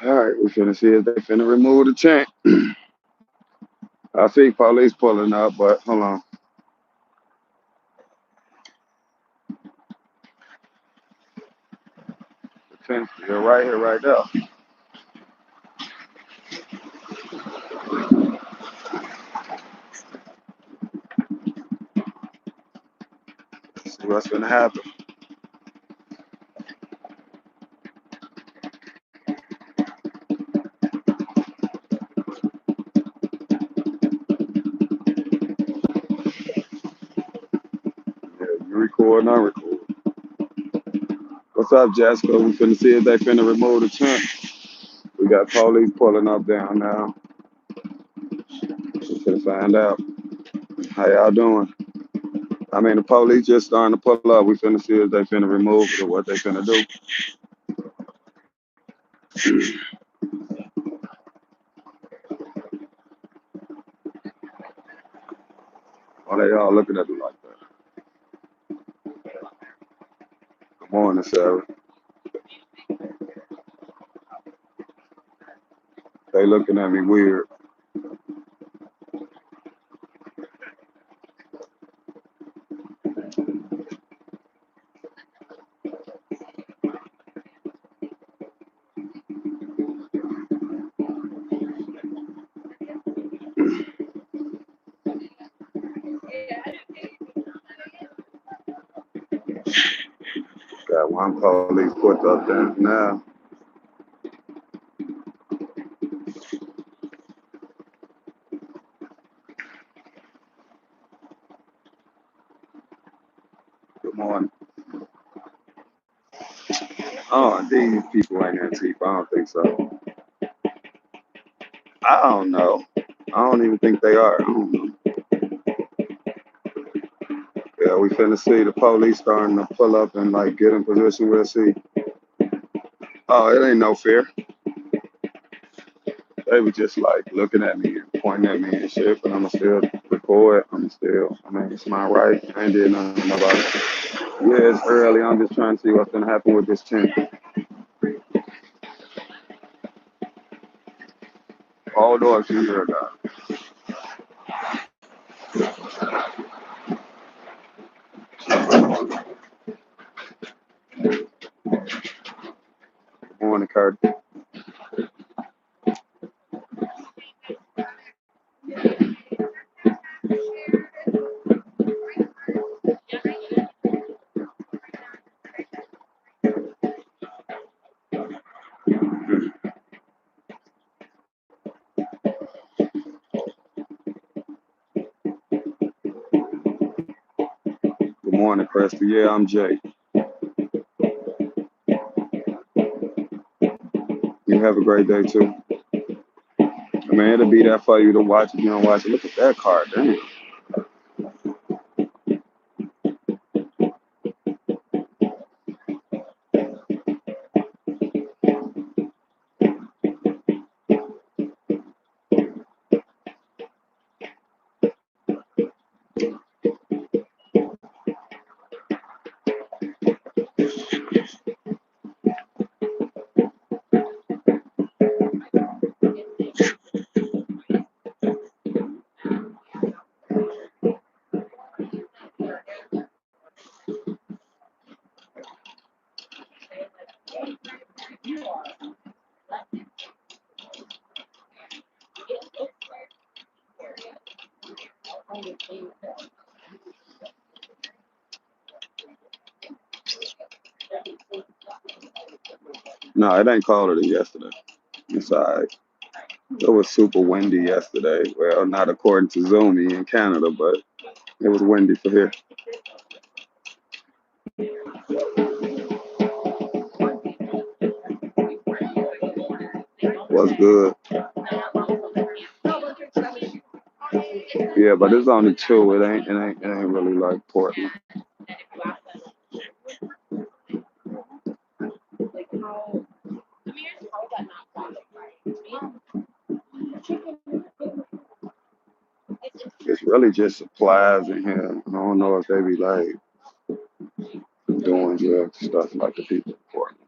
Alright, we finna see if they finna remove the tent. I see police pulling up, but hold on. The tent's still right here, right there. Let's see what's gonna happen. Yeah, you record, I record. What's up, Jessica? We finna see if they finna remove the tent. We got police pulling up down now. We finna find out. How y'all doing? I mean, the police just starting to pull up. We finna see if they finna remove it or what they finna do. Why they all looking at me like that? Good morning, Sarah. They looking at me weird. Got one police put up there now. Good morning. Oh, these people ain't Antifa. I don't think so. I don't know. I don't even think they are. I don't know. Yeah, we finna see the police starting to pull up and like get in position. We'll see. Oh, it ain't no fear. They were just like looking at me and pointing at me and shit, but I'ma still record. I mean, it's my right. I ain't did nothing about it. Yeah, it's early. I'm just trying to see what's gonna happen with this tent. Hold on, you hear that. Good morning, Kurt. Good morning, Preston. Yeah, I'm Jay. You have a great day too. I mean, it'll be there for you to watch if you don't watch it. Look at that car, damn. No, it ain't colder than yesterday. It's all right. It was super windy yesterday. Well, not according to Zoomy in Canada, but it was windy for here. Was good. Yeah, but it's only two. It ain't really like Portland. It's really just supplies in here. I don't know if they be like doing drug stuff like the people in Portland.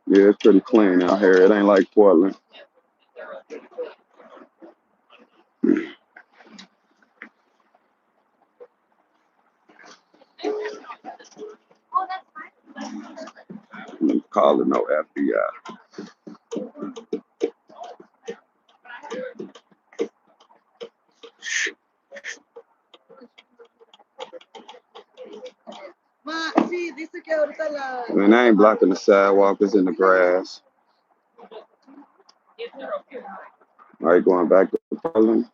Yeah, it's pretty clean out here. It ain't like Portland. I'm calling no FBI. And I ain't blocking the sidewalk. It's in the grass. All right, going back to Portland.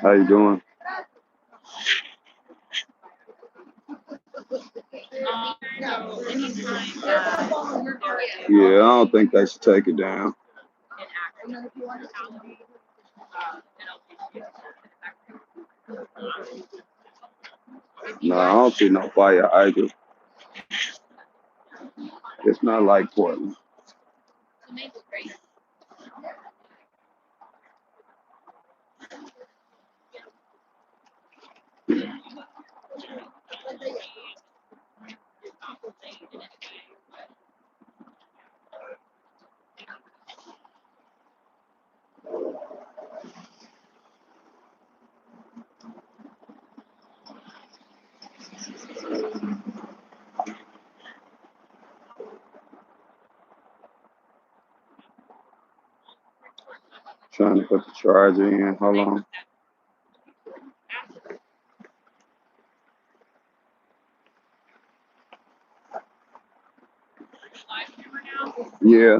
How you doing? Yeah, I don't think they should take it down. No, I don't see no fire either. It's not like Portland. Trying to put the charger in. Hold on. Yeah.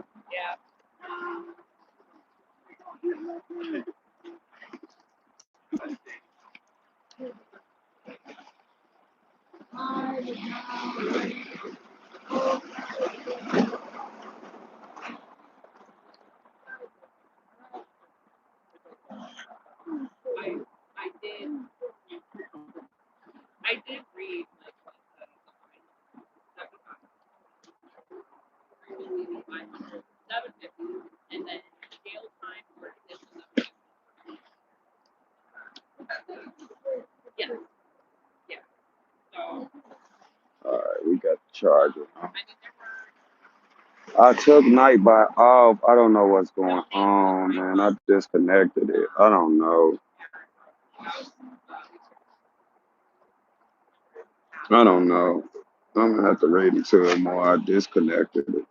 All right, we got the charger. I took Nightbot off. I don't know what's going on, man. I disconnected it. I don't know. I don't know. I'm gonna have to read into it more. I disconnected it.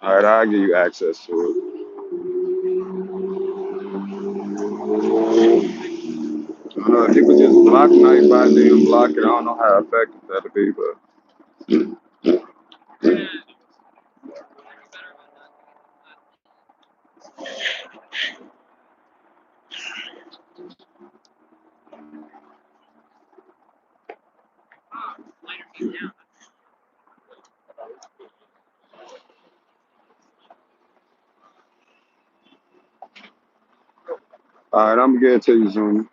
All right, I'll give you access to it. I don't know if you could just block Nightbot, then block it. I don't know how effective that'll be, but all right, I'm gonna get it to you soon.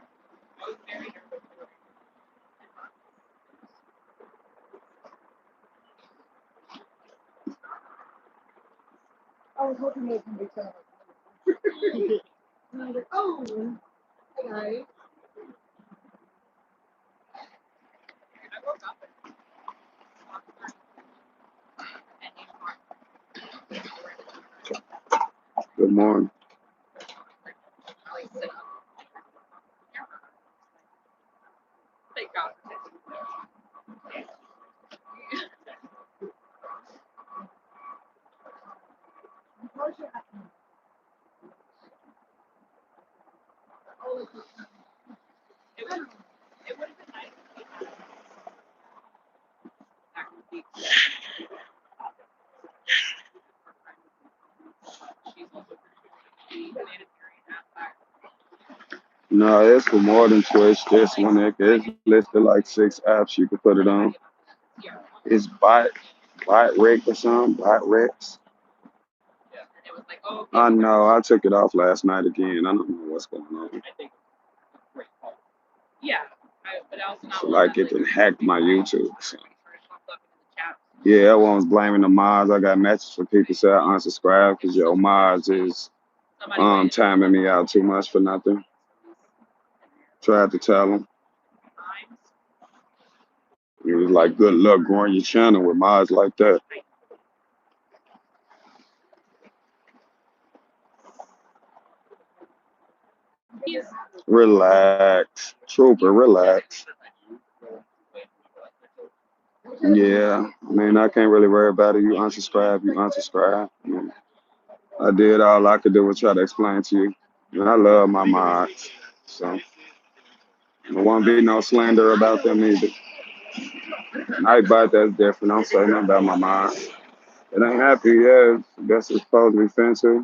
Good morning. No, it's for more than Twitch. This one, it's listed like 6 apps you can put it on. It's bot Rick or something, bot Rex. I know. I took it off last night again. I don't know what's going on. So like it done hacked my YouTube. So. Yeah, everyone's blaming the mods. I got messages from people say I unsubscribe because your mods is timing me out too much for nothing. Tried to tell them. It was like good luck growing your channel with mods like that. Relax. Trooper, relax. Yeah. I mean, I can't really worry about it. You unsubscribe, you unsubscribe. I mean, I did all I could do was try to explain to you. And I love my mods. So there won't be no slander about them either. Nightbot, that's different. Don't say nothing about my mods. It ain't happy, yeah. Guess it's supposed to be offensive.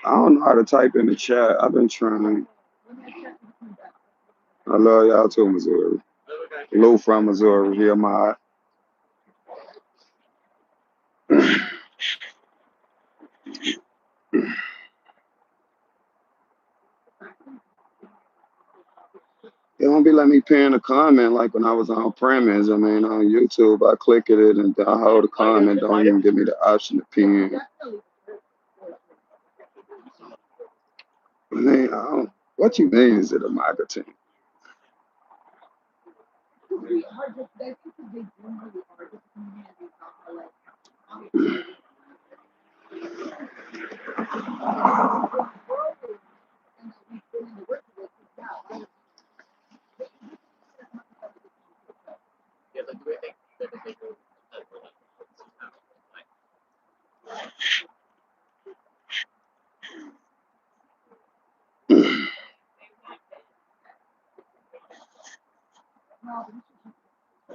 I don't know how to type in the chat. I've been trying. I love y'all too, Missouri. Lou from Missouri, here, mod. It won't be letting me pin a comment like when I was on premise. I mean, on YouTube, I click it and I hold a comment. Don't even give me the option to pin. I mean, what you mean is it a marketing?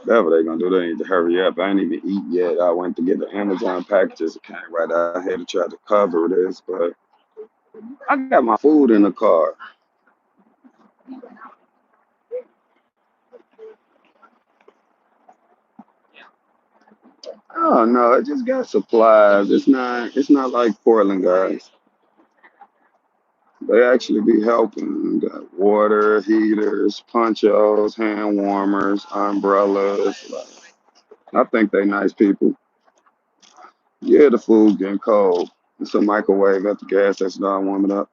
That's what they gonna do. They need to hurry up. I ain't even eat yet. I went to get the Amazon packages. It came right out. I had to try to cover this, but I got my food in the car. Oh no, it just got supplies. It's not like Portland guys. They actually be helping. Got water, heaters, ponchos, hand warmers, umbrellas. Like, I think they nice people. Yeah, the food getting cold. It's a microwave at the gas station. I warm it up.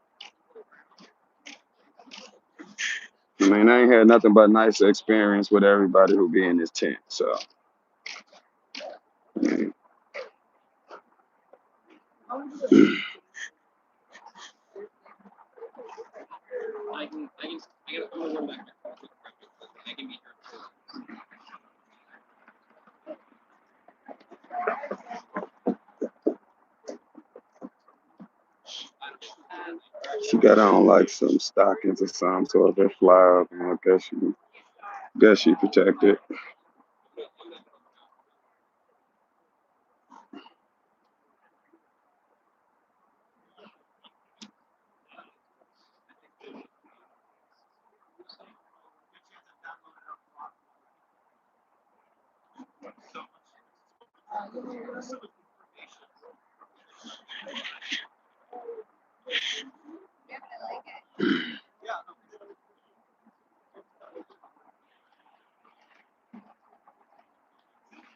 I mean, I ain't had nothing but nice experience with everybody who be in this tent. So, I mean, she got on like some stockings or something, so if they fly up, I guess she protected.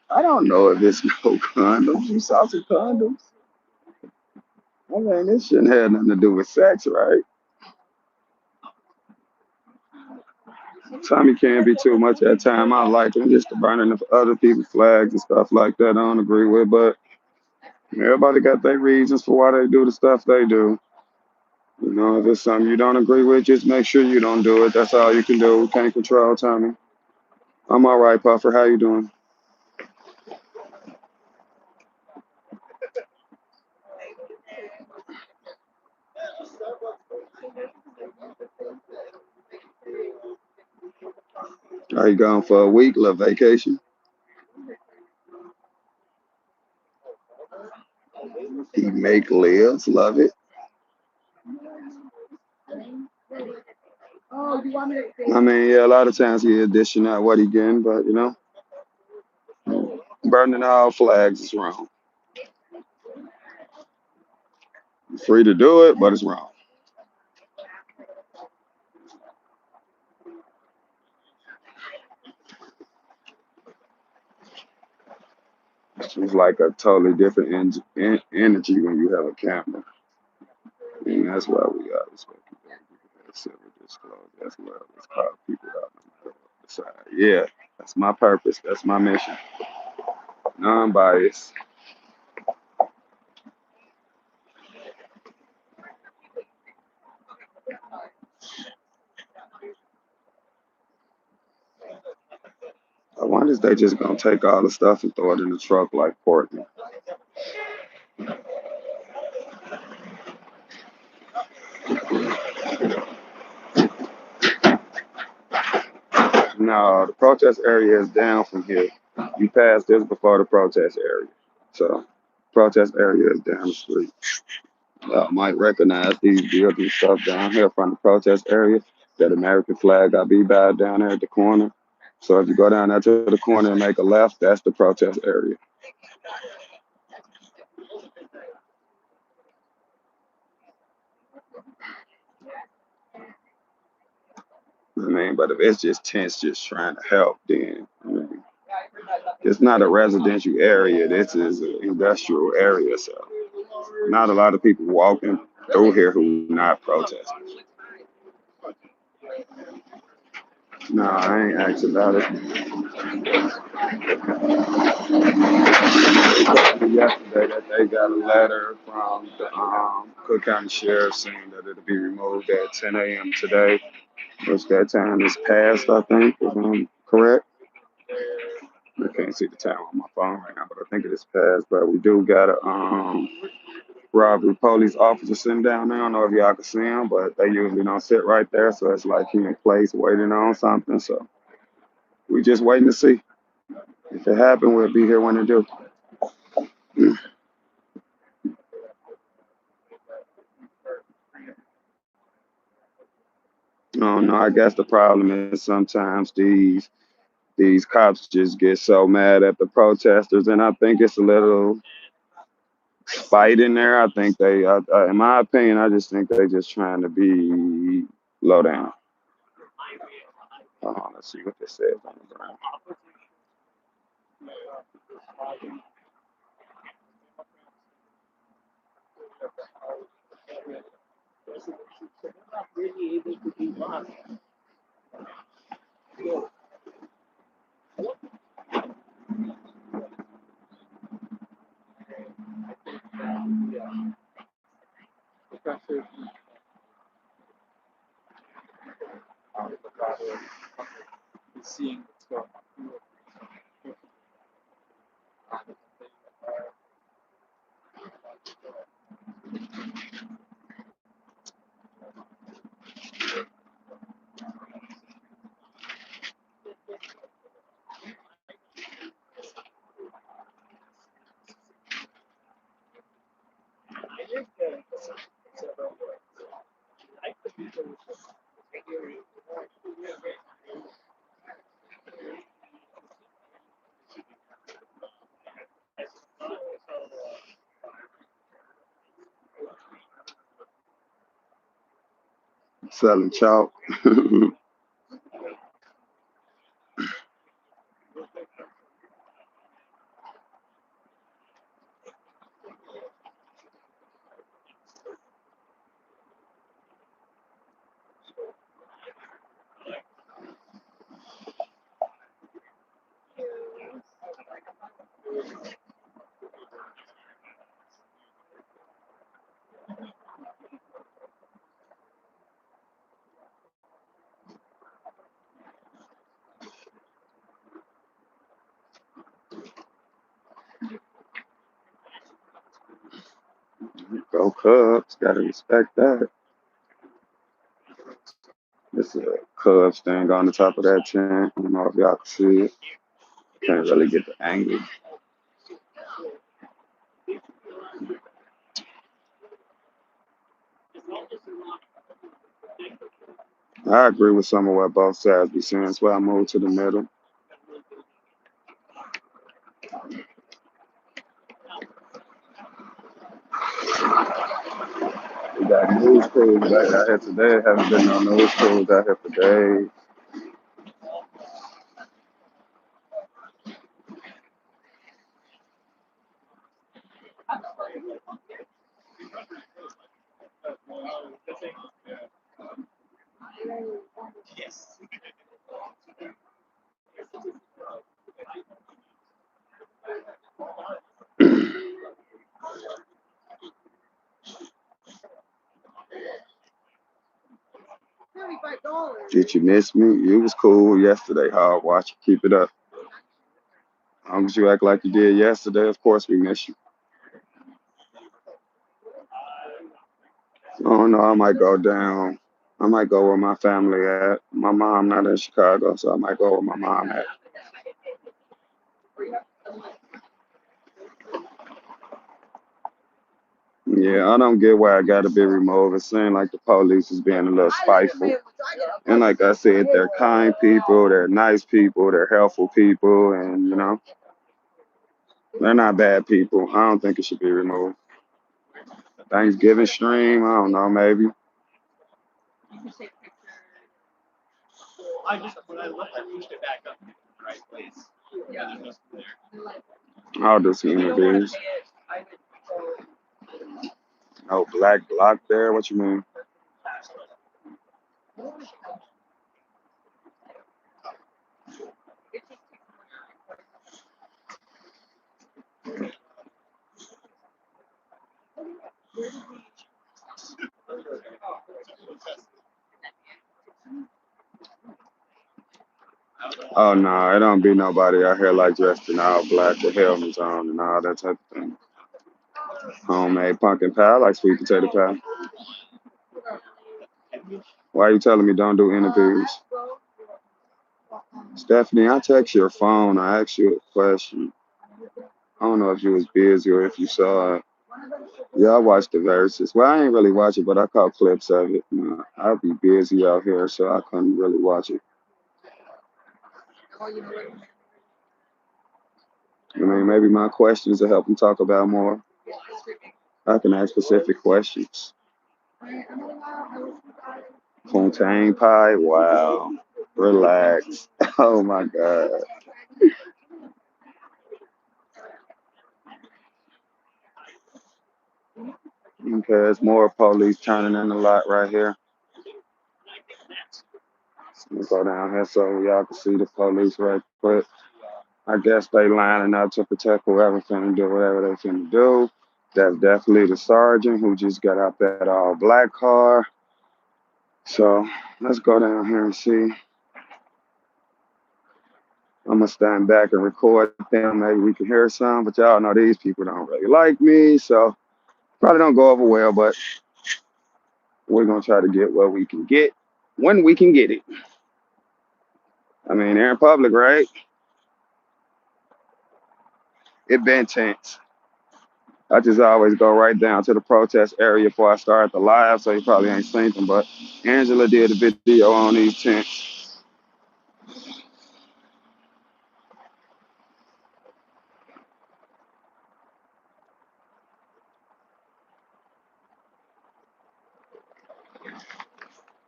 I don't know if it's no condoms. You saw some condoms? I mean, this shouldn't have nothing to do with sex, right? Tommy can't be too much at time. I like him just to burning of other people's flags and stuff like that. I don't agree with, but everybody got their reasons for why they do the stuff they do. You know, if it's something you don't agree with, just make sure you don't do it. That's all you can do. We can't control Tommy. I'm all right, Puffer. How you doing? Are you gone for a week? Little vacation? He make lives. Love it. I mean, yeah, a lot of times he dishing out what he getting, but burning all flags is wrong. You're free to do it, but it's wrong. It's like a totally different energy when you have a camera, and that's why we got respect. Civil disclosure as well. Let's call people out on the side. Yeah, that's my purpose. That's my mission. Non-bias. I wonder if they just gonna take all the stuff and throw it in the truck like Portland. No, the protest area is down from here. You passed this before the protest area. So, protest area is down the street. Y'all might recognize these buildings stuff down here from the protest area. That American flag I be by down there at the corner. So if you go down there to the corner and make a left, that's the protest area. I mean, but if it's just tents just trying to help, then I mean, it's not a residential area. This is an industrial area, so not a lot of people walking through here who not protesting. No, I ain't asked about it. Yesterday that they got a letter from the Cook County Sheriff saying that it'll be removed at 10 a.m. today, which that time is past, I think, if I'm correct. I can't see the time on my phone right now, but I think it is past. But we do got a robbery police officer sitting down there. I don't know if y'all can see him, but they usually don't sit right there, so it's like he in place waiting on something. So we just waiting to see. If it happen, we'll be here when it do. No, no, I guess the problem is sometimes these cops just get so mad at the protesters, and I think it's a little spite in there. I think in my opinion, I just think they just trying to be low down. Let's see what this says on the ground. Selling chalk. Go Cubs. Gotta respect that. It's a Cubs thing on the top of that tent. I don't know if y'all can see it. Can't really get the angle. I agree with some of what both sides be saying. That's why I moved to the middle. We got news crews back out here today. Haven't been no news crews out here today. Did you miss me? You was cool yesterday. Hard watch. Keep it up. As long as you act like you did yesterday, of course we miss you. Oh no, I might go down. I might go where my family at. My mom not in Chicago, so I might go where my mom at. Yeah, I don't get why I gotta be removed. It seems like the police is being a little spiteful. And like I said, they're kind people, they're nice people, they're helpful people, and they're not bad people. I don't think it should be removed. Thanksgiving stream, I don't know, maybe. I'll do some interviews. Oh, black block there? What you mean? Oh no, it don't be nobody out here like dressed in all black with helmets on and all that type of thing. Homemade pumpkin pie, I like sweet potato pie. Why are you telling me don't do interviews? Stephanie, I text your phone. I asked you a question. I don't know if you was busy or if you saw it. Yeah, I watched the verses. Well, I ain't really watch it, but I caught clips of it. I'll be busy out here, so I couldn't really watch it. I mean, maybe my questions will help them talk about more. I can ask specific questions. Fontaine pie? Wow. Relax. Oh my God. Okay, there's more police turning in a lot right here. Let's go down here so y'all can see the police right quick. I guess they lining up to protect whoever finna do whatever they finna do. That's definitely the sergeant who just got out that all black car. So let's go down here and see. I'm gonna stand back and record them. Maybe we can hear some, but y'all know these people don't really like me, so probably don't go over well. But we're gonna try to get what we can get when we can get it. I mean, they're in public, right? It been tense. I just always go right down to the protest area before I start the live, so you probably ain't seen them. But Angela did a video on these tents.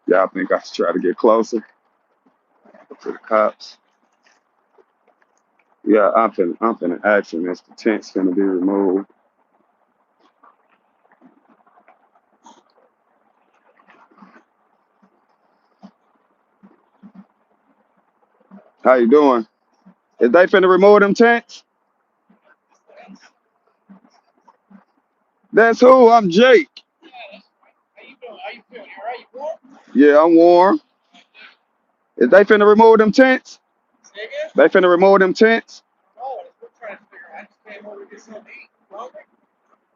Y'all think I should try to get closer to the cops? Yeah, I'm finna ask him if the tent's finna be removed. How you doing? Is they finna remove them tents? That's who. I'm Jake. Yeah, I'm warm. Is they finna remove them tents? They finna remove them tents?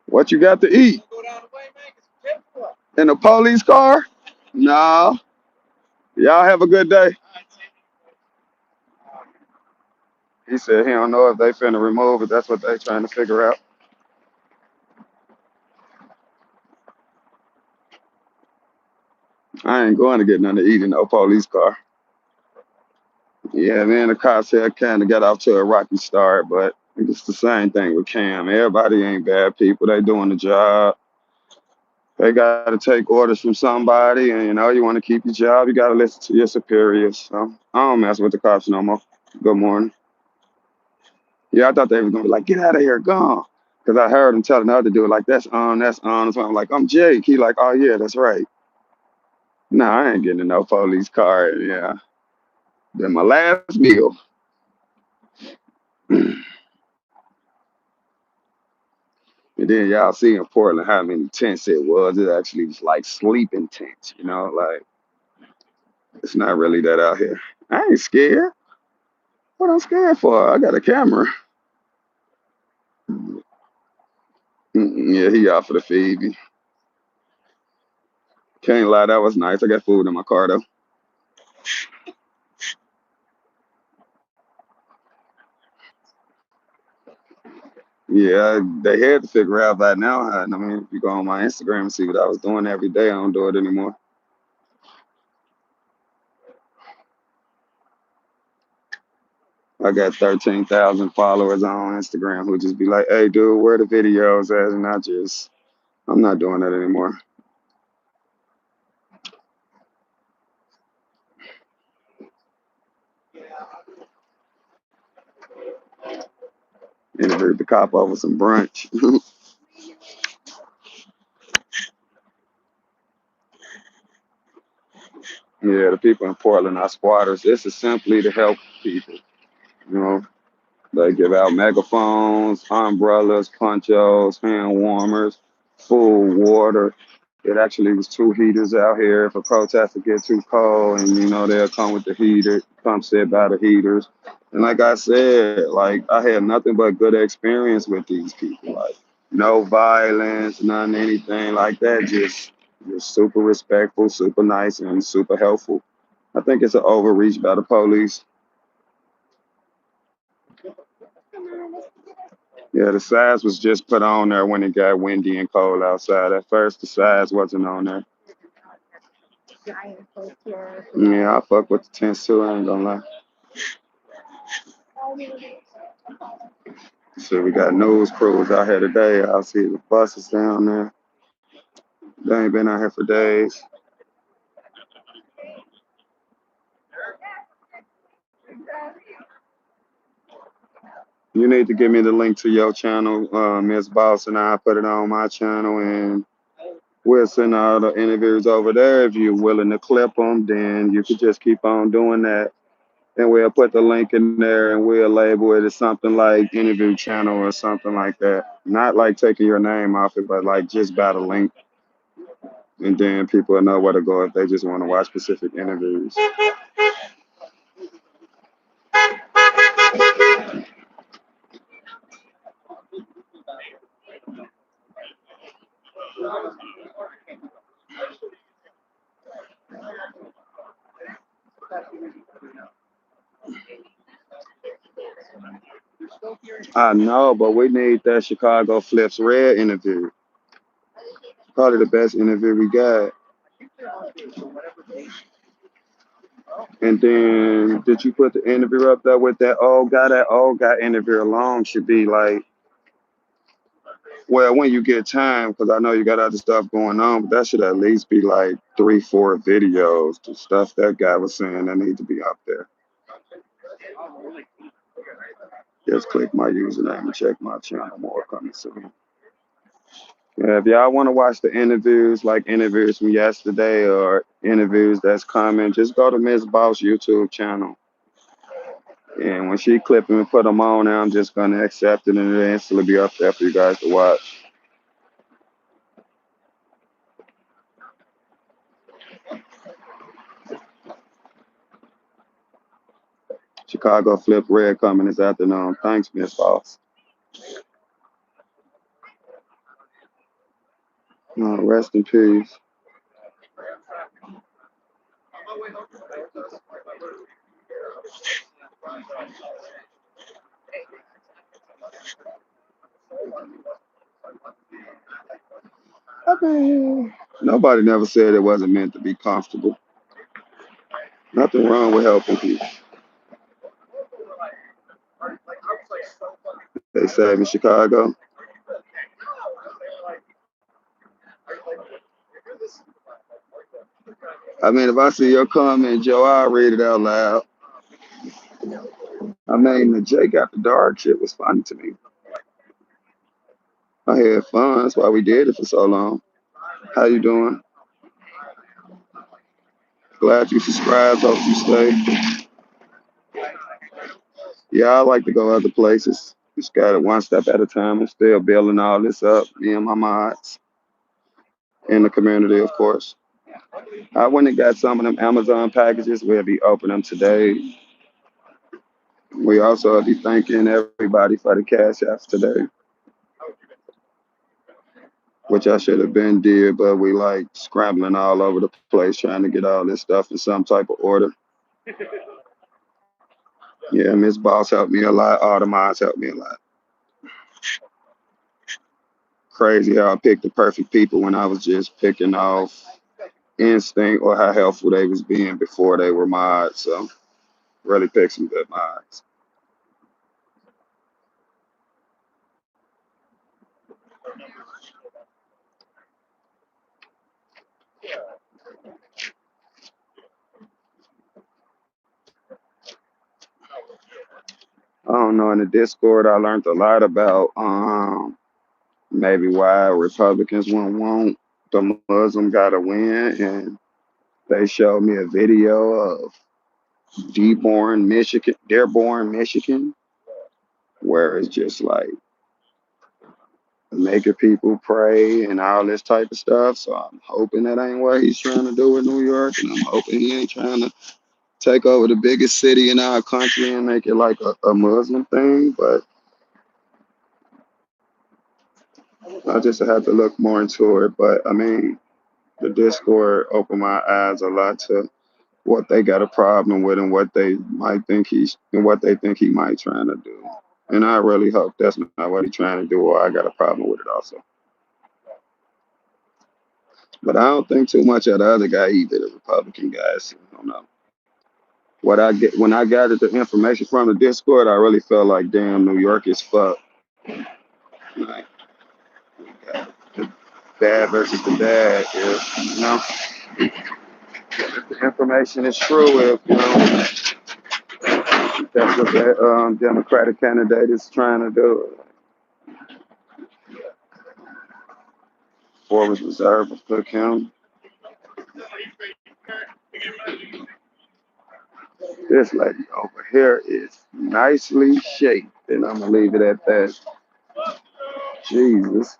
What you got to eat? In a police car? No. Y'all have a good day. He said he don't know if they finna remove it. That's what they trying to figure out. I ain't going to get nothing to eat in no police car. Yeah, then the cops here kind of got off to a rocky start, but it's the same thing with Cam. Everybody ain't bad people. They doing the job. They got to take orders from somebody, and you want to keep your job. You got to listen to your superiors. So I don't mess with the cops no more. Good morning. Yeah, I thought they was gonna be like, get out of here, gone. Cause I heard him telling the other dude like, that's on, that's on. So I'm like, I'm Jake. He like, oh yeah, that's right. Nah, I ain't getting in no police car. Yeah, then my last meal. And then y'all see in Portland how many tents it was. It actually was like sleeping tents. Like it's not really that out here. I ain't scared. What I'm scared for? I got a camera. Yeah, he offered to feed me. Can't lie, that was nice. I got food in my car though. Yeah, they had to figure out by now. I mean, if you go on my Instagram and see what I was doing every day, I don't do it anymore. I got 13,000 followers on Instagram who just be like, hey, dude, where the videos at? And I'm not doing that anymore. Interviewed the cop over some brunch. Yeah, the people in Portland are squatters. This is simply to help people. You know, they give out megaphones, umbrellas, ponchos, hand warmers, food, water. It actually was two heaters out here. If a protester get too cold, and they'll come with the heater, come sit by the heaters. And like I said, like I had nothing but good experience with these people. Like no violence, none anything like that. Just super respectful, super nice, and super helpful. I think it's an overreach by the police. Yeah, the size was just put on there when it got windy and cold outside. At first, the size wasn't on there. Yeah, I fuck with the tents too. I ain't gonna lie. So we got news crews out here today. I see the buses down there. They ain't been out here for days. You need to give me the link to your channel, Miss Boss, and I'll put it on my channel, and we'll send all the interviews over there. If you're willing to clip them, then you could just keep on doing that. And we'll put the link in there and we'll label it as something like interview channel or something like that. Not like taking your name off it, but like just by the link. And then people will know where to go if they just want to watch specific interviews. I know, but we need that Chicago Flips Red interview. Probably the best interview we got. And then did you put the interview up there with that old guy? That old guy interview alone should be like, well, when you get time, because I know you got other stuff going on, but that should at least be like 3, 4 videos. The stuff that guy was saying that need to be up there. Just click my username and check my channel. More coming soon. Yeah, if y'all want to watch the interviews, like interviews from yesterday or interviews that's coming, just go to Miss Boss YouTube channel. And when she clip them and put them on there, I'm just gonna accept it and it'll instantly be up there for you guys to watch. Chicago Flip Red coming this afternoon. Thanks, Miss Boss. Rest in peace. Okay. Nobody never said it wasn't meant to be comfortable. Nothing wrong with helping people. They say in Chicago. I mean, if I see your comment, Joe, I'll read it out loud. I mean, the Jake After Dark shit was funny to me. I had fun. That's why we did it for so long. How you doing? Glad you subscribed. Hope you stay. Yeah, I like to go other places. Just got it one step at a time. I'm still building all this up. Me and my mods in the community, of course. I went and got some of them Amazon packages. We'll be opening them today. We also will be thanking everybody for the cash apps today, which I should have been did, but we like scrambling all over the place trying to get all this stuff in some type of order. Yeah, Miss Boss helped me a lot. All the mods helped me a lot. Crazy how I picked the perfect people when I was just picking off instinct or how helpful they was being before they were mods. So really picked some good mods. I don't know. In the Discord, I learned a lot about maybe why Republicans won't want the Muslim gotta win, and they showed me a video of Dearborn, Michigan, where it's just like making people pray and all this type of stuff. So I'm hoping that ain't what he's trying to do in New York, and I'm hoping he ain't trying to take over the biggest city in our country and make it like a Muslim thing. But I just have to look more into it. But I mean, the Discord opened my eyes a lot to what they got a problem with and what they might think he's and what they think he might trying to do. And I really hope that's not what he's trying to do, or I got a problem with it also. But I don't think too much of the other guy either, the Republican guys. I don't know. What I get when I gathered the information from the Discord, I really felt like damn New York is fucked. Like the bad versus the bad is, if the information is true, if that's what the Democratic candidate is trying to do. Forward Reserve of Cook County. This lady over here is nicely shaped, and I'm gonna leave it at that. Jesus.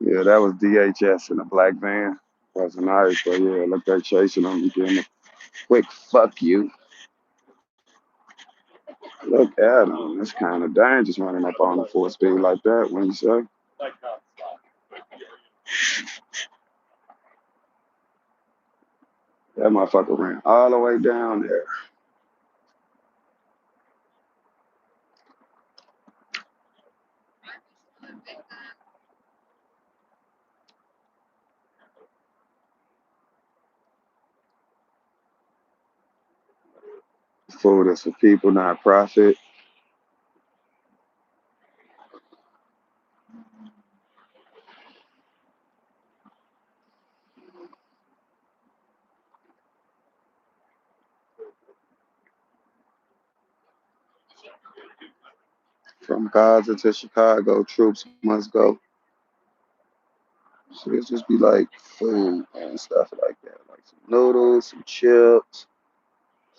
Yeah, that was DHS in a black van. Wasn't nice, but yeah, look, they chasing them and getting a quick fuck you. Look at them. It's kind of dangerous running up on the full speed like that, when you say. That motherfucker ran all the way down there. Food is for people, not profit. From Gaza to Chicago, troops must go. So it just be like food and stuff like that, like some noodles, some chips,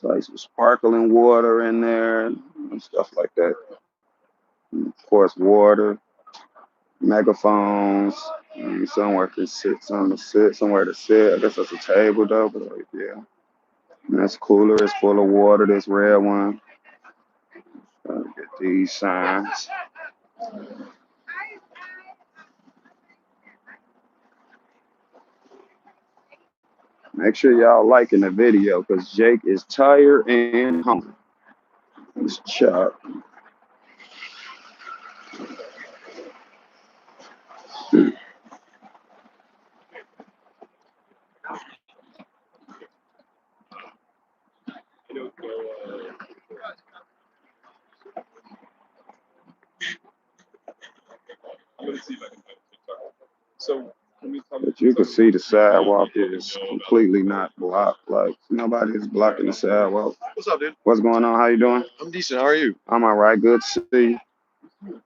like some sparkling water in there, and stuff like that. And of course, water, megaphones, and somewhere to sit, somewhere to sit. I guess that's a table though, but like, yeah. And this cooler is full of water. This red one. Get these signs. Make sure y'all liking the video because Jake is tired and hungry. It's Chuck. But you can see the sidewalk is completely not blocked. Like nobody is blocking the sidewalk. What's up, dude? What's going on? How you doing? I'm decent. How are you? I'm all right. Good to see you.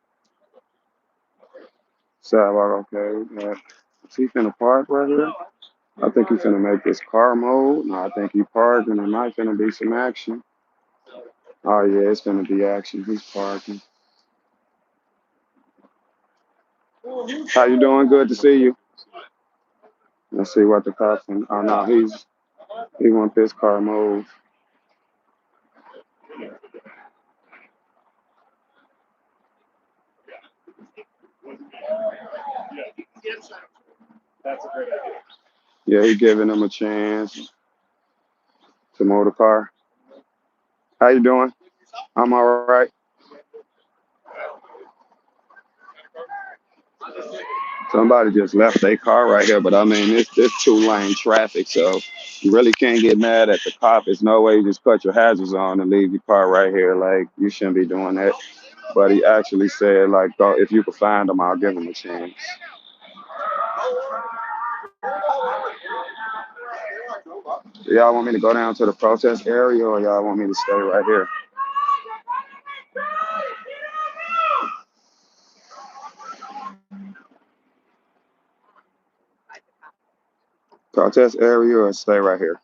Sidewalk, okay. Is he finna park right here? I think he's finna make this car mode. No, I think he parked and there might finna be some action. Oh yeah, it's finna be action. He's parking. How you doing? Good to see you. Let's see what the cops. Oh no, he want this car mode. Yeah, he giving him a chance to move the car. How you doing? I'm all right. Somebody just left their car right here, but I mean it's two-lane traffic, so you really can't get mad at the cop. There's no way you just cut your hazards on and leave your car right here. Like you shouldn't be doing that. But he actually said like, oh, if you could find him, I'll give him a chance. Y'all want me to go down to the protest area, or y'all want me to stay right here? Protest area or stay right here?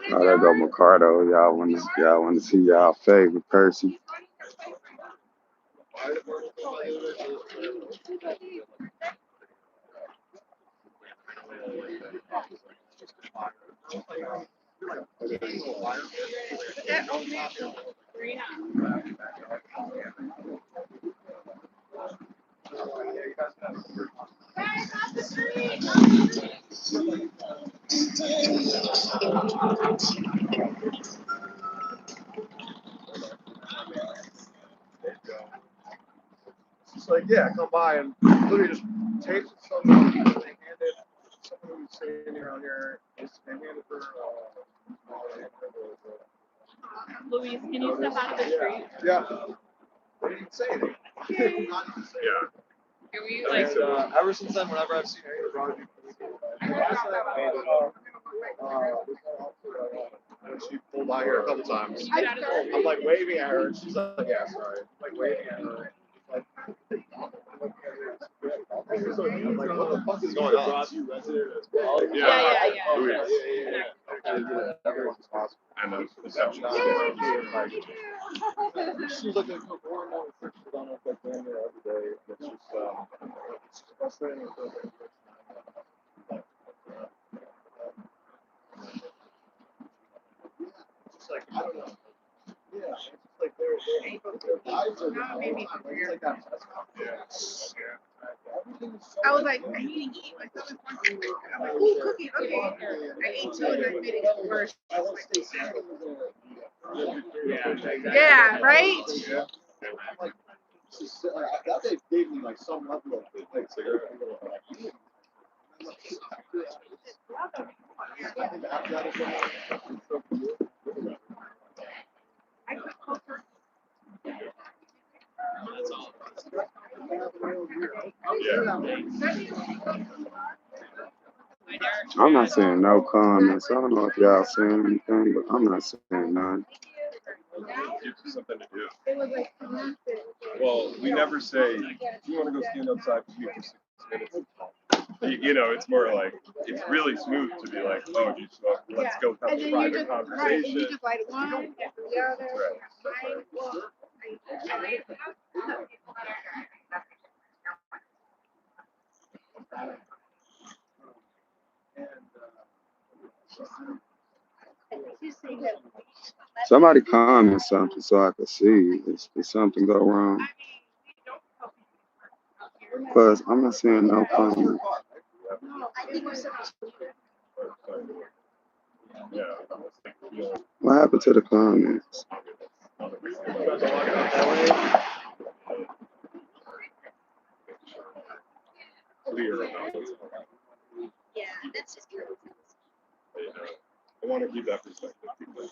Oh, there go Mercado. Y'all want to see y'all favorite person. It's like, yeah, come by and literally just take someone and they hand it. Someone who's standing around here is they hand it for. Louise, can you step out of the street? Yeah. They didn't say anything. Not even say anything. Can we like? And, ever since then, whenever I've seen her, Broadview, she pulled by here a couple times. I'm like waving at her, and she's like, "Yeah, sorry." I'm like waving at her. Like, I'm like, what the fuck is going on? And the reception. She's looking for more and more restrictions on us like doing there every day. It's just frustrating. Just like, I don't know. Yeah, it's just like their lives are like that. I was like, I need to eat. My stomach's hungry. I'm like, ooh, cookies. Okay. I ate two and I made it worse. Yeah, right? Like, that they gave me like some level of like cigarette. I'm not seeing no comments. I don't know if y'all saying anything, but I'm not saying none. Gives you something to do. Well, we never say, do you want to go stand outside with me for 6 minutes? You know, it's more like, it's really smooth to be like, oh, let's go have And a then private conversation. and you just light one, the other. Somebody comment something so I can see if something go wrong. Cause I'm not seeing no comments. What happened to the comments? Yeah, that's just crazy. I want to keep that perspective because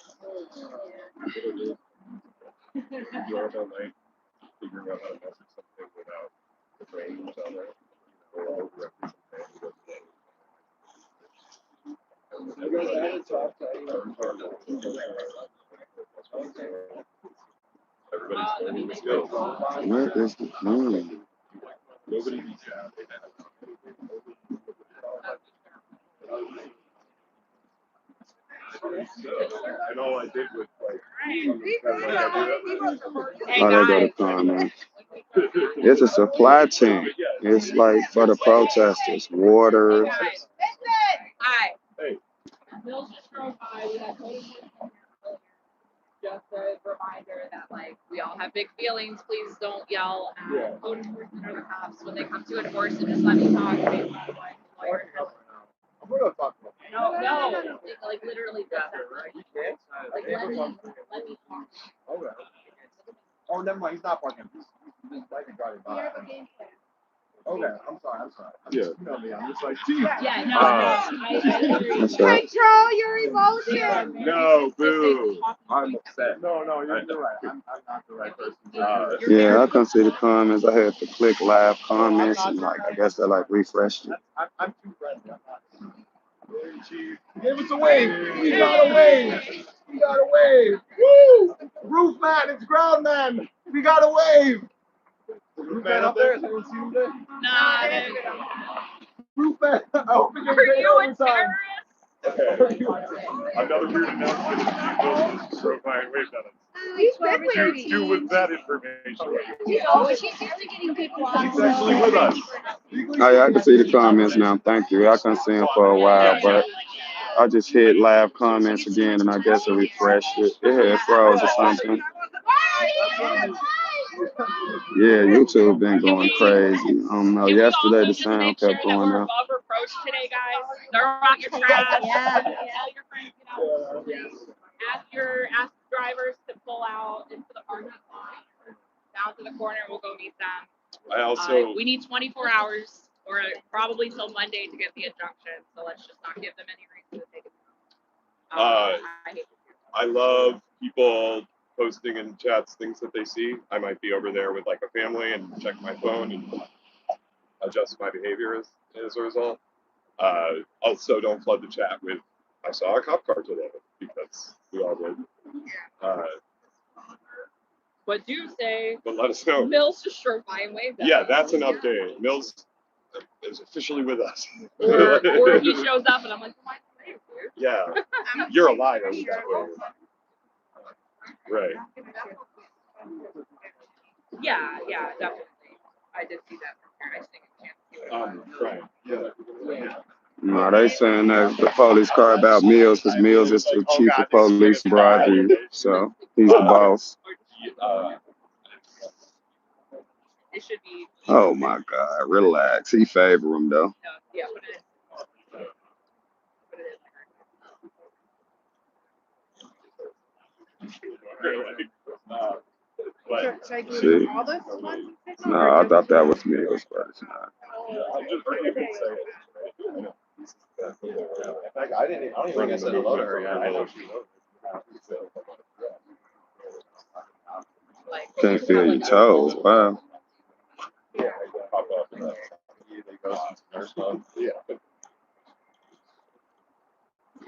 you're all night figuring out how to message something without the brain on there. Everybody's skills. Where is the comment? Nobody beats that. And all I did was like, Oh, there go the comments. It's a supply chain. It's like for the protesters, water. Hi. hey, Mills just drove by. We had code enforcement earlier. Just a reminder that like we all have big feelings. Please don't yell at code enforcement or the cops when they come to enforce it. Just let me talk. Based on like lawyer. We're gonna talk about it. No, like literally just that. You can't. Like let me talk. Okay. Oh, never mind. He's not parking. He's like driving by. Okay, I'm sorry. Yeah. You know me. I'm just like, geez. Yeah, no, I agree. What's up? Control your emotions. no, boo. I'm upset. No, you're right. I'm not the right person. Yeah, I couldn't see the comments. I had to click live comments and like I guess I like refreshed it. I'm too friendly. I'm not. Chief. Give us a wave. We got a wave. We got a wave. Woo! Roof man, it's ground man. We got a wave. Roof man up there? Is anyone see him there? Nah, Roof man. I hope he gets are paid you a overtime. terrorist? Another weird announcement is people drove by and waved at us. He's been with Do with that information. she's used to getting good quality. He's actually with us. Oh yeah, I can see the comments now. Thank you. I couldn't see them for a while, but I just hit live comments again and I guess I refreshed it. It had froze or something. Yeah, YouTube been going crazy. I don't know. Can we also Yesterday the just sound make sure kept that going we're up. above reproach today, guys? Throw out your trash. Yeah. Tell your friends, ask drivers to pull out into the parking lot, down to the corner. We'll go meet them. I also, We need 24 hours, or probably till Monday to get the injunction. So let's just not give them any reason to take it. I love people posting in chats things that they see. I might be over there with like a family and check my phone and adjust my behavior as a result. Also, don't flood the chat with "I saw a cop car today" because we all did. But do say But let us know. Mills just drove by and waved at Yeah, us. that's an update. Mills is officially with us. Or he shows up and I'm like, why are you here? Yeah, you're a liar. With that way. Right. Yeah, definitely. I did see that from here. I just think I can't see it. Right. Yeah. No, they saying that the police car about Mills because Mills is the chief of police in Broadview, so he's the boss. It should be. Oh my God, relax. He favor him though. Yeah, put it in. Put it Should I do See? all this one? No, I thought that was Mills, but it's not. I don't even think I said hello to her yet. Can't feel your toes. Wow. Yeah.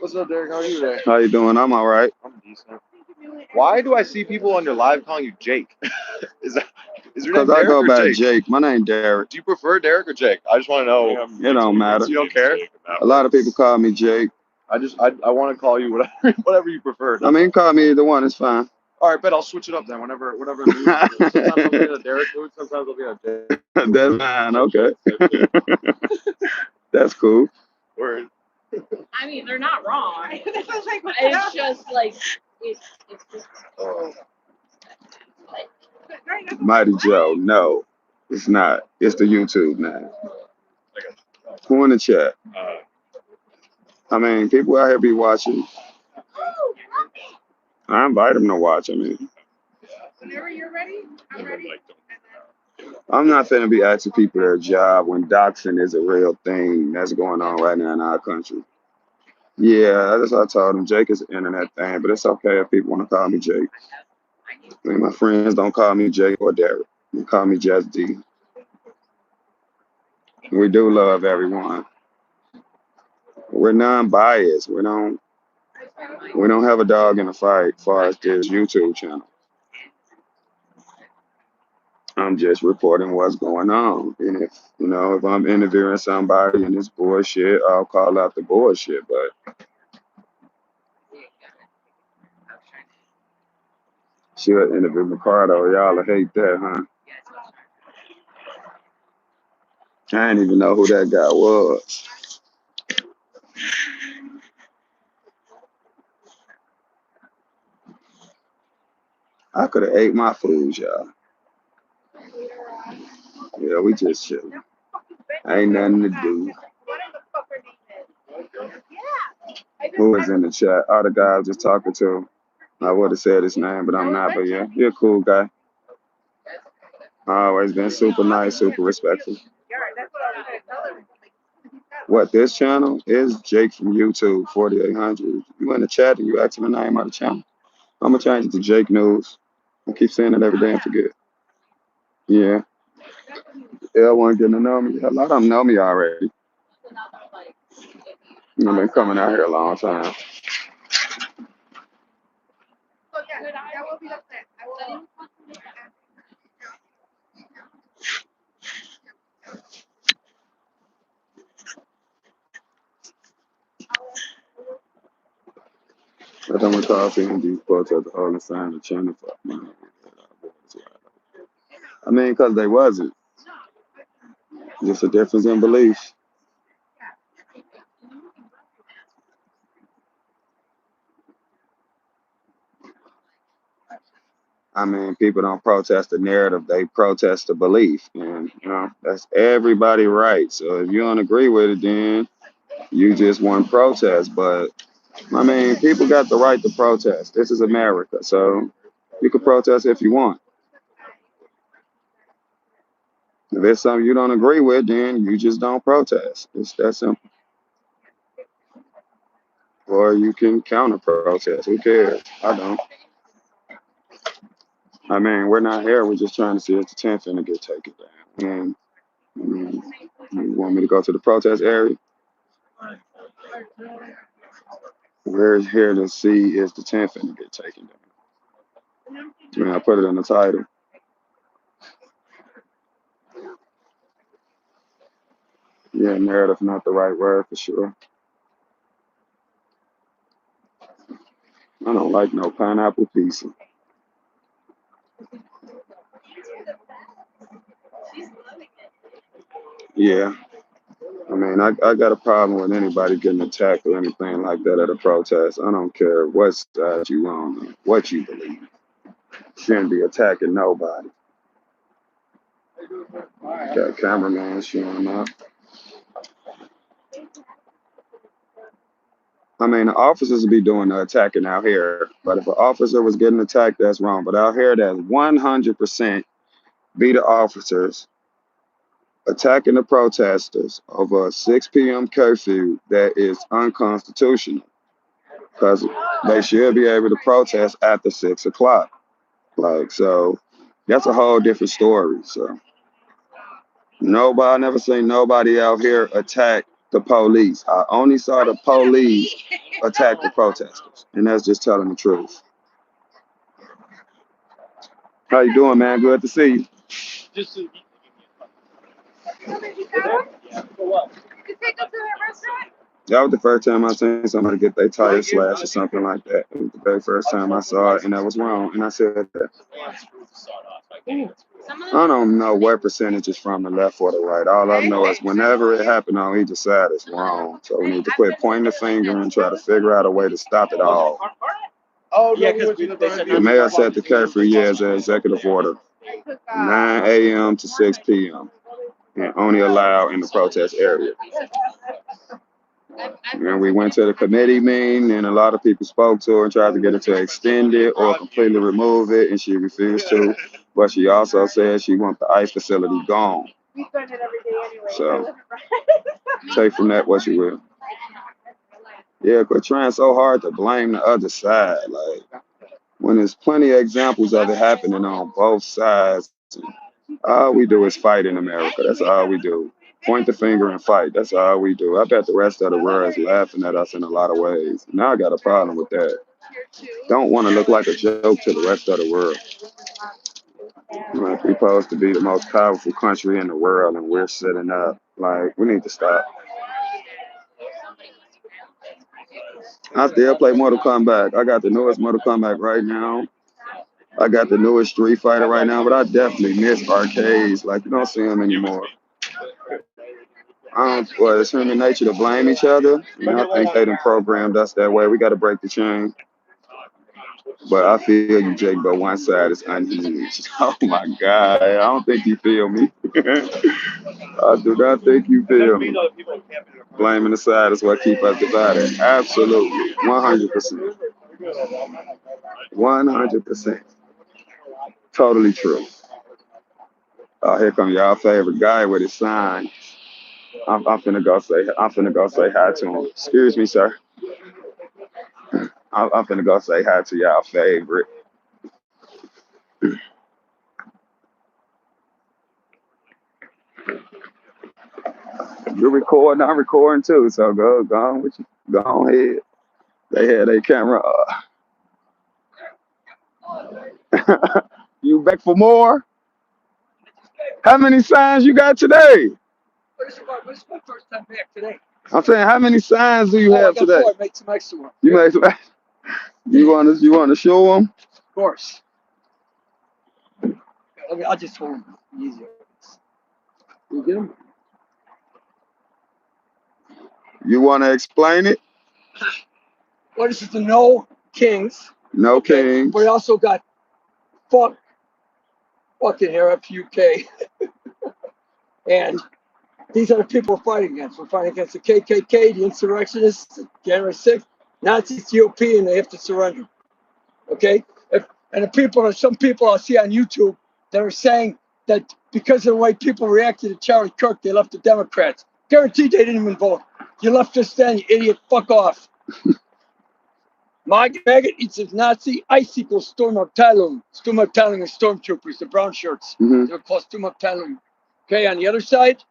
What's up, Derek? How are you today? How you doing? I'm all right. I'm decent. Why do I see people on your live calling you Jake? Is your name Because I Derek go or by Jake? Jake. My name Derek. Do you prefer Derek or Jake? I just want to know. It don't matter. You don't care? A lot of people call me Jake. I want to call you whatever you prefer. I mean, call me either one. It's fine. All right, but I'll switch it up then. Whenever mood. Sometimes I'll be in a Derek mood. Sometimes I'll be in a Jake. That's fine. Okay. That's cool. Word. I mean, they're not wrong. It's like, It's just like it's just like Mighty Joe. No, it's not. It's the YouTube now. Who in the chat? I mean, people out here be watching. I invite them to watch. I mean, whenever you're ready, I'm ready. I'm not finna be asking people their job when doxing is a real thing that's going on right now in our country. Yeah, that's what I told him. Jake is an internet thing, but it's okay if people want to call me Jake. I mean, my friends don't call me Jake or Derek. They call me Just D. We do love everyone. We're non-biased. We don't have a dog in the fight as far as this YouTube channel. I'm just reporting what's going on. And if I'm interviewing somebody and it's bullshit, I'll call out the bullshit. But she'll interview Ricardo. Y'all hate that, huh? I didn't even know who that guy was. I could have ate my food, y'all. Yeah, we just chilling. Ain't nothing to do. Who is in the chat? All the guys just talking to. I would have said his name, but I'm not. But yeah, you're a cool guy. Always been super nice, super respectful. What, this channel is Jake from YouTube 4800. You in the chat and you asking the name of the channel. I'm gonna change it to Jake News. I keep saying it every day and forget. Yeah. Everyone getting to know me. A lot of them know me already. I've been coming out here a long time. So yeah, that will be the plan. I will. I don't recall seeing these protests all the time the channel for money. I mean, because they wasn't. Just a difference in belief. I mean, people don't protest the narrative, they protest the belief. And, that's everybody right. So if you don't agree with it, then you just want protest. But, I mean, people got the right to protest. This is America. So you can protest if you want. If it's something you don't agree with, then you just don't protest. It's that simple. Or you can counter protest. Who cares? I don't. I mean, we're not here. We're just trying to see if the 10th finna get taken down. And you want me to go to the protest area? We're here to see if the 10th finna get taken down. I mean, I put it in the title. Yeah, narrative not the right word for sure. I don't like no pineapple pizza. Yeah. I mean, I got a problem with anybody getting attacked or anything like that at a protest. I don't care what side you on, what you believe. Shouldn't be attacking nobody. Got cameraman showing up. I mean, the officers be doing the attacking out here, but if an officer was getting attacked, that's wrong. But out here, that's 100% be the officers attacking the protesters over a 6 p.m. curfew that is unconstitutional because they should be able to protest after 6 o'clock. Like, so that's a whole different story. So I never seen nobody out here attack the police. I only saw the police attack the protesters, and that's just telling the truth. How you doing, man? Good to see you. You take us to that restaurant? That was the first time I seen somebody get their tire slashed or something like that. It was the very first time I saw it, and that was wrong. And I said that. I don't know what percentage is from the left or the right. All I know is whenever it happened on either side, it's wrong. So we need to quit pointing the finger and try to figure out a way to stop it all. Oh, yeah, because The mayor set the curfew year as an executive order, 9 a.m. to 6 p.m. and only allowed in the protest area. And we went to the committee meeting, and a lot of people spoke to her and tried to get her to extend it or completely remove it, and she refused to. But she also said she wants the ICE facility gone. We spend it every day anyway. So take from that what you will. Yeah, quit trying so hard to blame the other side. Like, when there's plenty of examples of it happening on both sides, all we do is fight in America. That's all we do. Point the finger and fight. That's all we do. I bet the rest of the world is laughing at us in a lot of ways. Now I got a problem with that. Don't want to look like a joke to the rest of the world. Like, we're supposed to be the most powerful country in the world, and we're sitting up. Like, we need to stop. I still play Mortal Kombat. I got the newest Mortal Kombat right now. I got the newest Street Fighter right now, but I definitely miss arcades. Like, you don't see them anymore. Well, it's human nature to blame each other, and I think they done programmed us that way. We got to break the chain. But I feel you, Jake, but one side is unhinged. Oh my God, I don't think you feel me. I do not think you feel me. Blaming the side is what keep us divided. Absolutely, 100%. 100%. Totally true. Here come y'all favorite guy with his sign. I'm finna go say hi to him. Excuse me, sir. I'm finna go say hi to y'all favorite. You're recording, I'm recording too. So go on with you. Go on ahead. They had their camera. You back for more? How many signs you got today? This is my first time back today. I'm saying, how many signs do you have today? I made some extra ones. You made some. You want to show them? Of course. I'll just hold them easier. You get them? You want to explain it? Well, this is the no kings. No kings. But we also got fucking here up UK. And these are the people we're fighting against. We're fighting against the KKK, the insurrectionists, January 6th, Nazi GOP, and they have to surrender. Okay? Some people I see on YouTube that are saying that because of the way people reacted to Charlie Kirk, they left the Democrats. Guaranteed they didn't even vote. You left us then, you idiot. Fuck off. Maggot eats a Nazi. ICE equals Sturmabteilung. Sturmabteilung is stormtroopers, the brown shirts. Mm-hmm. They're called Sturmabteilung. Okay, on the other side,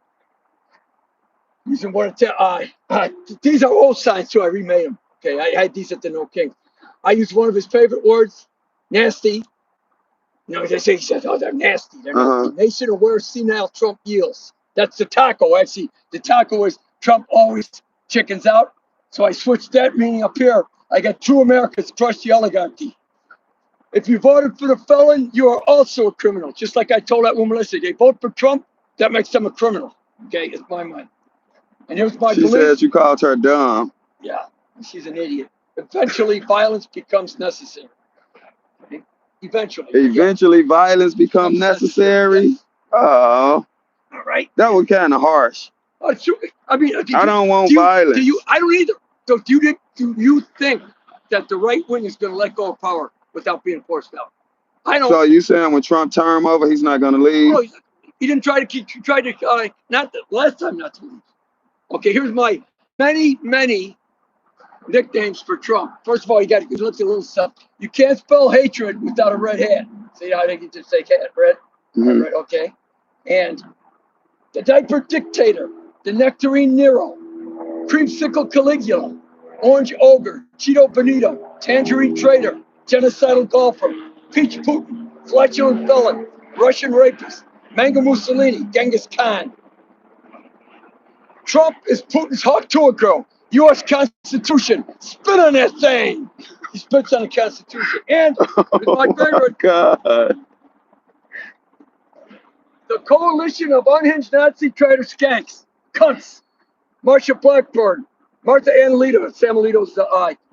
using these are old signs too. I remade them. Okay, I had these at the No King. I used one of his favorite words, nasty. You know, he says, oh, they're nasty. They're nasty. Nation aware senile Trump yields. That's the taco. Actually, the taco is Trump always chickens out. So I switched that meaning up here. I got true Americans crush the oligarchy. If you voted for the felon, you are also a criminal. Just like I told that woman yesterday. They vote for Trump, that makes them a criminal. Okay, it's my mind. And here's my belief. She said you called her dumb. Yeah, she's an idiot. Eventually, violence becomes necessary. Okay? Eventually, violence becomes necessary. Yes. Oh, all right. That was kind of harsh. I mean, I don't want violence. I don't either. So do you think that the right wing is going to let go of power without being forced out? I don't. So you saying when Trump term over, he's not going to leave? No, he didn't try to not the last time not to leave. Okay, here's my many nicknames for Trump. First of all, you got to look at a little stuff. You can't spell hatred without a red hat. See how they can just say hat, red? Mm-hmm. Red, okay. And the diaper dictator, the nectarine Nero, Creamsicle Caligula, Orange Ogre, Cheeto Benito, Tangerine Trader, Genocidal Golfer, Peach Putin, Flatulent Felon, Russian Rapist, Mango Mussolini, Genghis Khan. Trump is Putin's hot tour girl. U.S. Constitution. Spit on that thing. He spits on the Constitution. And my favorite, God. the coalition of unhinged Nazi traitor skanks, cunts. Marsha Blackburn, Martha Ann Alito, Sam Alito's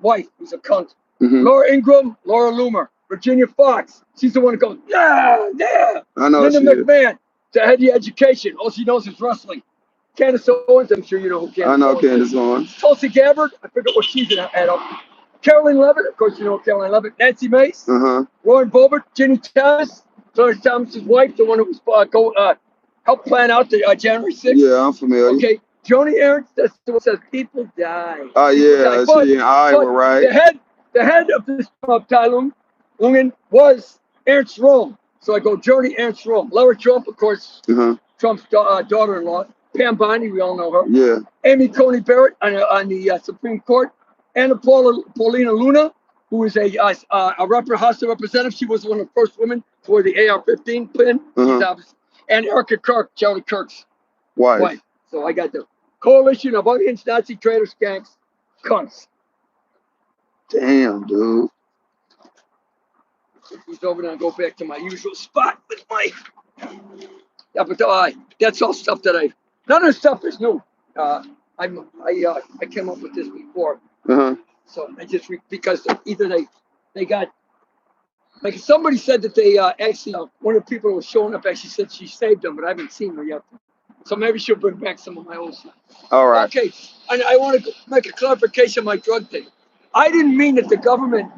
wife, who's a cunt. Laura Ingraham, Laura Loomer, Virginia Fox. She's the one who goes, yeah, yeah. I know Linda she is. McMahon, to head the education. All she knows is wrestling. Candace Owens, I'm sure you know who Candace I know Owens is. Candace Owens. Tulsi Gabbard, I forget what she's at up. Caroline Levitt, of course you know Caroline Levitt. Nancy Mace, Lauren Boebert, Ginny Thomas, Clarence Thomas's wife, the one who was helped plan out the January 6th. Yeah, I'm familiar. Okay, Joni Ernst, that's the one that says people die. Oh yeah, But she in Iowa, right? The head of this Abteilung was Ernst Röhm. So I go Joni Ernst Röhm. Lara Trump, of course, Trump's daughter-in-law. Pam Bondi, we all know her. Yeah. Amy Coney Barrett on the Supreme Court. Anna Paulina Luna, who is a House of Representative. She was one of the first women for the AR-15 pin. And Erica Kirk, Charlie Kirk's wife. So I got the coalition of unhinged Nazi traitor skanks, cunts. Damn, dude. He's over there and go back to my usual spot with my. Yeah, but that's all stuff that none of the stuff is new. I came up with this before. So I just because either they got like somebody said that they actually one of the people who was showing up actually said she saved them, but I haven't seen her yet. So maybe she'll bring back some of my old stuff. All right. Okay, and I want to make a clarification on my drug thing. I didn't mean that the government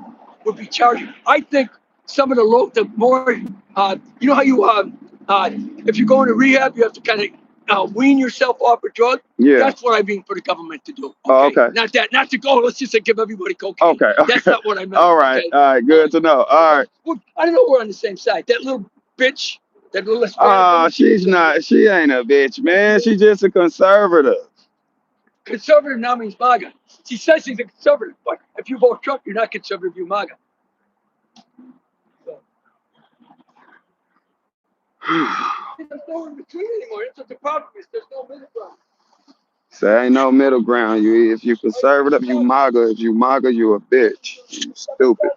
would be charging. I think some of the more, you know how you, if you go into rehab, you have to kind of wean yourself off a drug. Yeah. That's what I mean for the government to do. Okay? Okay. Not to go, let's just say give everybody cocaine. Okay. That's not what I meant. All right. Okay? All right. Good to know. All right. Well, I don't know we're on the same side. That little bitch, that little Hispanic she's not. She ain't a bitch, man. She's just a conservative. Conservative now means MAGA. She says she's a conservative, but if you vote Trump, you're not conservative, you're MAGA. There's no in between anymore. That's what the problem is. There's no middle ground. There ain't no middle ground. If you conservative, you MAGA. If you MAGA, you a bitch. You stupid.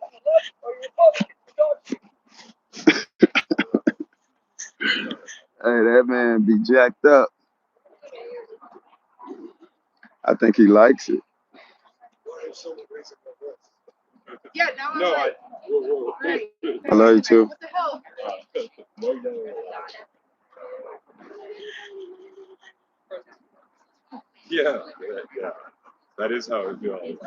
Hey, that man be jacked up. I think he likes it. Yeah, now I love you too. What the hell? Yeah. That is how it feels.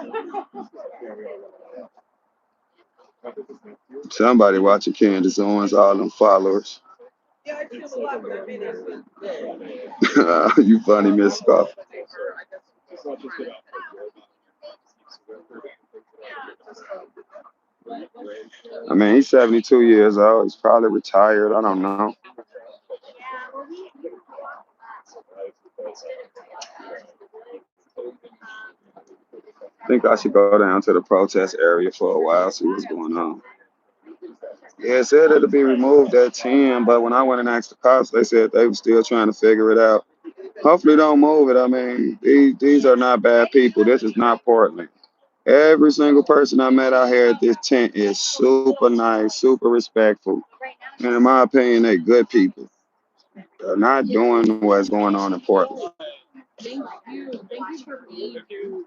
Somebody watching Candace Owens, all them followers. Yeah, I feel a lot, but I mean, that's You funny, Miss Scoff. I mean, he's 72 years old. He's probably retired. I don't know. I think I should go down to the protest area for a while, see what's going on. Yeah, it said it'll be removed at 10, but when I went and asked the cops, they said they were still trying to figure it out. Hopefully don't move it. I mean, these are not bad people. This is not Portland. Every single person I met out here at this tent is super nice, super respectful. And in my opinion, they're good people. They're not doing what's going on in Portland. Thank you for being here.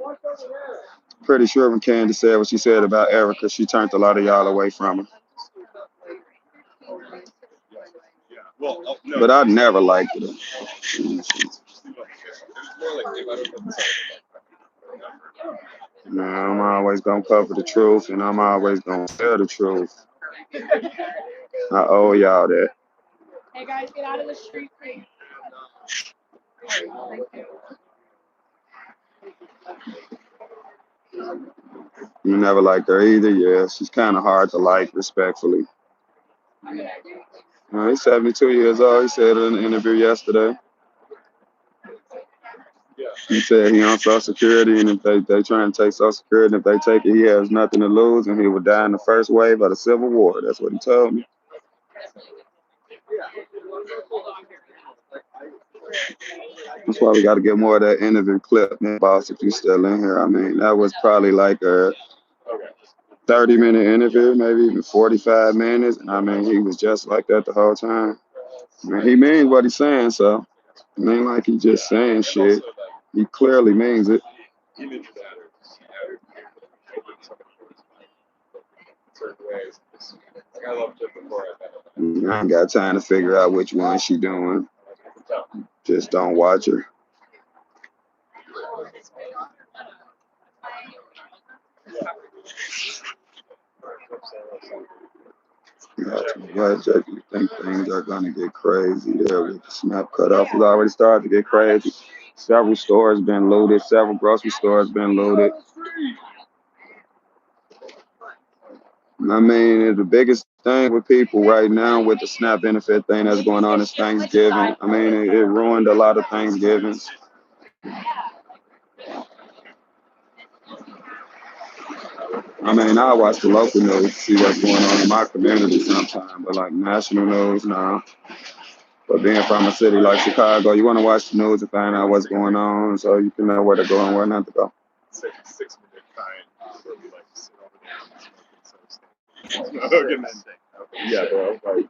Pretty sure when Candace said what she said about Erica, she turned a lot of y'all away from her. But I never liked her. Nah, I'm always gonna cover the truth, and I'm always gonna tell the truth. I owe y'all that. Hey guys, get out of the street, please. You never liked her either, yeah. She's kind of hard to like, respectfully. He's 72 years old. He said in an interview yesterday. He said he on Social Security, and if they trying to take Social Security, and if they take it, he has nothing to lose, and he would die in the first wave of the Civil War. That's what he told me. That's why we got to get more of that interview clip, man, boss, if you still in here. I mean, that was probably like a 30-minute interview, maybe even 45 minutes. And I mean, he was just like that the whole time. I mean, he means what he's saying, so it ain't like he just saying shit. He clearly means it. I ain't got time to figure out which one she doing. Just don't watch her. Why you think things are gonna get crazy there with the snap cutoff? It's already started to get crazy. Several stores been looted. Several grocery stores been looted. I mean, the biggest thing with people right now with the SNAP benefit thing that's going on is Thanksgiving. I mean, it ruined a lot of Thanksgivings. I mean, I watch the local news to see what's going on in my community sometimes, but like national news, no. But being from a city like Chicago, you want to watch the news to find out what's going on so you can know where to go and where not to go. 6-minute time where we like to sit over there and smoke. Yeah, bro. Like,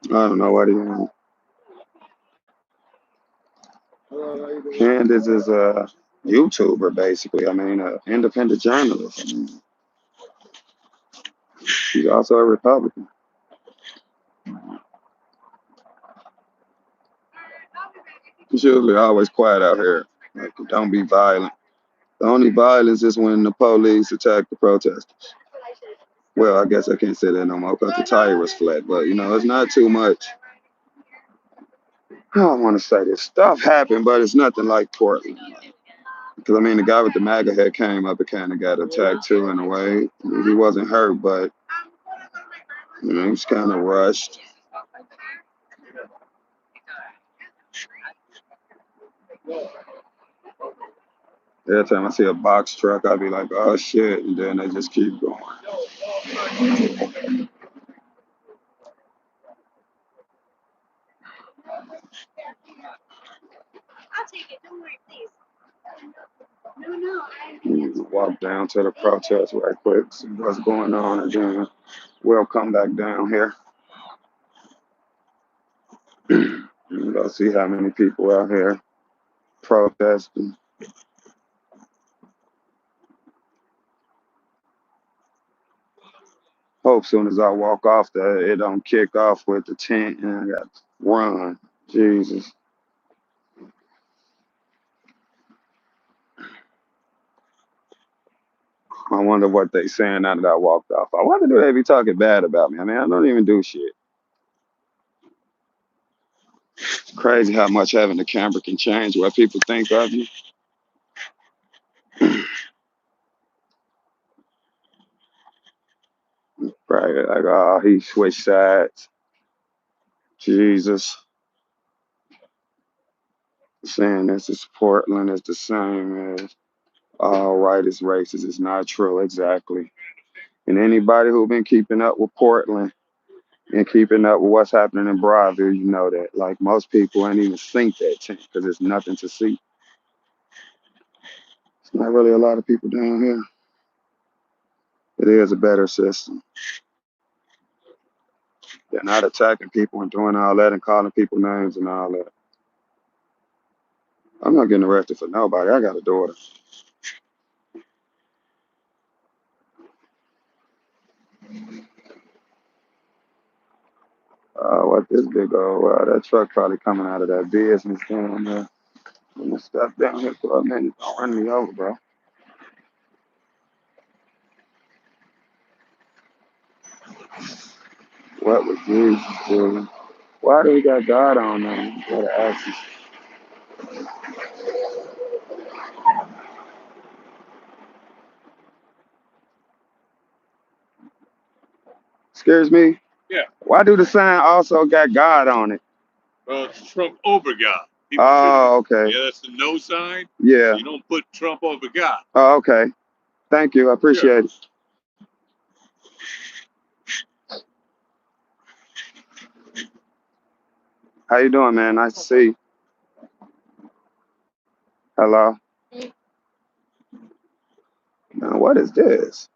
I don't know what he is. Candace is a YouTuber, basically. I mean, an independent journalist. I mean, she's also a Republican. She's usually always quiet out here. Like, don't be violent. The only violence is when the police attack the protesters. Well, I guess I can't say that no more because the tire was flat. But, you know, it's not too much. I don't want to say this stuff happened, but it's nothing like Portland. Because, I mean, the guy with the MAGA head came up and kind of got attacked too in a way. He wasn't hurt, but, you know, he was kind of rushed. Every time I see a box truck, I'll be like, oh shit, and then they just keep going. I'll take it. Don't worry, please. Walk down to the protest right quick, see what's going on, and then we'll come back down here. And go see how many people out here protesting. Hope soon as I walk off that it don't kick off with the tent and I got to run. Jesus. I wonder what they saying now that I walked off. I wonder do they be talking bad about me? I mean, I don't even do shit. It's crazy how much having the camera can change what people think of you. Right, like, oh, he switched sides. Jesus. Saying this is Portland is the same as all right is racist. It's not true, exactly. And anybody who been keeping up with Portland and keeping up with what's happening in Broadview, you know that. Like most people ain't even think that tent because there's nothing to see. It's not really a lot of people down here. It is a better system. They're not attacking people and doing all that and calling people names and all that. I'm not getting arrested for nobody. I got a daughter. What this big old, that truck probably coming out of that business down there. I'm gonna step down here for a minute. Don't run me over, bro. What would Jesus do? Why do we got God on them? Gotta ask you. Excuse me? Yeah. Why do the sign also got God on it? Well, it's from over God. People Oh, okay. yeah, that's the no sign. Yeah. You don't put Trump over God. Oh, okay. Thank you. I appreciate it. How you doing, man? Nice to see you. Hello. Now, what is this?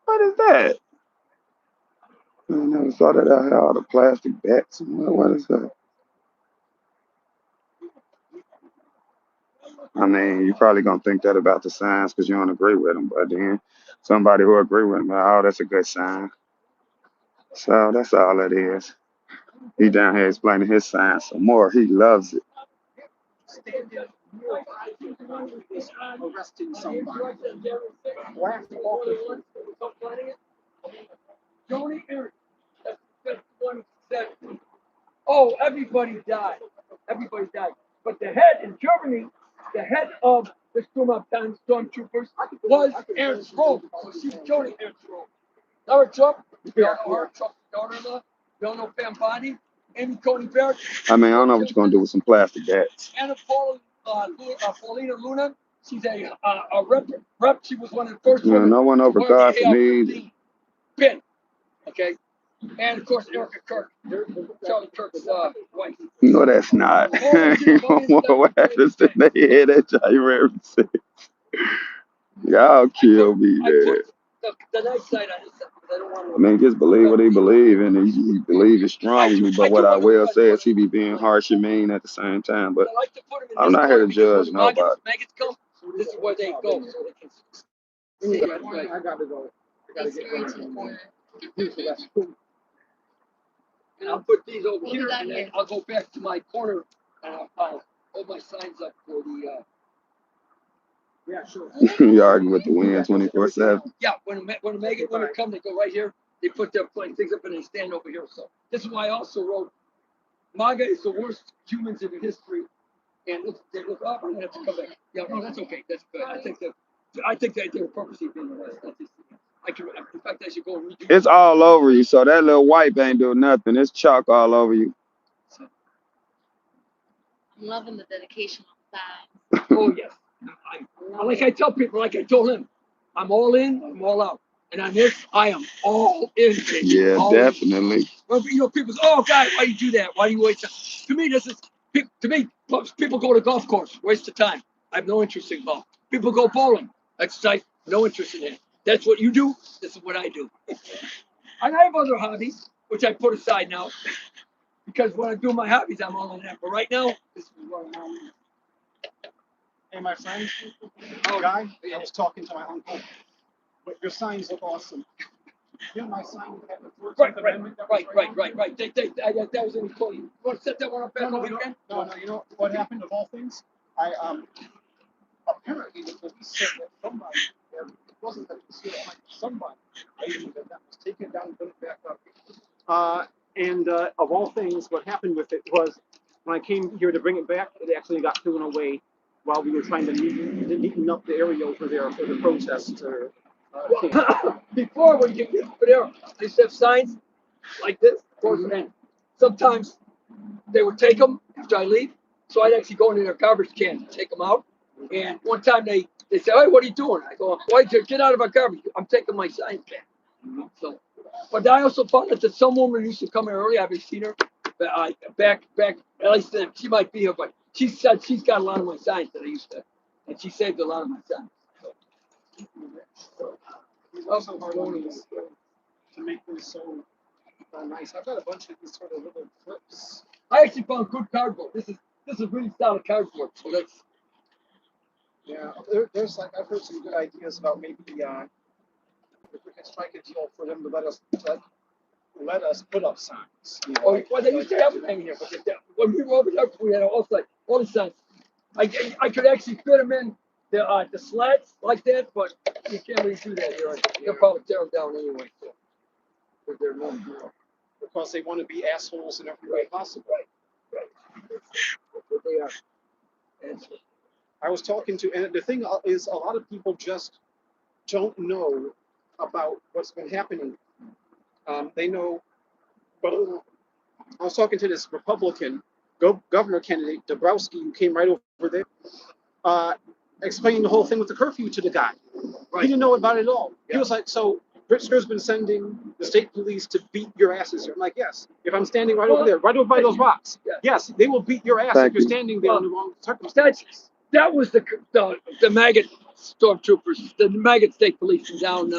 What is that? I never saw that out here, all the plastic bats. What is that? I mean, you're probably gonna think that about the signs because you don't agree with them, but then somebody who agree with me, oh, that's a good sign. So that's all it is. He down here explaining his signs some more. He loves it. Arresting somebody. Black officers. Joni Ernst, that's the one who said, oh, everybody died. Everybody died. But the head in Germany, the head of the stormtroopers was Ernst Röhm. So she's Joni Ernst Röhm. Now Trump, you all know her, Trump's daughter-in-law, you all know Pam Bondi, Amy Coney Barrett. I mean, I don't know what you're gonna do with some plastic bats. Anna Paulina Luna, she's a rep. She was one of the first Yeah, women. no one over God for me. Pin. Okay. And of course, Erica Kirk, Charlie Kirk's wife. No, that's not. What happens to their head at J. Y'all kill me, man. The nice side on this, I don't want to. I mean, just believe what he believe, and he believe it strongly. But what I will say is he be being harsh and mean at the same time. But I'm not here to judge nobody. This is where they go. I gotta go. I gotta get and I'll put these over here, and then I'll go back to my corner, and I'll hold my signs up for the. Yeah, sure. You argue with the wind 24/7. Yeah, when Megan women come, they go right here. They put their things up and they stand over here. So this is why I also wrote, MAGA is the worst humans in history. And they look up, I'm gonna have to come back. Yeah, no, that's okay. That's good. I think that they were purposely being arrested. In fact, I should go and redo. It's all over you, so that little wipe ain't doing nothing. It's chalk all over you. I'm loving the dedication on that. Oh yes. Like I tell people, like I told him, I'm all in, I'm all out. And on this, I am all in. Yeah, all definitely. In. Well, you know, people say, oh God, why do you do that? Why do you waste time? To me, people go to golf course, waste of time. I have no interest in golf. People go bowling, exercise, no interest in it. That's what you do, this is what I do. And I have other hobbies, which I put aside now. Because when I do my hobbies, I'm all in that. But right now, this is what I'm all in. Hey, my friend, guy, I was talking to my uncle. But your signs look awesome. You know my sign had the 14th Amendment? Right. That was in the code. You want to set that one up back over again? No, you know what happened of all things? Apparently the police said that somebody, it wasn't that somebody, that was taken down and put it back up. And of all things, what happened with it was when I came here to bring it back, it actually got thrown away while we were trying to neaten up the area over there for the protest. Before, when you get over there, they used to have signs like this, and sometimes they would take them after I leave. So I'd actually go into their garbage can and take them out. And one time they say, hey, what are you doing? I go, why did you get out of our garbage? I'm taking my signs back. So, but I also found that some woman used to come here early. I haven't seen her. Back, at least she might be here, but she said she's got a lot of my signs that I used to, and she saved a lot of my signs. So also harmonious to make them so nice. I've got a bunch of these sort of little clips. I actually found good cardboard. This is really solid cardboard. So that's there's like I've heard some good ideas about maybe if we could strike a deal for them to let us put up signs. You know, well, they used to have them here, but when we were over there, we had all the signs. I could actually fit them in the slats like that, but you can't really do that here. They'll probably tear them down anyway. So, because they want to be assholes in every way possible. Right. That's what they are. And I was talking to, and the thing is, a lot of people just don't know about what's been happening. They know I was talking to this Republican governor candidate, Dabrowski, who came right over there, explaining the whole thing with the curfew to the guy. Right. He didn't know about it at all. Yeah. He was like, so Pritzker's been sending the state police to beat your asses. I'm like, yes. If I'm standing right over there, right over by those rocks, yes, they will beat your ass if you're standing there in the wrong circumstances. That was the maggot stormtroopers, the maggot state police down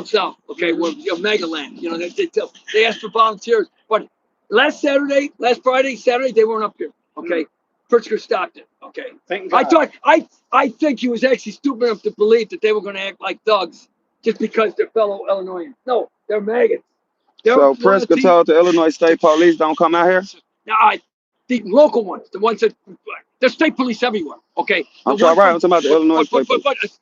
south. Okay, where MAGA land. You know, they asked for volunteers, but last Friday, Saturday, they weren't up here. Okay, Pritzker stopped it. Okay, thank God. I think he was actually stupid enough to believe that they were going to act like thugs just because they're fellow Illinoisans. No, they're maggots. So Pritzker told the Illinois State Police don't come out here? No, the local ones, the ones that there's state police everywhere. Okay, I'm talking about the Illinois State Police.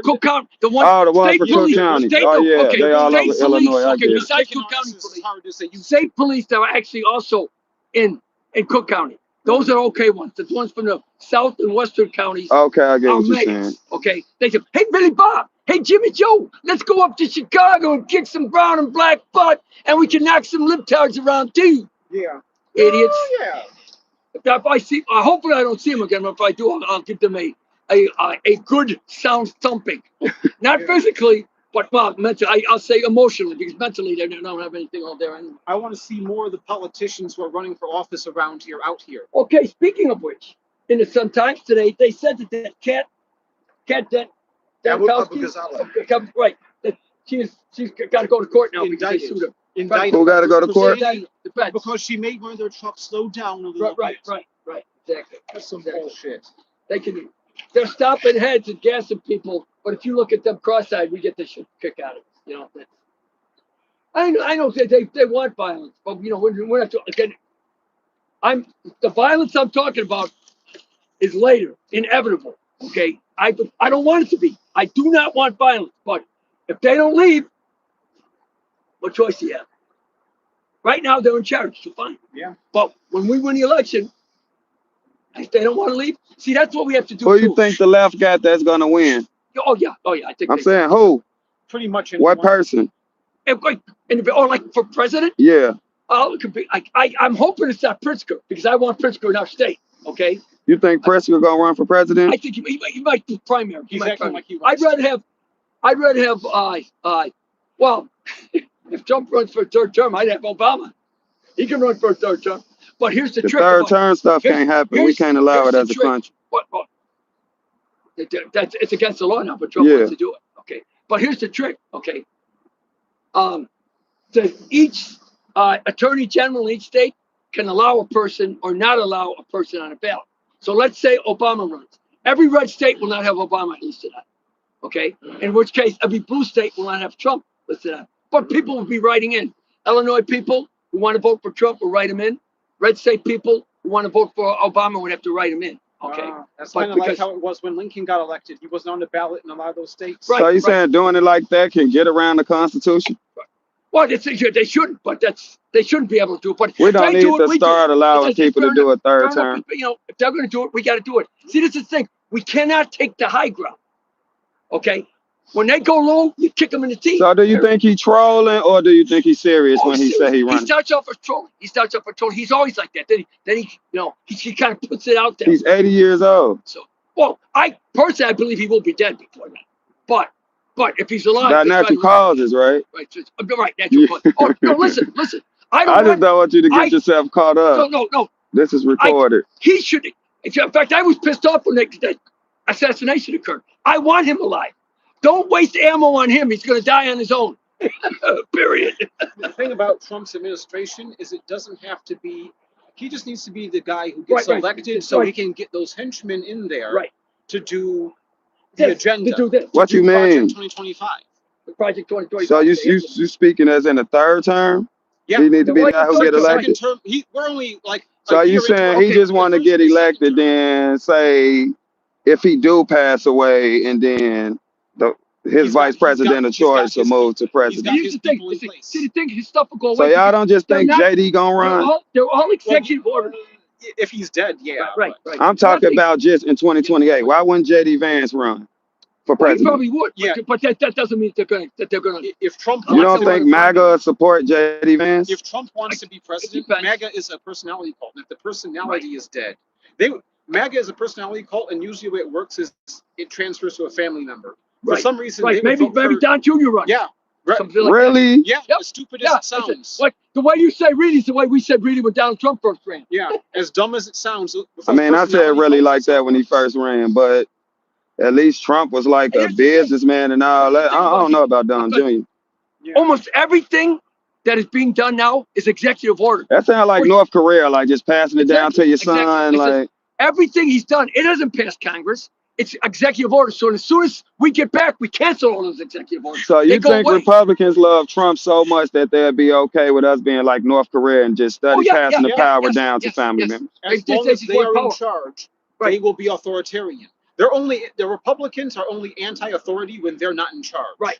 Cook County, the ones for Cook County. Oh yeah, okay, they all over Illinois. I get it. Besides Cook County police, state police that are actually also in Cook County. Those are okay ones. The ones from the south and western counties. Okay, I get what you're saying. Okay, they say, hey Billy Bob, hey Jimmy Joe, let's go up to Chicago and kick some brown and black butt, and we can knock some libtards around too. Yeah. Idiots. Oh, yeah. If I see, hopefully I don't see them again. But if I do, I'll give them a good sound thumping, not physically, but mentally. I'll say emotionally, because mentally they don't have anything all there anymore. I want to see more of the politicians who are running for office around here out here. Okay, speaking of which, in the Sun Times today, they said that cat right, that she's got to go to court now because they sued her. Who got to go to court? Because she made one of their trucks slow down a little bit. Right. Exactly. That's some bullshit. They're stopping heads and gassing people, but if you look at them cross-eyed, we get the shit kick out of it. You know. I know they want violence, but you know we're not again. The violence I'm talking about is later, inevitable. Okay, I don't want it to be. I do not want violence, but if they don't leave, what choice do you have? Right now, they're in charge, so fine. Yeah. But when we win the election, if they don't want to leave, see, that's what we have to do. Who you think the left got that's going to win? Oh, yeah. I think I'm saying who? Pretty much. What person? Like for president? Yeah. Oh, it could be. I'm hoping it's not Pritzker, because I want Pritzker in our state, okay? You think Pritzker going to run for president? I think he might do primary. He's acting like he I'd rather have, well, if Trump runs for a third term, I'd have Obama. He can run for a third term. But here's the trick. The third term stuff can't happen. We can't allow it as a country. It's against the law now, but Trump wants to do it. Okay. But here's the trick. Okay. Each attorney general in each state can allow a person or not allow a person on a ballot. So let's say Obama runs. Every red state will not have Obama listed on. Okay. In which case, every blue state will not have Trump listed on. But people will be writing in. Illinois people who want to vote for Trump will write him in. Red state people who want to vote for Obama would have to write him in. Okay. That's kind of like how it was when Lincoln got elected. He wasn't on the ballot in a lot of those states. Right, so you're saying doing it like that can get around the Constitution? Right. Well, they shouldn't, but they shouldn't be able to do it. But we don't need to start allowing people to do a third term. You know, if they're going to do it, we got to do it. See, this is the thing. We cannot take the high ground. Okay. When they go low, you kick them in the teeth. So do you think he's trolling, or do you think he's serious when he say he runs? He starts off as trolling. He's always like that. Then he kind of puts it out there. He's 80 years old. So, well, I personally believe he will be dead before that. But if he's alive, got natural causes, right? Right, natural causes. Oh no, listen. I just don't want you to get yourself caught up. No. This is recorded. He should. In fact, I was pissed off when that assassination occurred. I want him alive. Don't waste ammo on him. He's going to die on his own. Period. The thing about Trump's administration is it doesn't have to be. He just needs to be the guy who gets elected, so he can get those henchmen in there to do the agenda. What you mean? 2025. The Project 2025. So you speaking as in the third term? Yeah. He need to be the guy who get elected. Term, we're only like. So you saying he just want to get elected? Then say if he do pass away, and then his vice president of choice will move to president. Here's the thing. See, the thing, his stuff will go away. So y'all don't just think JD gonna run? They're all executive orders. If he's dead, yeah. Right. I'm talking about just in 2028. Why wouldn't JD Vance run? for Well, he president? probably would. Yeah. But that doesn't mean they're gonna. If Trump You wants don't to think be, MAGA support J.D. Vance? if Trump wants to be president, depends. MAGA is a personality cult. And if the personality is dead, MAGA is a personality cult, and usually the way it works is it transfers to a family member. For some reason, they would maybe vote for, Don Jr. runs. yeah, right, Something like that. Really? yeah, Yep. as stupid Yeah, as it sounds. like the way you say Reedy is the way we said Reedy when Donald Trump first ran. Yeah, as dumb as it sounds. I mean, I said really like that when he first ran, but at least Trump was like a businessman and all that. I don't know about Don Jr. Yeah. Almost everything that is being done now is executive order. That sounds like North Korea, like just passing it down to your son. Like Everything he's done, it doesn't pass Congress. It's executive order. So as soon as we get back, we cancel all those executive orders. So you They go think away. Republicans love Trump so much that they'd be okay with us being like North Korea and just passing the power down to family members? As long as they are in charge, they will be authoritarian. The Republicans are only anti-authority when they're not in charge. Right.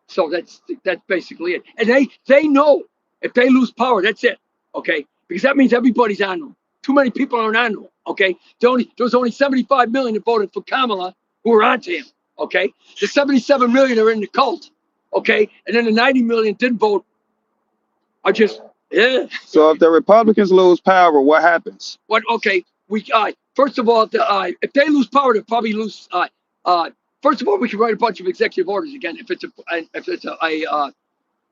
So that's basically it. And they know if they lose power, that's it. Okay, because that means everybody's on them. Too many people aren't on them. Okay, there's only 75 million that voted for Kamala who are onto him. Okay, the 77 million are in the cult. Okay, and then the 90 million didn't vote. Are just So if the Republicans lose power, what happens? What? Okay, first of all, if they lose power, they'll probably lose. First of all, we can write a bunch of executive orders again if it's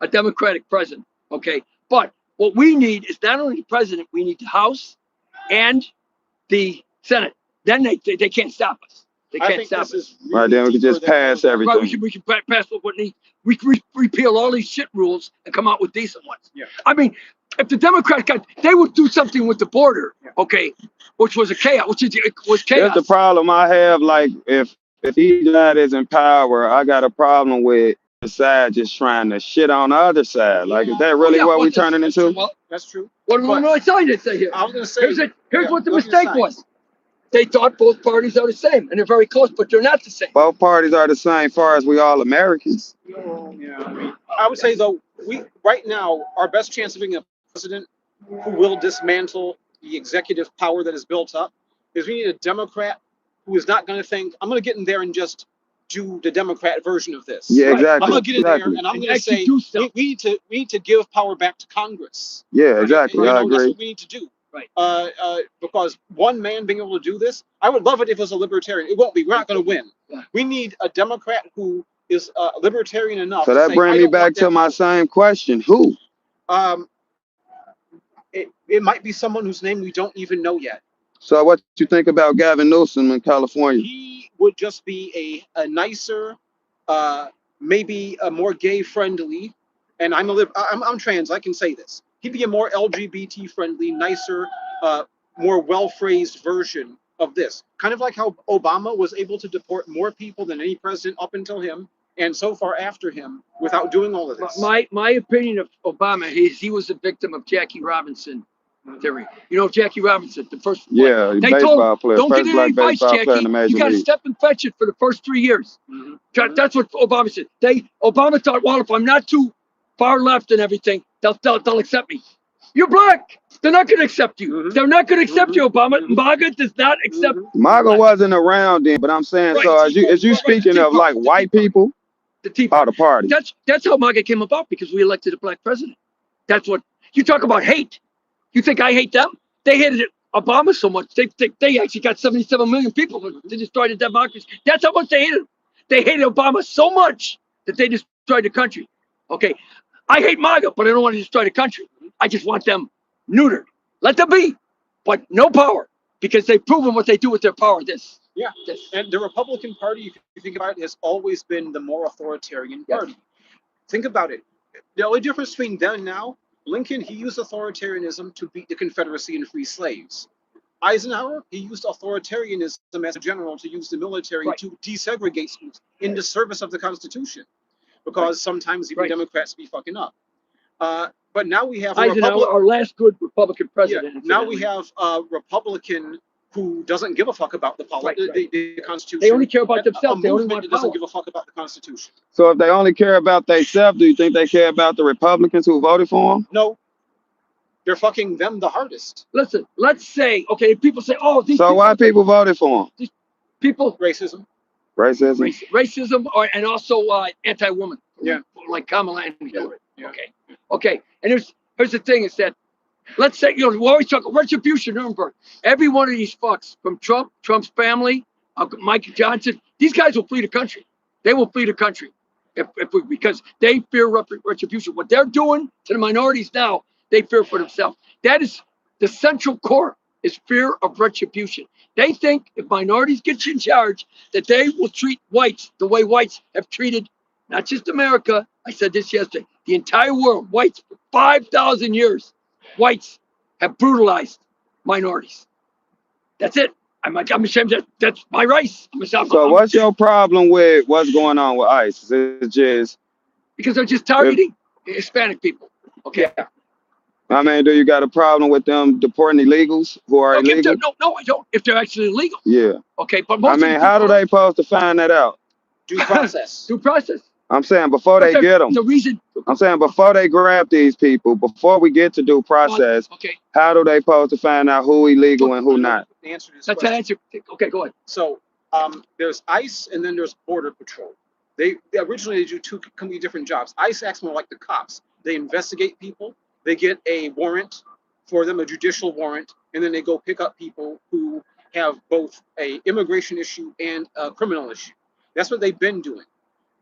a Democratic president. Okay, but what we need is not only the president, we need the House and the Senate. Then they can't stop us. They can't stop us. Really right, then we can just pass everything. Right, we can pass what needs. We can repeal all these shit rules and come out with decent ones. Yeah. I mean, if the Democrats they would do something with the border, okay, which was chaos. That's the problem I have. Like, if each side is in power, I got a problem with the side just trying to shit on the other side. Like, is that really what we turning into? Well, that's true. What am I trying to say here? I was going to say. Here's what the mistake was. They thought both parties are the same, and they're very close, but they're not the same. Both parties are the same, far as we all Americans. Yeah, I mean, I would say though, right now our best chance of being a president who will dismantle the executive power that is built up is we need a Democrat who is not going to think, I'm going to get in there and just do the Democrat version of this. Yeah, exactly. I'm going to get in there and I'm going to say we need to give power back to Congress. Yeah, exactly. I agree. That's what we need to do. Right. Because one man being able to do this, I would love it if it was a libertarian. It won't be. We're not going to win. We need a Democrat who is libertarian enough. So that brings me back to my same question. Who? It might be someone whose name we don't even know yet. So what you think about Gavin Newsom in California? He would just be a nicer, maybe a more gay friendly, and I'm trans. I can say this. He'd be a more LGBT friendly, nicer, more well phrased version of this. Kind of like how Obama was able to deport more people than any president up until him, and so far after him, without doing all of this. My opinion of Obama is he was a victim of Jackie Robinson theory. You know Jackie Robinson, the first they baseball player, don't first get black any advice, baseball Jackie. player in the major You got to league. step and fetch it for the first 3 years. Mm-hmm. That's what Obama said. Obama thought, well, if I'm not too far left and everything, they'll accept me. You're black. They're not going to accept you. Mm-hmm. They're not going to accept you, Obama. Mm-hmm. MAGA does not accept. MAGA wasn't around then, but I'm saying, so as you speaking of like white people, the Tea Party. The party. That's how MAGA came about, because we elected a black president. That's what you talk about hate. You think I hate them? They hated Obama so much. They actually got 77 million people to destroy the democracy. That's how much they hated him. They hated Obama so much that they destroyed the country. Okay, I hate MAGA, but I don't want to destroy the country. I just want them neutered. Let them be, but no power, because they've proven what they do with their power. And the Republican Party, if you think about it, has always been the more authoritarian party. Think about it. The only difference between then and now, Lincoln, he used authoritarianism to beat the Confederacy and free slaves. Eisenhower, he used authoritarianism as a general to use the military to desegregate schools in the service of the Constitution, because sometimes even Democrats be fucking up. But now we have Eisenhower, our last good Republican president. Now we have a Republican who doesn't give a fuck about the Constitution. They only care about themselves. They only want that doesn't give a fuck about the Constitution. So if they only care about themselves, do you think they care about the Republicans who voted for them? No. They're fucking them the hardest. Listen, let's say, okay, people say, oh, these so why people voted for them? These people, racism. Racism. Racism, and also anti-woman. Yeah. Like Kamala and Yeah. Okay. And here's the thing: is that let's say we always talk retribution, Nuremberg. Every one of these fucks, from Trump's family, Mike Johnson, these guys will flee the country. They will flee the country because they fear retribution. What they're doing to the minorities now, they fear for themselves. That is the central core, is fear of retribution. They think if minorities get in charge, that they will treat whites the way whites have treated not just America. I said this yesterday. The entire world, whites for 5,000 years, whites have brutalized minorities. That's it. I'm ashamed that that's my race. So what's your problem with what's going on with ICE? It's just because they're just targeting Hispanic people. Okay. Yeah. I mean, do you got a problem with them deporting illegals who are illegal? No, I don't. If they're actually illegal. Yeah. Okay, but I mean, how do they supposed to find that out? Due process. Due process. I'm saying before they get them. The reason. I'm saying before they grab these people, before we get to due process, how do they supposed to find out who illegal and who not? The answer to this That's question. an answer. Okay, go ahead. So there's ICE and then there's Border Patrol. They originally do two completely different jobs. ICE acts more like the cops. They investigate people. They get a warrant for them, a judicial warrant, and then they go pick up people who have both a immigration issue and a criminal issue. That's what they've been doing.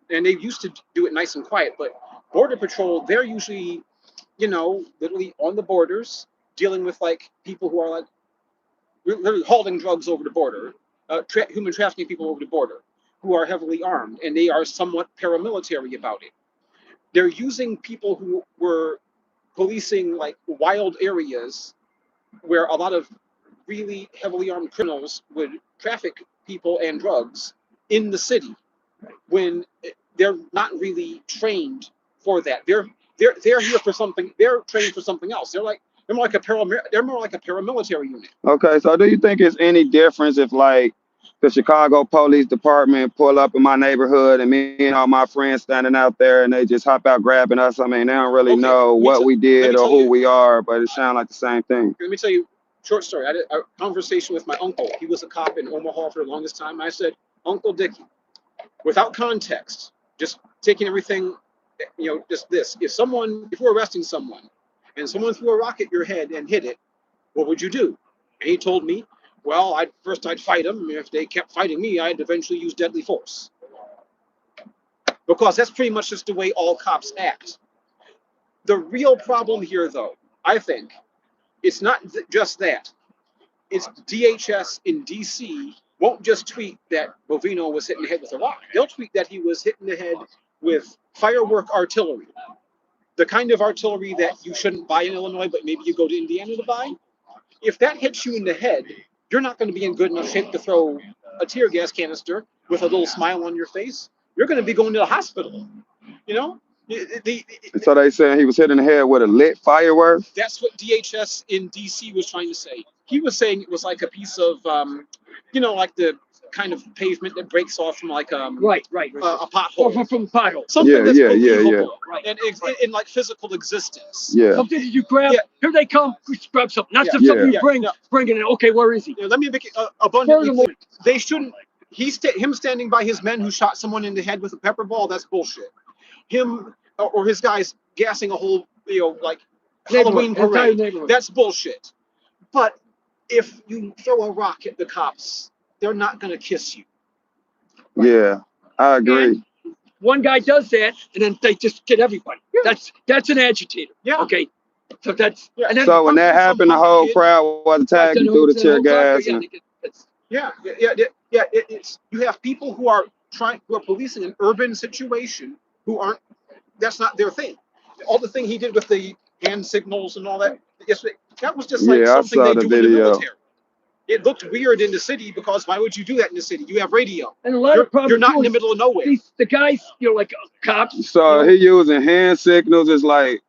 And they used to do it nice and quiet, but Border Patrol, they're usually, literally on the borders, dealing with like people who are like literally hauling drugs over the border, human trafficking people over the border, who are heavily armed, and they are somewhat paramilitary about it. They're using people who were policing like wild areas where a lot of really heavily armed criminals would traffic people and drugs in the city when they're not really trained for that. They're here for something. They're trained for something else. They're more like a paramilitary unit. Okay, so do you think it's any difference if like the Chicago Police Department pull up in my neighborhood and me and all my friends standing out there and they just hop out grabbing us? I mean, they don't really know what we did or who we are, but it sounds like the same thing. Let me tell you a short story. I did a conversation with my uncle. He was a cop in Omaha for the longest time. I said, Uncle Dickie, without context, just taking everything, just this. If you're arresting someone and someone threw a rock at your head and hit it, what would you do? And he told me, well, I'd fight them. If they kept fighting me, I'd eventually use deadly force. Because that's pretty much just the way all cops act. The real problem here, though, I think, it's not just that. It's DHS in DC won't just tweet that Bovino was hit in the head with a rock. They'll tweet that he was hit in the head with firework artillery. The kind of artillery that you shouldn't buy in Illinois, but maybe you go to Indiana to buy. If that hits you in the head, you're not going to be in good enough shape to throw a tear gas canister with a little smile on your face. You're going to be going to the hospital. So they saying he was hit in the head with a lit firework? That's what DHS in DC was trying to say. He was saying it was like a piece of, like the kind of pavement that breaks off from like a pothole. From pothole. Something that's believable. Right. And in like physical existence. Yeah. Something that you grab. Yeah. Here they come. We grab something. Not something you bring it in. Okay, where is he? Let me make it abundantly clear. They shouldn't. Him standing by his men who shot someone in the head with a pepper ball. That's bullshit. Him or his guys gassing a whole Halloween parade. That's bullshit. But if you throw a rock at the cops, they're not going to kiss you. Right? Yeah, I agree. And one guy does that, and then they just get everybody. Yeah. That's an agitator. Yeah. Okay. So that's. Yeah. And then so when that happened, the whole crowd was attacking through the tear gas. It's you have people who are policing an urban situation who aren't. That's not their thing. All the thing he did with the hand signals and all that. That was just like something they do in the military. It looked weird in the city because why would you do that in the city? You have radio. And a lot of problems. You're not in the middle of nowhere. The guys, like cops. So he using hand signals is like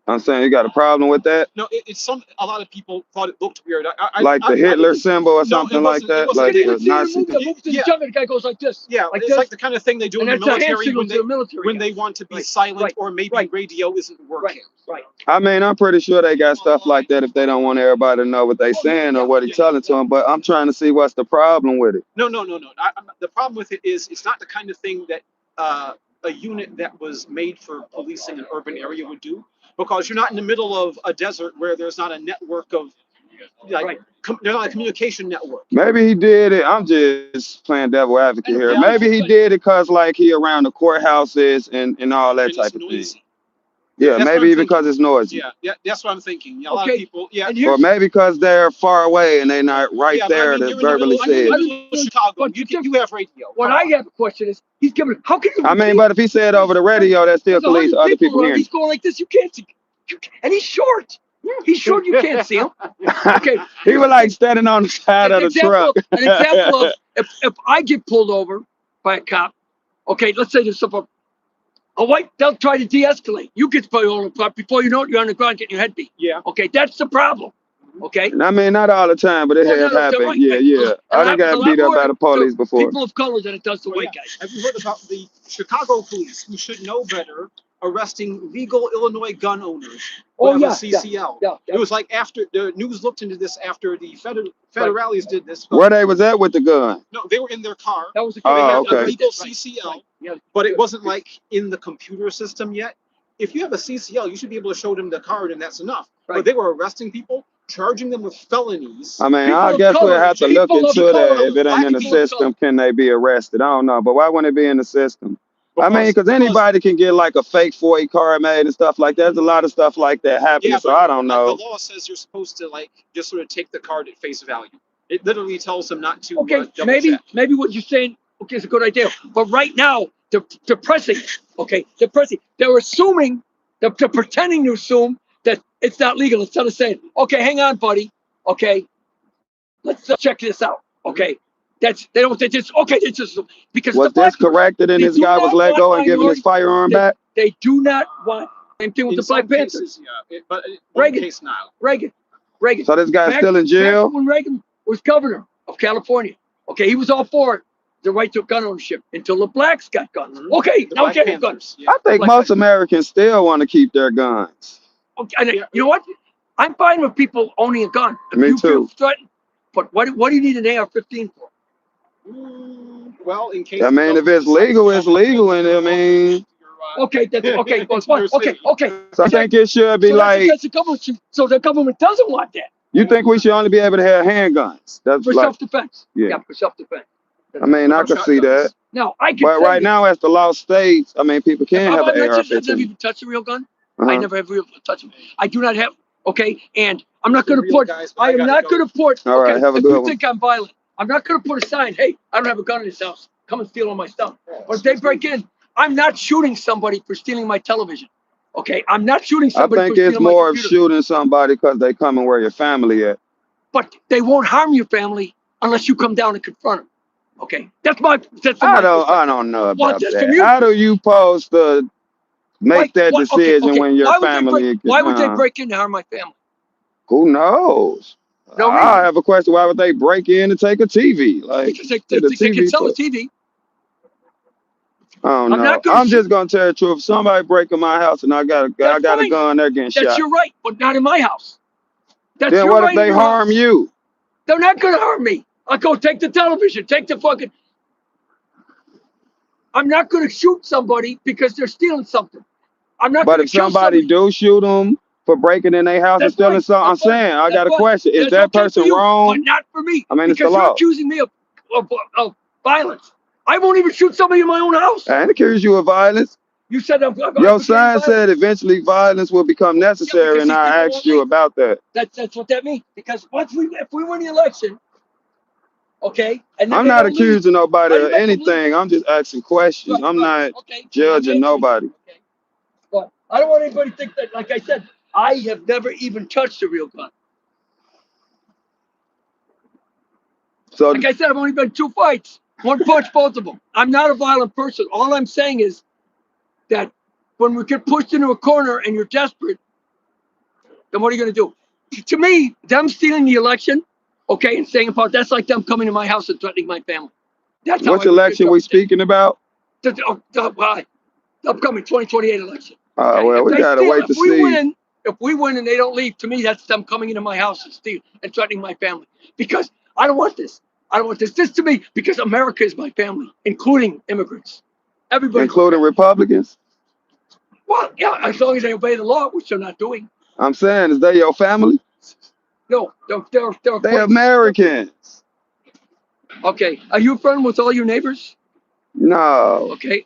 I'm saying you got a problem with that? No, it's a lot of people thought it looked weird. Like the Hitler symbol or No, something it like wasn't. It that? wasn't. Like You can even the see the Nazi. movie. The movie to the Yeah. jungle, the guy goes like this. Yeah, like it's this. like the kind of thing they do in And the that's a hand military signal when to they the military guys. want to be Right, silent, right, or maybe right. radio isn't working. Right. I mean, I'm pretty sure they got stuff like that if they don't want everybody to know what they saying or what he's telling to them. But I'm trying to see what's the problem with it. No. The problem with it is it's not the kind of thing that a unit that was made for policing an urban area would do, because you're not in the middle of a desert where there's not a network of like there's not a communication network. Maybe he did it. I'm just playing devil advocate here. Yeah. Maybe he did it because like he around the courthouses and all that And type it's of thing. noisy. Yeah, That's what maybe I'm even because it's noisy. Yeah, that's what I'm thinking. A lot of Okay. people, yeah. And Or here's maybe because they're far away and they're not right Yeah, but I there mean, to you're in the verbally middle, say you're in it. the middle of Chicago. But You have radio. what Come I on. have a question is, he's giving. How can you? I mean, but if he said over the radio, that still There's could lead to 100 other people around, hearing. he's going like this. You can't see. And he's short. He's short. You can't see him. Okay. He was like standing on the side of the truck. An example of if I get pulled over by a cop, okay, let's say there's a white, they'll try to de-escalate. You get pulled over, before you know it, you're on the ground getting your head beat. Yeah. Okay, that's the problem. Okay. I mean, not all the time, but it has happened. Right. Yeah. I done got beat up by the police before. People of color than it does to white guys. Have you heard about the Chicago police, who should know better, arresting legal Illinois gun owners who have a CCL? Yeah. It was like after the news looked into this after the federales did this. Where they was at with the gun? No, they were in their car. That was a Oh, They had okay. a legal CCL, but it wasn't like in the computer system yet. If you have a CCL, you should be able to show them the card, and that's enough. Right. But they were arresting people, charging them with felonies. I mean, People I of guess we'll color, have to look people of into that. color, If it ain't in the people of system, color. can they be arrested? I don't know. But why wouldn't it be in the system? I mean, because Because anybody can get like a fake 4A card made and stuff like that. There's a lot of stuff like that happening, yeah, so but I don't know. The law says you're supposed to like just sort of take the card at face value. It literally tells them not to. Okay, double maybe check. what you're saying, okay, is a good idea. But right now, they're pressing. Okay, they're pressing. They're assuming, they're pretending to assume that it's not legal instead of saying, okay, hang on, buddy. Okay, let's check this out. Okay, they just because Was this corrected and they this do guy was not let want go and given his firearm back? They do not want. Same thing with In the Black some Panthers. cases, yeah, but in one Reagan. case not. Reagan. So this guy's Back- still in jail? back when Reagan was governor of California. Okay, he was all for it, the right to gun ownership until the blacks got guns. Okay, The now Black get Panthers, guns. yeah. I think Like most that. Americans still want to keep their guns. Okay, and Yeah. you know what? I'm fine with people owning a gun. If Me you feel too. threatened, but what do you need an AR-15 for? Well, in case I mean, if it's legal, it's legal, and I mean, Okay, that's okay. Well, it's fine. Okay. so I think it should be So that's like, against the government. So the government doesn't want that you think we should only be able to have handguns? That's for like, self-defense. yeah. For self-defense. I mean, I could see that. Now I can. But right now, as the law states, I mean, people can have an I've never AR-15. even touched a real gun. I Uh-huh. never have real touched them. I do not have. Okay, and I'm not They're going to real put. guys, but I I am gotta not go. going to put. All right, okay, have a if good you one. think I'm violent, I'm not going to put a sign. Hey, I don't have a gun in this house. Come and steal all my stuff. But if they break in, I'm not shooting somebody for stealing my television. Okay, I'm not shooting I somebody think for it's stealing more my of computer. shooting somebody because they come and where your family at. But they won't harm your family unless you come down and confront them. Okay, that's my. That's I my don't know Well, about just that. from you. How do you supposed to make that decision when your Why would family? why would they break in to harm my family? Who knows? No I reason. have a question. Why would they break in and take a TV? Like, Because they the can sell a put- TV. I don't I'm know. not gonna I'm just gonna tell the truth. If somebody break in my house and I got a fine. gun, they're getting That's shot. your right, but not in my house. That's Then your what right if they in your harm house. you? They're not going to harm me. I'll go take the television, take the fucking. I'm not going to shoot somebody because they're stealing something. I'm not But going to if kill somebody do shoot them for breaking in their house and That's stealing fine. something, I'm That's fine. saying I That's got a fine. question. Is That's that okay for person you, wrong? but not for me. I mean, it's the because you're law. accusing me of violence. I won't even shoot somebody in my own house. I ain't accuse you of violence. You said I'm Your sign said eventually violence will become necessary, because and these I people asked won't you leave. about that. That's what that means. Because if we win the election, okay, and then I'm they not don't leave, accusing nobody how do you of make them leave? anything. I'm just asking questions. I'm not okay, judging nobody. Okay. But I don't want anybody to think that, like I said, I have never even touched a real gun. So Like I said, I've only been 2 fights. One punch, both of them. I'm not a violent person. All I'm saying is that when we get pushed into a corner and you're desperate, then what are you going to do? To me, them stealing the election, okay, and saying about that's like them coming to my house and threatening my family. That's how Which election we speaking about? The upcoming 2028 election. Okay? Well, we gotta wait to see. If we win and they don't leave, to me, that's them coming into my house and stealing and threatening my family. Because I don't want this. I don't want this. This to me, because America is my family, including immigrants. Everybody. Including Republicans? Well, yeah, as long as they obey the law, which they're not doing. I'm saying, is they your family? No, they're Americans. Okay. Are you a friend with all your neighbors? No. Okay.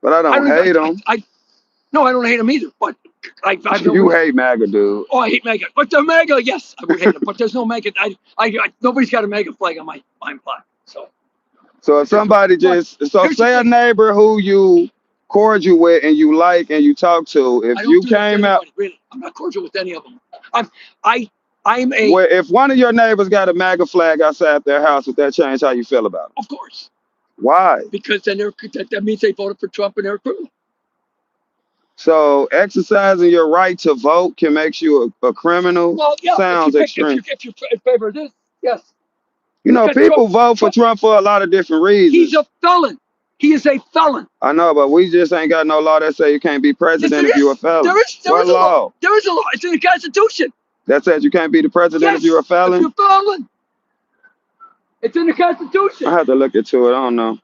But I don't hate them. No, I don't hate them either. But you hate MAGA, dude. Oh, I hate MAGA. But the MAGA, yes, I would hate them. But there's no MAGA. Nobody's got a MAGA flag on my plot. So if somebody say a neighbor who you cordial with and you like and you talk to, if you came out, really, I'm not cordial with any of them. Well, if one of your neighbors got a MAGA flag outside their house, would that change how you feel about it? Of course. Why? Because then that means they voted for Trump and they're a criminal. So exercising your right to vote can make you a criminal? Well, yeah, sounds extreme. If you're in favor of this, yes. You know, people vote for Trump for a lot of different reasons. He's a felon. He is a felon. I know, but we just ain't got no law that say you can't be president if you're a felon. There is a law. There is a law. It's in the Constitution. That says you can't be the president if you're a felon? If you're a felon. It's in the Constitution. I have to look into it. I don't know.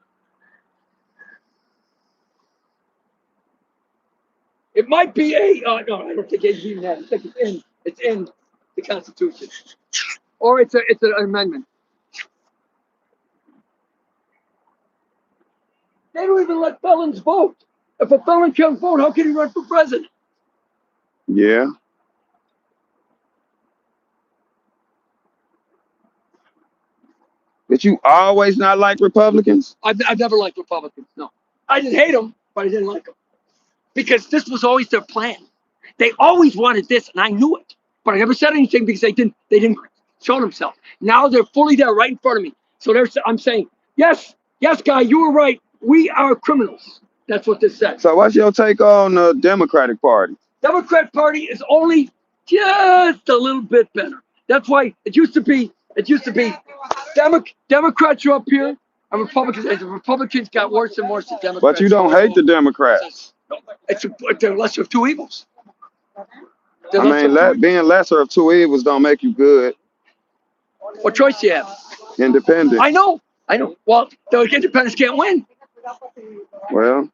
It might be no, I don't think it's even that. I think it's in the Constitution, or it's an amendment. They don't even let felons vote. If a felon can't vote, how can he run for president? Yeah. Did you always not like Republicans? I've never liked Republicans. No, I didn't hate them, but I didn't like them because this was always their plan. They always wanted this, and I knew it, but I never said anything because they didn't show themselves. Now they're fully there, right in front of me. So I'm saying, yes, guy, you were right. We are criminals. That's what this says. So what's your take on the Democratic Party? Democrat Party is only just a little bit better. That's why it used to be Democrats are up here and Republicans. As the Republicans got worse and worse, the Democrats. But you don't hate the Democrats. It's the lesser of two evils. Being lesser of two evils don't make you good. What choice do you have? Independent. I know. Well, the independents can't win. Well,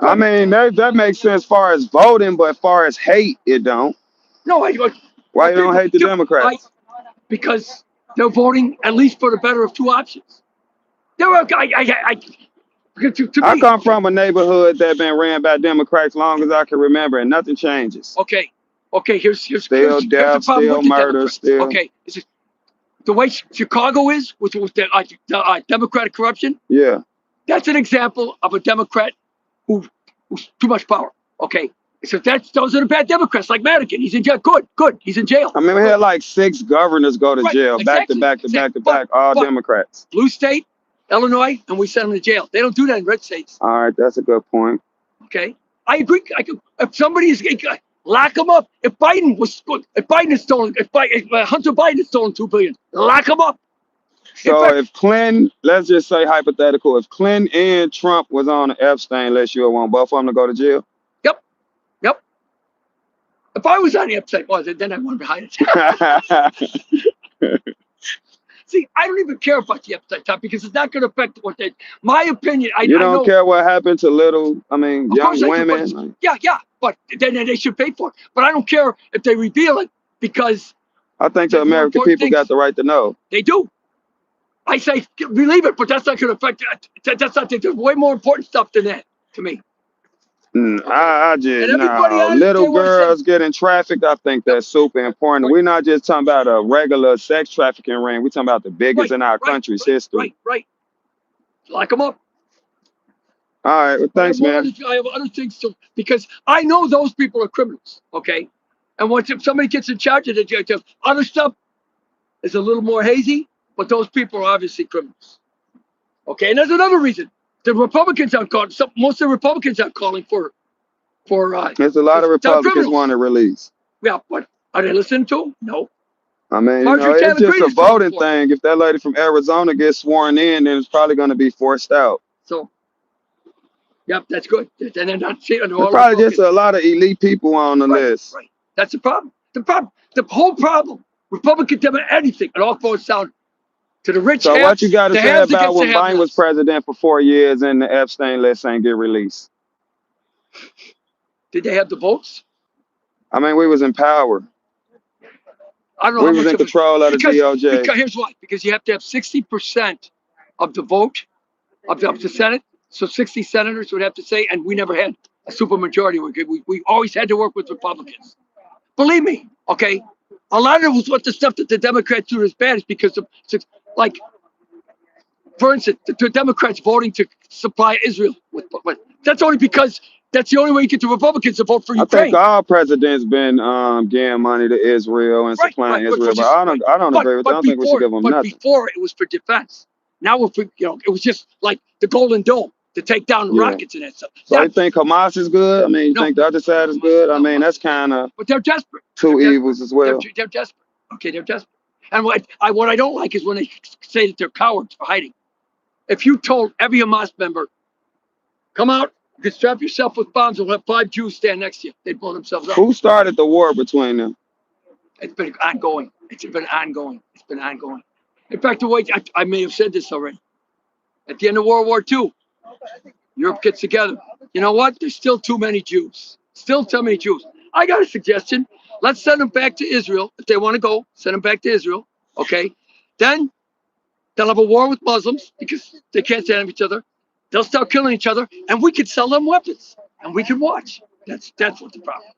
I mean, that makes sense as far as voting, but as far as hate, it don't. No, why you don't hate the Democrats? Because they're voting at least for the better of two options. I come from a neighborhood that been ran by Democrats long as I can remember, and nothing changes. Okay. Here's still death, still murder, still. Okay, the way Chicago is with the Democratic corruption. Yeah. That's an example of a Democrat who's too much power. Okay. So those are the bad Democrats, like Madigan. He's in jail. Good. He's in jail. I mean, we had like 6 governors go to jail, back to back, all Democrats. Blue state, Illinois, and we sent them to jail. They don't do that in red states. All right, that's a good point. Okay. I agree. If somebody is lock them up. If Hunter Biden has stolen $2 billion, lock him up. So if Clinton, let's just say hypothetical, if Clinton and Trump was on the Epstein list, you would want both of them to go to jail? Yep. If I was on the Epstein, then I want to be hiding. See, I don't even care about the Epstein top because it's not going to affect what they. My opinion, I don't care what happened to young women. But then they should pay for it. But I don't care if they reveal it because I think the American people got the right to know. They do. I say believe it, but that's not going to affect. That's not. There's way more important stuff than that to me. I just little girls getting trafficked. I think that's super important. We're not just talking about a regular sex trafficking ring. We're talking about the biggest in our country's history. Right. Lock them up. All right. Well, thanks, man. I have other things too, because I know those people are criminals. Okay, and if somebody gets in charge of the other stuff is a little more hazy, but those people are obviously criminals. Okay, and there's another reason. The Republicans aren't calling. Most of the Republicans aren't calling for. There's a lot of Republicans want to release. Yeah, but Are they listening to him? No. I mean, you know, Marjorie it's Taylor just Greene a is calling voting for it. thing. If that lady from Arizona gets sworn in, then it's probably going to be forced out. So, yep, that's good. And then not see under There's all probably Republicans. just a lot of elite people on the list. Right. That's the problem. The whole problem. Republican Democrat, anything, it all boils down to the rich. So what you got to the say haves about against the when Biden was have-nots. president for 4 years and the Epstein list ain't get released? Did they have the votes? I mean, we was in power. I don't know We how was much in of it. control of the DOJ. Because here's why. Because you have to have 60% of the vote of the Senate. So 60 senators would have to say, and we never had a supermajority. We always had to work with Republicans. Believe me, okay? A lot of it was what the stuff that the Democrats do is bad is because of, like, for instance, the Democrats voting to supply Israel with that's only because that's the only way you get the Republicans to vote for Ukraine. I think all presidents been giving money to Israel and supplying Israel, but I don't agree with that. I don't think we should give them nothing. But before it was for defense. Now we're for, it was just like the Golden Dome to take down rockets and that stuff. So you think Hamas is good? I mean, you think the other side is good? I mean, that's kind of. But they're desperate. Two evils as well. They're desperate. Okay, they're desperate. And what I don't like is when they say that they're cowards for hiding. If you told every Hamas member, come out, you can strap yourself with bombs, and we'll have 5 Jews stand next to you, they'd blow themselves up. Who started the war between them? It's been ongoing. It's been ongoing. It's been ongoing. In fact, the way I may have said this already. At the end of World War II, Europe gets together. You know what? There's still too many Jews. Still too many Jews. I got a suggestion. Let's send them back to Israel. If they want to go, send them back to Israel. Okay. Then they'll have a war with Muslims because they can't stand each other. They'll start killing each other, and we could sell them weapons, and we can watch. That's what the problem.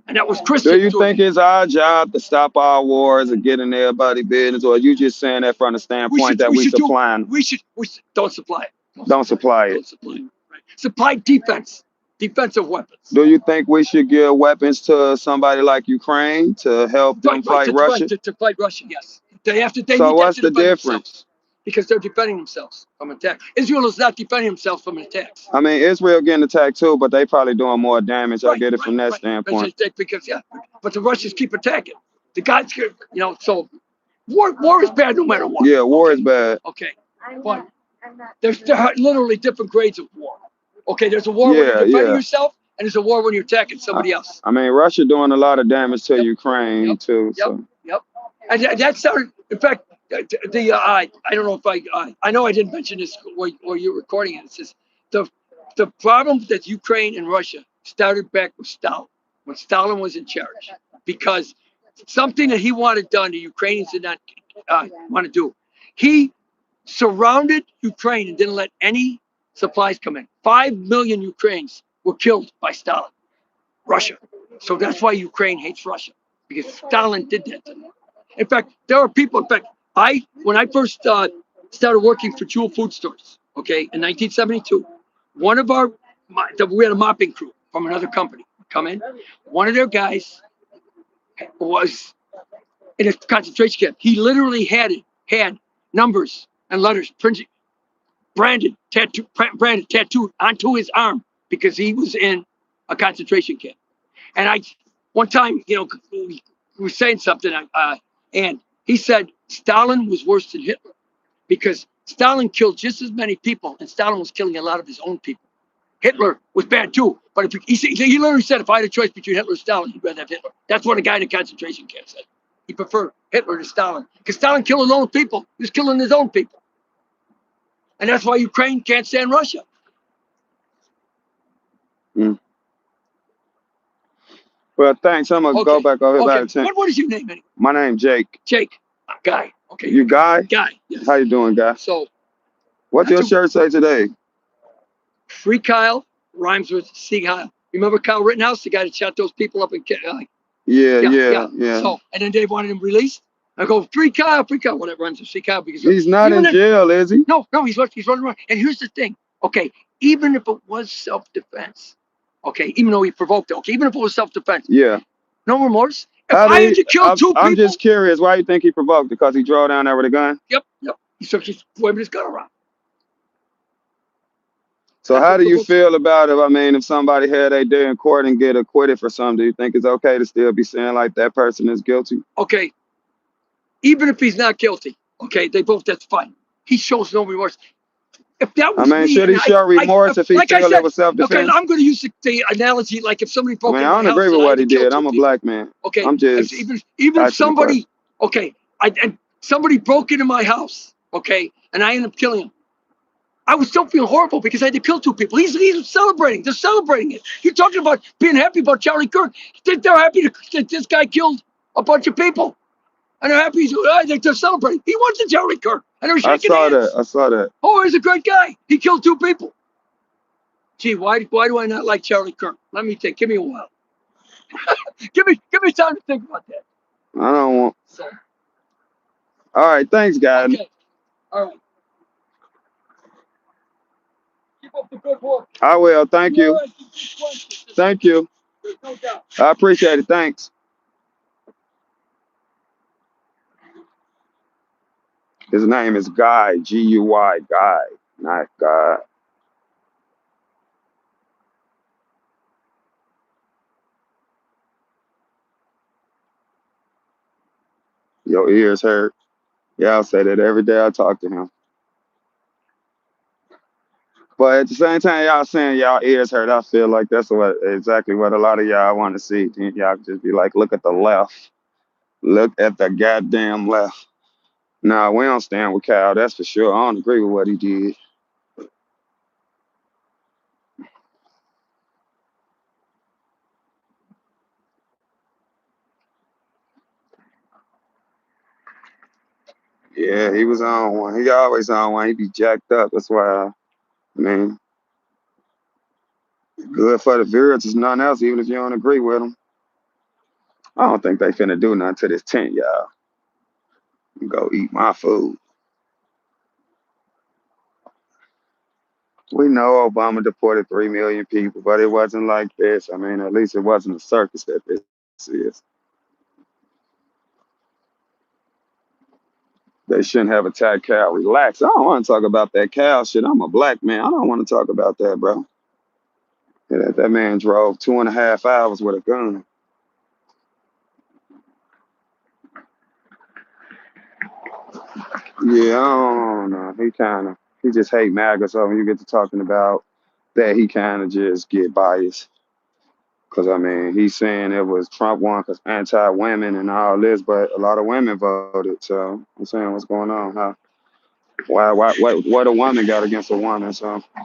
And that was Christian. Do you think it's our job to stop all wars and get in everybody's business, or are you just saying that from the standpoint that we supply them? We should don't supply it. Don't supply it. Don't supply it. Right. Supply defensive weapons. Do you think we should give weapons to somebody like Ukraine to help them fight Russia? To fight Russia, yes. They have to. So what's the difference? Because they're defending themselves from attack. Israel is not defending themselves from an attack. I mean, Israel getting attacked too, but they probably doing more damage. I get it from that standpoint. Because but the Russians keep attacking. The guys, so war is bad no matter what. Yeah, war is bad. Okay, but there's literally different grades of war. Okay, there's a war when you're defending yourself, and there's a war when you're attacking somebody else. I mean, Russia doing a lot of damage to Ukraine too. Yep. And that started. In fact, I don't know if I know I didn't mention this where you're recording it. It says the problem that Ukraine and Russia started back with Stalin, when Stalin was in charge, because something that he wanted done, the Ukrainians did not want to do. He surrounded Ukraine and didn't let any supplies come in. 5 million Ukrainians were killed by Stalin, Russia. So that's why Ukraine hates Russia, because Stalin did that to them. In fact, there are people. In fact, when I first started working for Jewel Food Stores, okay, in 1972, one of we had a mopping crew from another company come in. One of their guys was in a concentration camp. He literally had numbers and letters printed, branded, tattooed onto his arm because he was in a concentration camp. And one time, we were saying something, and he said Stalin was worse than Hitler because Stalin killed just as many people, and Stalin was killing a lot of his own people. Hitler was bad too, but he literally said, if I had a choice between Hitler and Stalin, he'd rather have Hitler. That's what a guy in a concentration camp said. He preferred Hitler to Stalin because Stalin killed his own people. He was killing his own people. And that's why Ukraine can't stand Russia. Mm. Well, thanks. I'm going to go back over here. Okay. What is your name anyway? My name's Jake. Jake. Guy. Okay. You Guy? Guy. Yes. How you doing, Guy? So. What's your shirt say today? Free Kyle rhymes with see Kyle. Remember Kyle Rittenhouse, the guy that shot those people up in Yeah. So, and then they wanted him released. I go, free Kyle, whatever rhymes with see Kyle, because he's not in jail, is he? No, he's running around. And here's the thing. Okay, even if it was self-defense, okay, even though he provoked it, okay, even if it was self-defense, no remorse. If I had to kill two people, I'm just curious, why you think he provoked it? Because he drove down there with a gun? Yep. He's waving his gun around. So how do you feel about it? I mean, if somebody had a day in court and get acquitted for something, do you think it's okay to still be saying like that person is guilty? Okay, even if he's not guilty, okay, that's fine. He shows no remorse. If that was I mean, me, should he show remorse if he like I feel it said, was okay, self-defense? I'm going to use the analogy like if somebody I broke mean, into I my don't agree house with and I what had to he kill did. 2 I'm a people. black man. Okay, I'm just even if asking the question. somebody, okay, and somebody broke into my house, okay, and I ended up killing him. I would still feel horrible because I had to kill 2 people. He's celebrating. They're celebrating it. You're talking about being happy about Charlie Kirk. They're happy that this guy killed a bunch of people. And they're happy. They're celebrating. He wants the Charlie Kirk. And they're shaking hands. I saw that. Oh, he's a great guy. He killed 2 people. Gee, why do I not like Charlie Kirk? Let me think. Give me a while. give me time to think about that. I don't want. So, All right, thanks, guys. okay. All right. Keep up the good work. I will. Thank you. Thank you. There's no doubt. I appreciate it. Thanks. His name is Guy, G-U-Y, Guy, not God. Your ears hurt. Yeah, I'll say that every day I talk to him. But at the same time, y'all saying y'all ears hurt, I feel like that's exactly what a lot of y'all want to see. Y'all just be like, look at the left. Look at the goddamn left. Nah, we don't stand with Cal, that's for sure. I don't agree with what he did. Yeah, he was on one. He always on one. He be jacked up. That's why, I mean, good for the viewers is nothing else, even if you don't agree with him. I don't think they finna do nothing to this tent, y'all. Go eat my food. We know Obama deported 3 million people, but it wasn't like this. I mean, at least it wasn't a circus that this is. They shouldn't have attacked Cal. Relax. I don't want to talk about that Cal shit. I'm a black man. I don't want to talk about that, bro. Yeah, that man drove 2.5 hours with a gun. Yeah, I don't know. He just hate MAGA. So when you get to talking about that, he kind of just get biased. Because, I mean, he's saying it was Trump won because anti-women and all this, but a lot of women voted. So I'm saying, what's going on? What a woman got against a woman? So I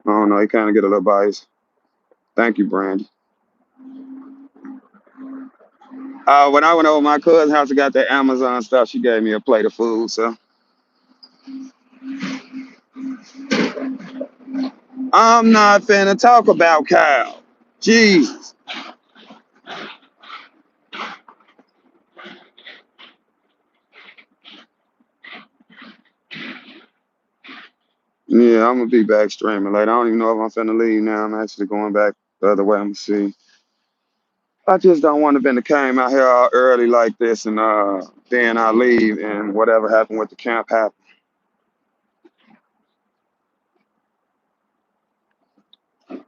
don't know. He kind of get a little biased. Thank you, Brandy. When I went over my cousin's house and got that Amazon stuff, she gave me a plate of food. So I'm not finna talk about Kyle. Jesus. Yeah, I'm gonna be back streaming later. I don't even know if I'm finna leave now. I'm actually going back the other way. I'm gonna see. I just don't want to been came out here all early like this and then I leave and whatever happened with the camp happened.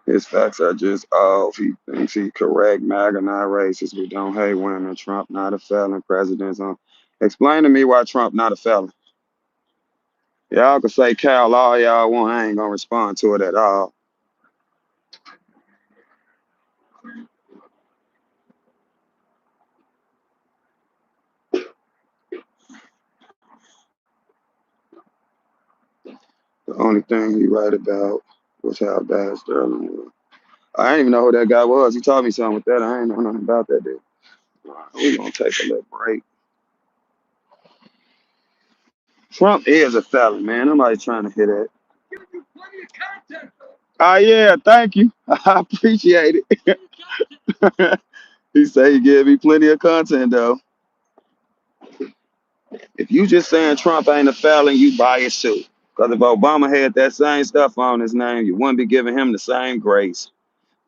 His facts are just off. He thinks he correct. MAGA not racist. We don't hate women. Trump not a felon. President's on. Explain to me why Trump not a felon. Y'all can say Cal all y'all want. I ain't gonna respond to it at all. The only thing he right about was how bad Sterling was. I didn't even know who that guy was. He told me something with that. I ain't know nothing about that dude. We gonna take a little break. Trump is a felon, man. Nobody's trying to hit it. Oh yeah, thank you. I appreciate it. He said he gave me plenty of content though. If you just saying Trump ain't a felon, you biased too. Because if Obama had that same stuff on his name, you wouldn't be giving him the same grace.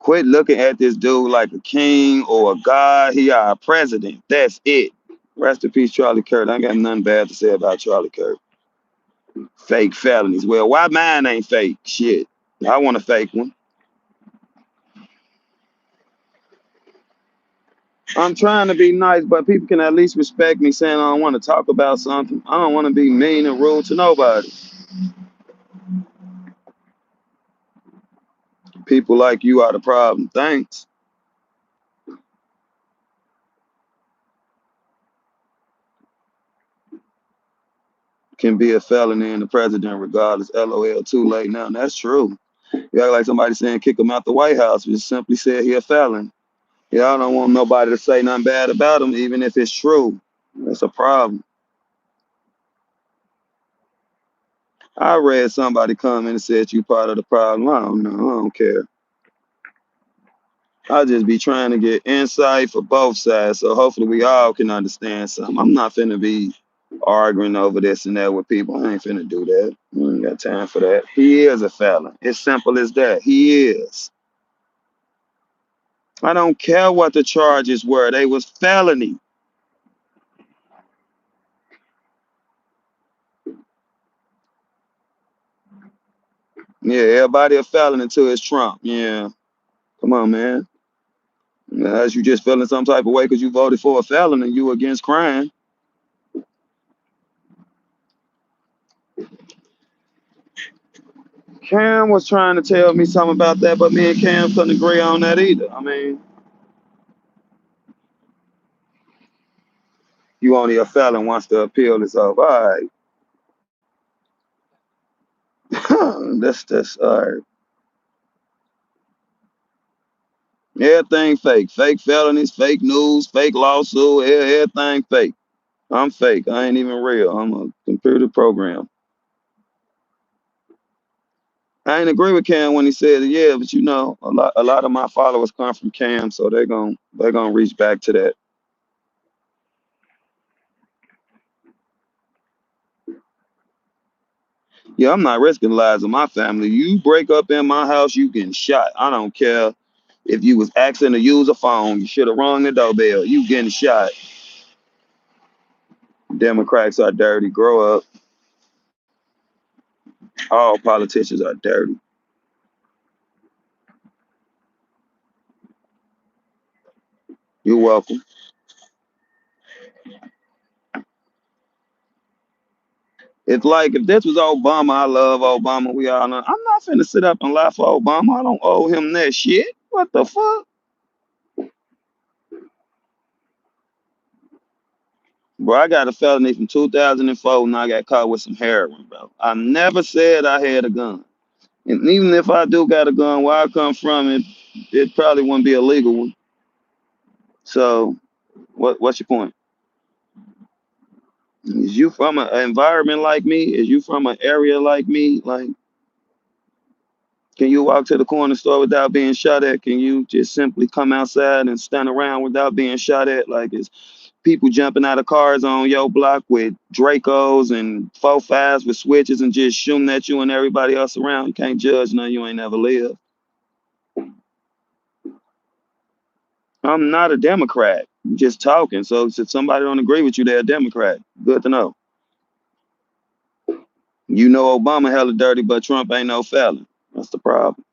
Quit looking at this dude like a king or a god. He our president. That's it. Rest in peace, Charlie Kirk. I ain't got nothing bad to say about Charlie Kirk. Fake felonies. Well, why mine ain't fake? Shit. I want a fake one. I'm trying to be nice, but people can at least respect me saying I don't want to talk about something. I don't want to be mean and rude to nobody. People like you are the problem. Thanks. Can be a felony in the president regardless. LOL, too late now. That's true. You act like somebody saying kick him out the White House. Just simply said he a felon. Y'all don't want nobody to say nothing bad about him, even if it's true. That's a problem. I read somebody comment and said you part of the problem. I don't know. I don't care. I just be trying to get insight for both sides, so hopefully we all can understand something. I'm not finna be arguing over this and that with people. I ain't finna do that. I ain't got time for that. He is a felon. It's simple as that. He is. I don't care what the charges were. They was felony. Yeah, everybody a felon until it's Trump. Yeah. Come on, man. As you just feeling some type of way because you voted for a felon and you against crime. Cam was trying to tell me something about that, but me and Cam couldn't agree on that either. I mean, you only a felon once the appeal is over. All right. That's all right. Everything fake. Fake felonies, fake news, fake lawsuit, everything fake. I'm fake. I ain't even real. I'm a computer program. I ain't agree with Cam when he said, yeah, but you know, a lot of my followers come from Cam, so they're gonna reach back to that. Yeah, I'm not risking the lives of my family. You break up in my house, you getting shot. I don't care if you was asking to use a phone. You should have rung the doorbell. You getting shot. Democrats are dirty. Grow up. All politicians are dirty. You're welcome. It's like if this was Obama, I love Obama. We all know. I'm not finna sit up and lie for Obama. I don't owe him that shit. What the fuck? Bro, I got a felony from 2004 and I got caught with some heroin, bro. I never said I had a gun. And even if I do got a gun where I come from, it probably wouldn't be a legal one. So what's your point? Is you from an environment like me? Is you from an area like me? Like, can you walk to the corner store without being shot at? Can you just simply come outside and stand around without being shot at? Like, it's people jumping out of cars on your block with Dracos and 4.5s with switches and just shooting at you and everybody else around. You can't judge none. You ain't never lived. I'm not a Democrat. I'm just talking. So if somebody don't agree with you, they're a Democrat. Good to know. You know Obama hella dirty, but Trump ain't no felon. That's the problem.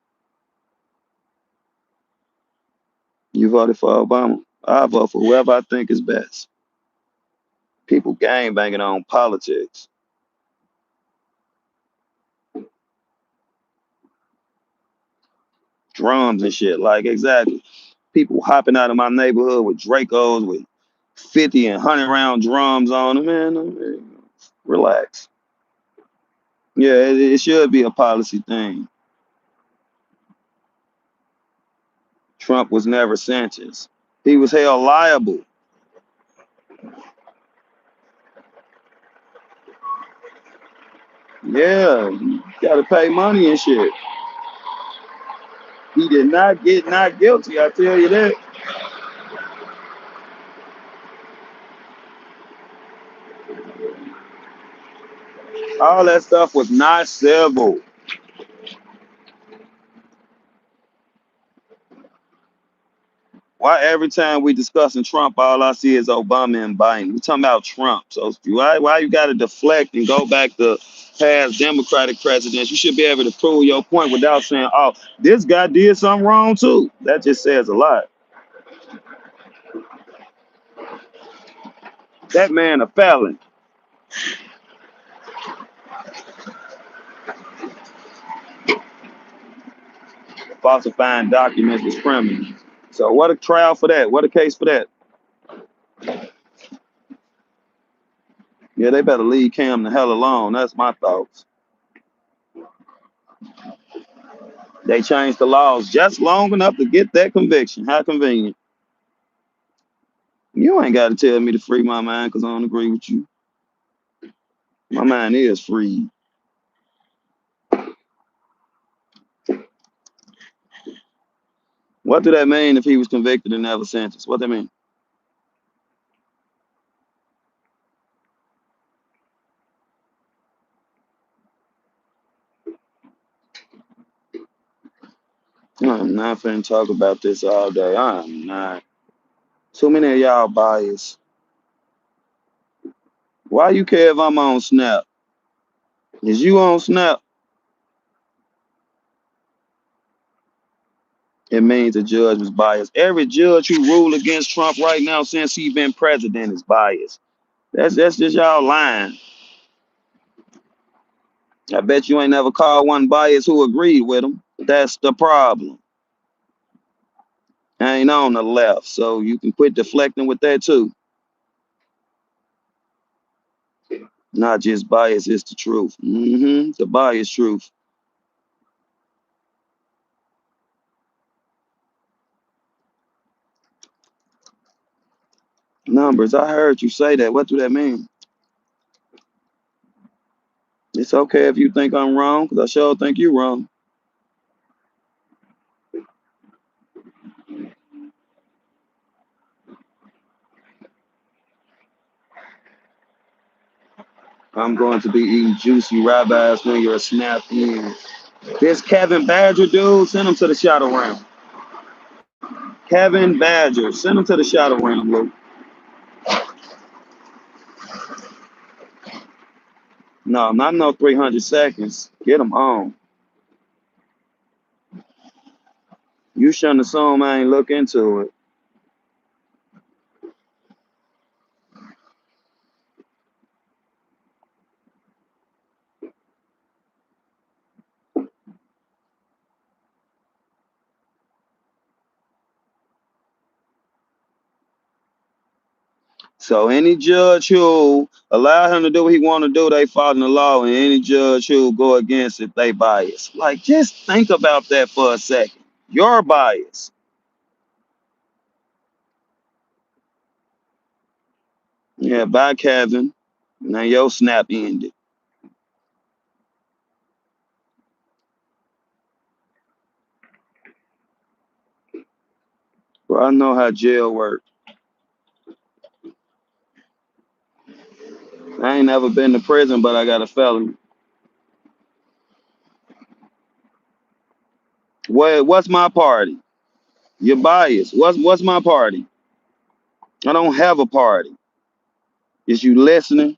You voted for Obama. I vote for whoever I think is best. People gang banging on politics. Drums and shit. Like, exactly. People hopping out of my neighborhood with Dracos with 50 and 100 round drums on them, man. I mean, relax. Yeah, it should be a policy thing. Trump was never Sanchez. He was held liable. Yeah, you gotta pay money and shit. He did not get not guilty, I tell you that. All that stuff was not civil. Why every time we discussing Trump, all I see is Obama and Biden? We talking about Trump. So why you got to deflect and go back to past Democratic presidents? You should be able to prove your point without saying, "Oh, this guy did something wrong too." That just says a lot. That man a felon, falsifying documents is criminal. So what a trial for that? What a case for that? Yeah, they better leave Cam the hell alone. That's my thoughts. They changed the laws just long enough to get that conviction. How convenient. You ain't got to tell me to free my mind because I don't agree with you. My mind is free. What do that mean if he was convicted and never sentenced? What that mean? I'm not finna talk about this all day. I'm not. Too many of y'all biased. Why you care if I'm on Snap? Is you on Snap? It means the judge was biased. Every judge who ruled against Trump right now since he been president is biased. That's just y'all lying. I bet you ain't never called one biased who agreed with him. That's the problem. I ain't on the left, so you can quit deflecting with that too. Not just bias, it's the truth. The bias truth. Numbers, I heard you say that. What do that mean? It's okay if you think I'm wrong, because I sure think you're wrong. I'm going to be eating juicy rabbis when you're a snap in. This Kevin Badger dude, send him to the shadow realm. Kevin Badger, send him to the shadow realm, Luke. No, not no 300 seconds. Get him on. You shouldn't assume I ain't look into it. So any judge who allow him to do what he want to do, they follow the law, and any judge who go against it, they bias. Like, just think about that for a second. Your bias. Yeah, bye, Kevin. Now your snap ended. Bro, I know how jail works. I ain't never been to prison, but I got a felony. What's my party? Your bias. What's my party? I don't have a party. Is you listening?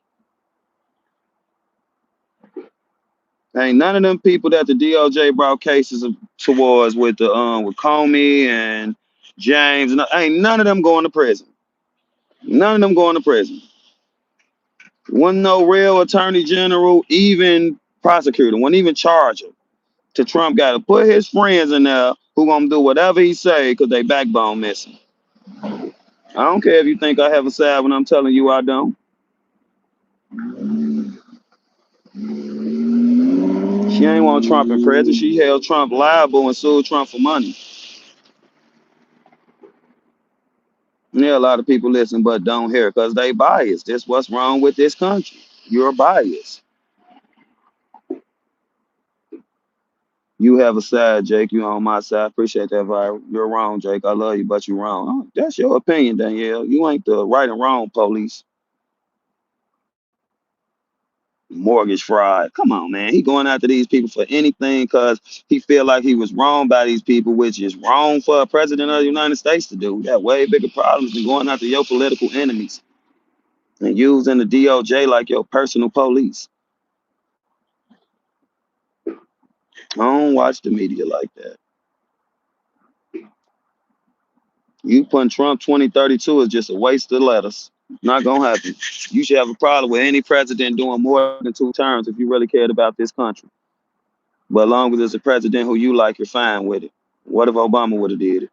Ain't none of them people that the DOJ brought cases towards with the with Comey and James, ain't none of them going to prison. None of them going to prison. Wasn't no real attorney general, even prosecutor, wasn't even charge him. To Trump got to put his friends in there who gonna do whatever he say because they backbone missing. I don't care if you think I have a side when I'm telling you I don't. She ain't want Trump in prison. She held Trump liable and sued Trump for money. Yeah, a lot of people listen but don't hear because they biased. That's what's wrong with this country. You're biased. You have a side, Jake. You on my side. Appreciate that, viral. You're wrong, Jake. I love you, but you're wrong. Oh, that's your opinion, Danielle. You ain't the right and wrong police. Mortgage fraud. Come on, man. He going after these people for anything because he feel like he was wrong by these people, which is wrong for a president of the United States to do. We got way bigger problems than going after your political enemies and using the DOJ like your personal police. I don't watch the media like that. You putting Trump 2032 is just a waste of letters. Not gonna happen. You should have a problem with any president doing more than 2 terms if you really cared about this country. But as long as it's a president who you like, you're fine with it. What if Obama would have did it?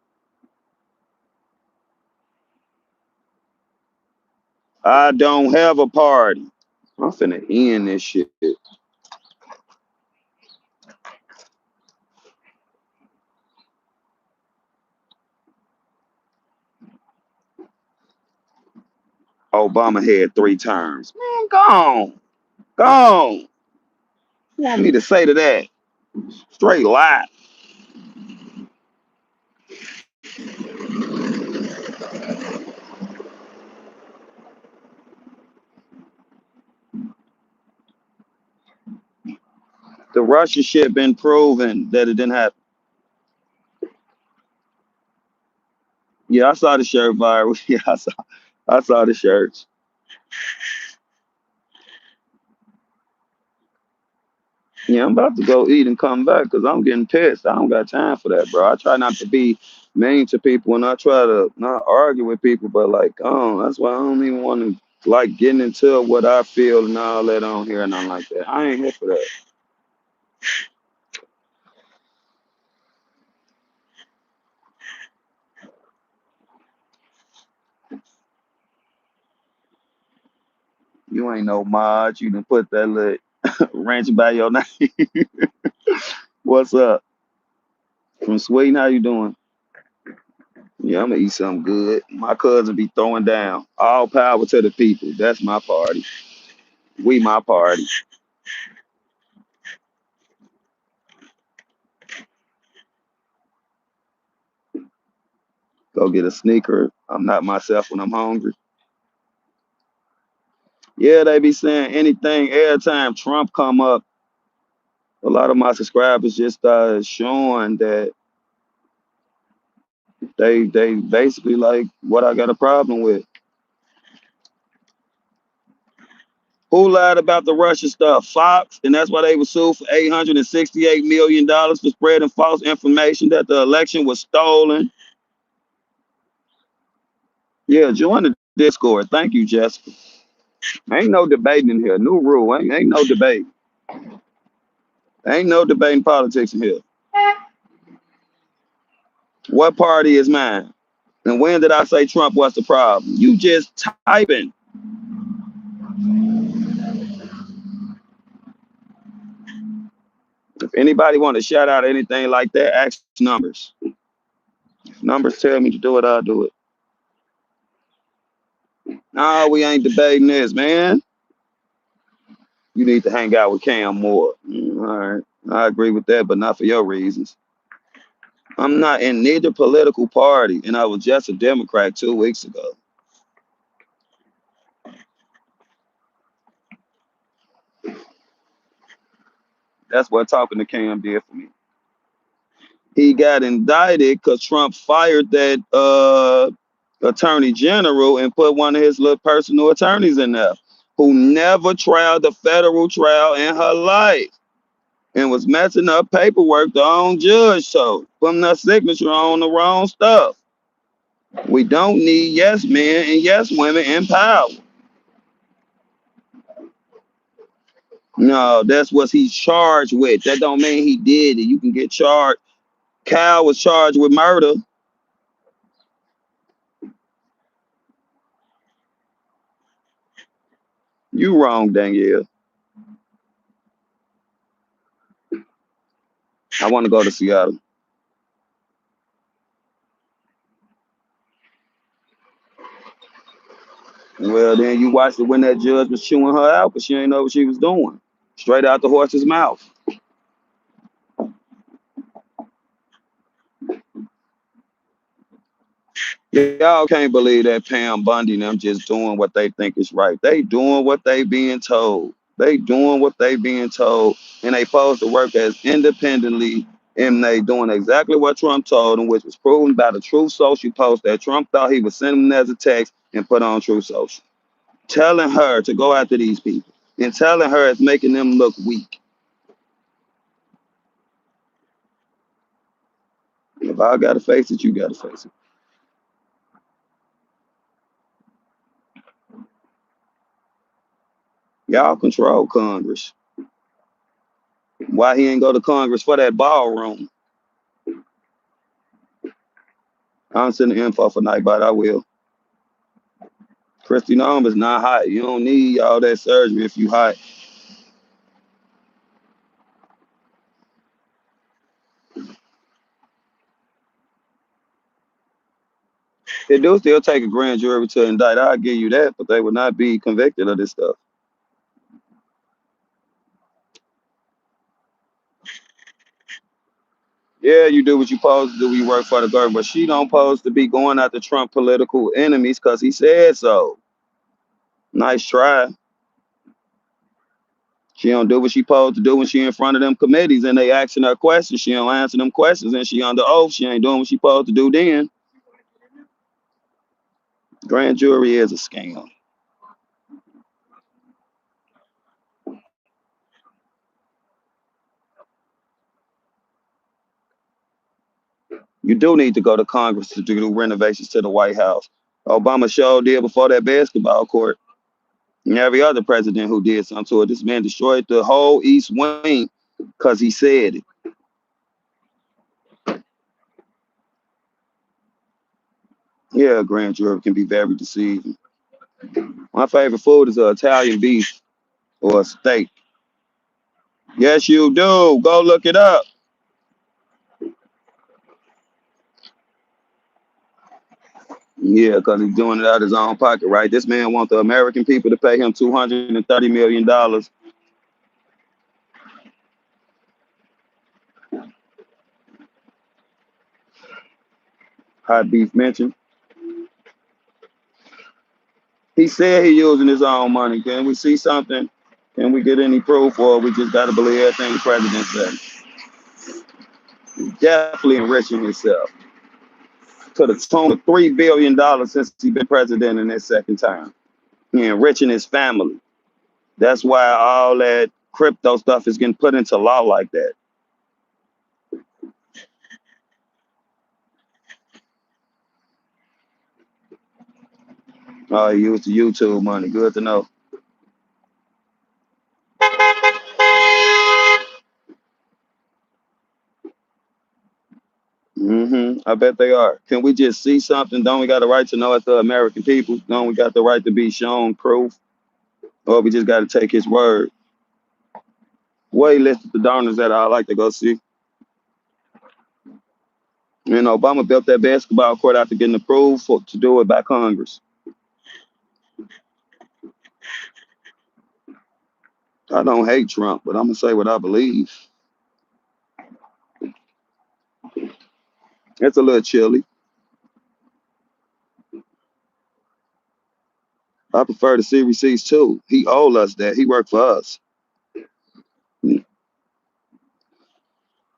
I don't have a party. I'm finna end this shit. Obama had 3 terms. Man, gone. Gone. You want me to say to that? Straight lie. The Russia shit been proven that it didn't happen. Yeah, I saw the shirt viral. Yeah, I saw the shirts. Yeah, I'm about to go eat and come back because I'm getting pissed. I don't got time for that, bro. I try not to be mean to people and I try to not argue with people, but like, oh, that's why I don't even want to like getting into what I feel and all that on here and nothing like that. I ain't here for that. You ain't no mod. You done put that little ranch by your name. What's up? From Sweden, how you doing? Yeah, I'm gonna eat something good. My cousin be throwing down. All power to the people. That's my party. We my party. Go get a sneaker. I'm not myself when I'm hungry. Yeah, they be saying anything every time Trump come up. A lot of my subscribers just started showing that they basically like what I got a problem with. Who lied about the Russia stuff? Fox, and that's why they were sued for $868 million for spreading false information that the election was stolen. Yeah, join the Discord. Thank you, Jessica. Ain't no debating in here. New rule. Ain't no debate. Ain't no debating politics in here. What party is mine? And when did I say Trump was the problem? You just typing. If anybody want to shout out anything like that, ask numbers. If numbers tell me to do it, I'll do it. No, we ain't debating this, man. You need to hang out with Cam more. All right. I agree with that, but not for your reasons. I'm not in neither political party, and I was just a Democrat 2 weeks ago. That's what talking to Cam did for me. He got indicted because Trump fired that attorney general and put one of his little personal attorneys in there who never tried the federal trial in her life and was messing up paperwork the own judge so putting their signature on the wrong stuff. We don't need yes men and yes women in power. No, that's what he's charged with. That don't mean he did it. You can get charged. Kyle was charged with murder. You wrong, Danielle. I want to go to Seattle. Well, then you watched it when that judge was chewing her out because she ain't know what she was doing. Straight out the horse's mouth. Y'all can't believe that Pam Bundy and them just doing what they think is right. They doing what they being told. They doing what they being told, and they supposed to work as independently, and they doing exactly what Trump told them, which was proven by the Truth Social post that Trump thought he was sending them as a text and put on Truth Social, telling her to go after these people and telling her it's making them look weak. If I gotta face it, you gotta face it. Y'all control Congress. Why he ain't go to Congress for that ballroom? I'm sending info for Nightbot. I will. Christy Nome is not hot. You don't need all that surgery if you hot. They do still take a grand jury to indict. I'll give you that, but they would not be convicted of this stuff. Yeah, you do what you supposed to do. You work for the government, but she don't supposed to be going after Trump political enemies because he said so. Nice try. She don't do what she supposed to do when she in front of them committees and they asking her questions. She don't answer them questions and she under oath. She ain't doing what she supposed to do then. Grand jury is a scam. You do need to go to Congress to do renovations to the White House. Obama sure did before that basketball court. And every other president who did something to it. This man destroyed the whole East Wing because he said it. Yeah, grand jury can be very deceiving. My favorite food is Italian beef or a steak. Yes, you do. Go look it up. Yeah, because he's doing it out of his own pocket, right? This man wants the American people to pay him $230 million. Hot beef mentioned. He said he using his own money. Can we see something? Can we get any proof, or we just got to believe everything the president said? Definitely enriching himself to the tune of $3 billion since he's been president in his second term. He enriching his family. That's why all that crypto stuff is getting put into law like that. Oh, he used the YouTube money. Good to know. I bet they are. Can we just see something? Don't we got the right to know as the American people? Don't we got the right to be shown proof? Or we just got to take his word? Way listed the donors that I like to go see. And Obama built that basketball court after getting approved to do it by Congress. I don't hate Trump, but I'm going to say what I believe. It's a little chilly. I prefer the see receipts too. He owed us that. He worked for us.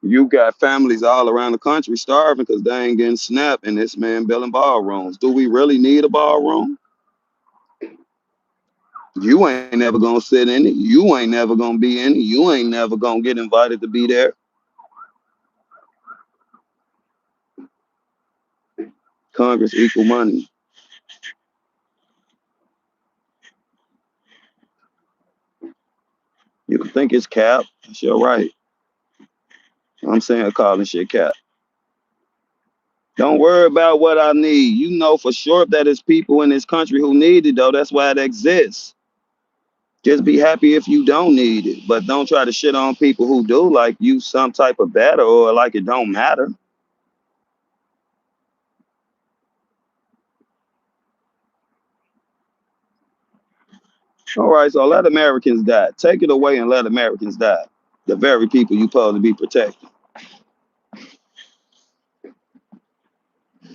You got families all around the country starving because they ain't getting SNAP, and this man building ballrooms. Do we really need a ballroom? You ain't never gonna sit in it. You ain't never gonna be in it. You ain't never gonna get invited to be there. Congress equal money. You can think it's cap. That's your right. I'm saying calling shit cap. Don't worry about what I need. You know for sure that there's people in this country who need it, though. That's why it exists. Just be happy if you don't need it. But don't try to shit on people who do, like you some type of better or like it don't matter. All right, so let Americans die. Take it away and let Americans die. The very people you supposed to be protecting.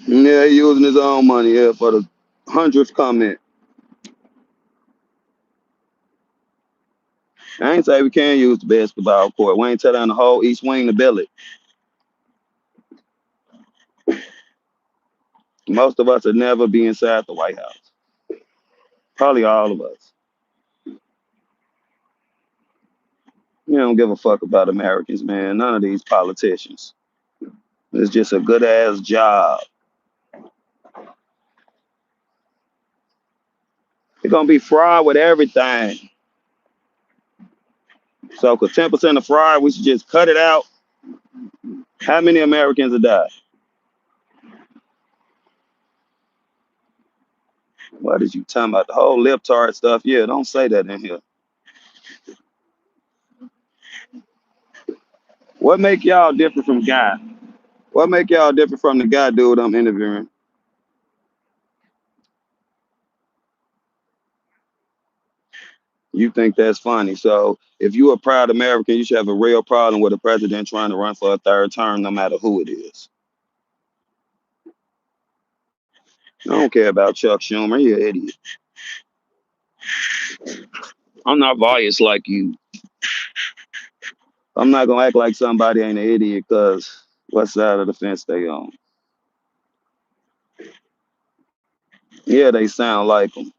Yeah, he using his own money here for the 100th comment. I ain't say we can't use the basketball court. We ain't tear down the whole east wing to build it. Most of us would never be inside the White House. Probably all of us. You don't give a fuck about Americans, man. None of these politicians. It's just a good ass job. They're gonna be fraud with everything. So, cause 10% of fraud, we should just cut it out. How many Americans have died? What is you talking about? The whole libtard stuff? Yeah, don't say that in here. What make y'all different from Guy? What make y'all different from the guy dude I'm interviewing? You think that's funny. So if you're a proud American, you should have a real problem with a president trying to run for a third term, no matter who it is. I don't care about Chuck Schumer. You're an idiot. I'm not biased like you. I'm not gonna act like somebody ain't an idiot because what side of the fence they on. Yeah, they sound like them.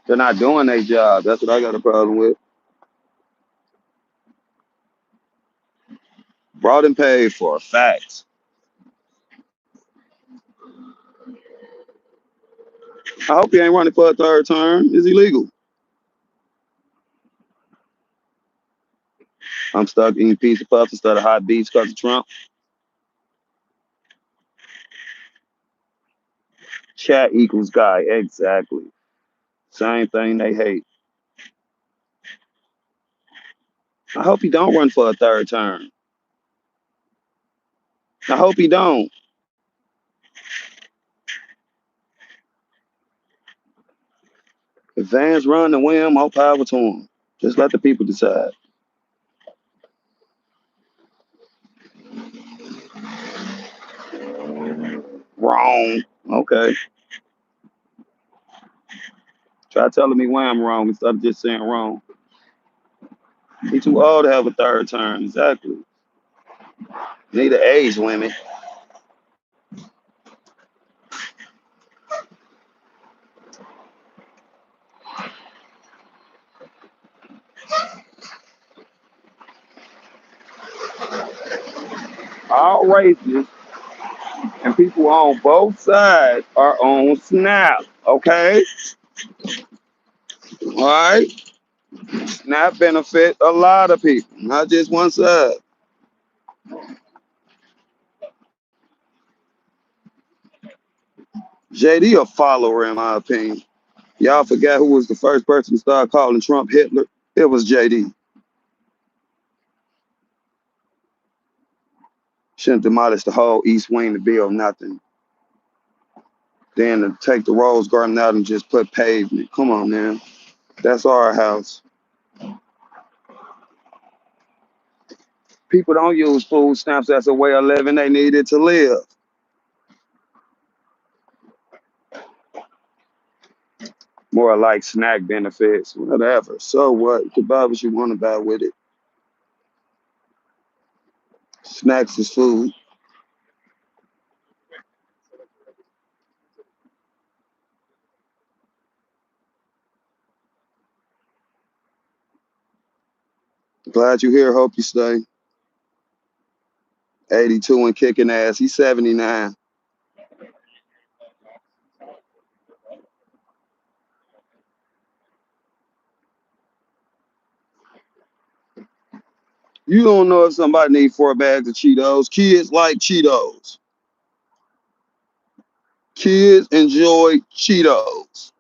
They're not doing their job. That's what I got a problem with. Brought and paid for facts. I hope he ain't running for a third term. It's illegal. I'm stuck eating pizza puffs instead of hot beefs because of Trump. Chat equals guy. Exactly. Same thing they hate. I hope he don't run for a third term. I hope he don't. If Vance run to win, more power to him. Just let the people decide. Wrong. Okay. Try telling me why I'm wrong instead of just saying wrong. He too old to have a third term. Exactly. Need to age women. All races and people on both sides are on Snap. Okay? All right? Snap benefit a lot of people, not just one side. JD a follower in my opinion. Y'all forgot who was the first person to start calling Trump Hitler? It was JD. Shouldn't demolish the whole East Wing to build nothing. Then to take the Rose Garden out and just put pavement. Come on, man. That's our house. People don't use food stamps as a way of living. They need it to live. More like snack benefits, whatever. So what? You can buy what you want to buy with it. Snacks is food. Glad you're here. Hope you stay. 82 and kicking ass. He's 79. You don't know if somebody needs 4 bags of Cheetos. Kids like Cheetos. Kids enjoy Cheetos.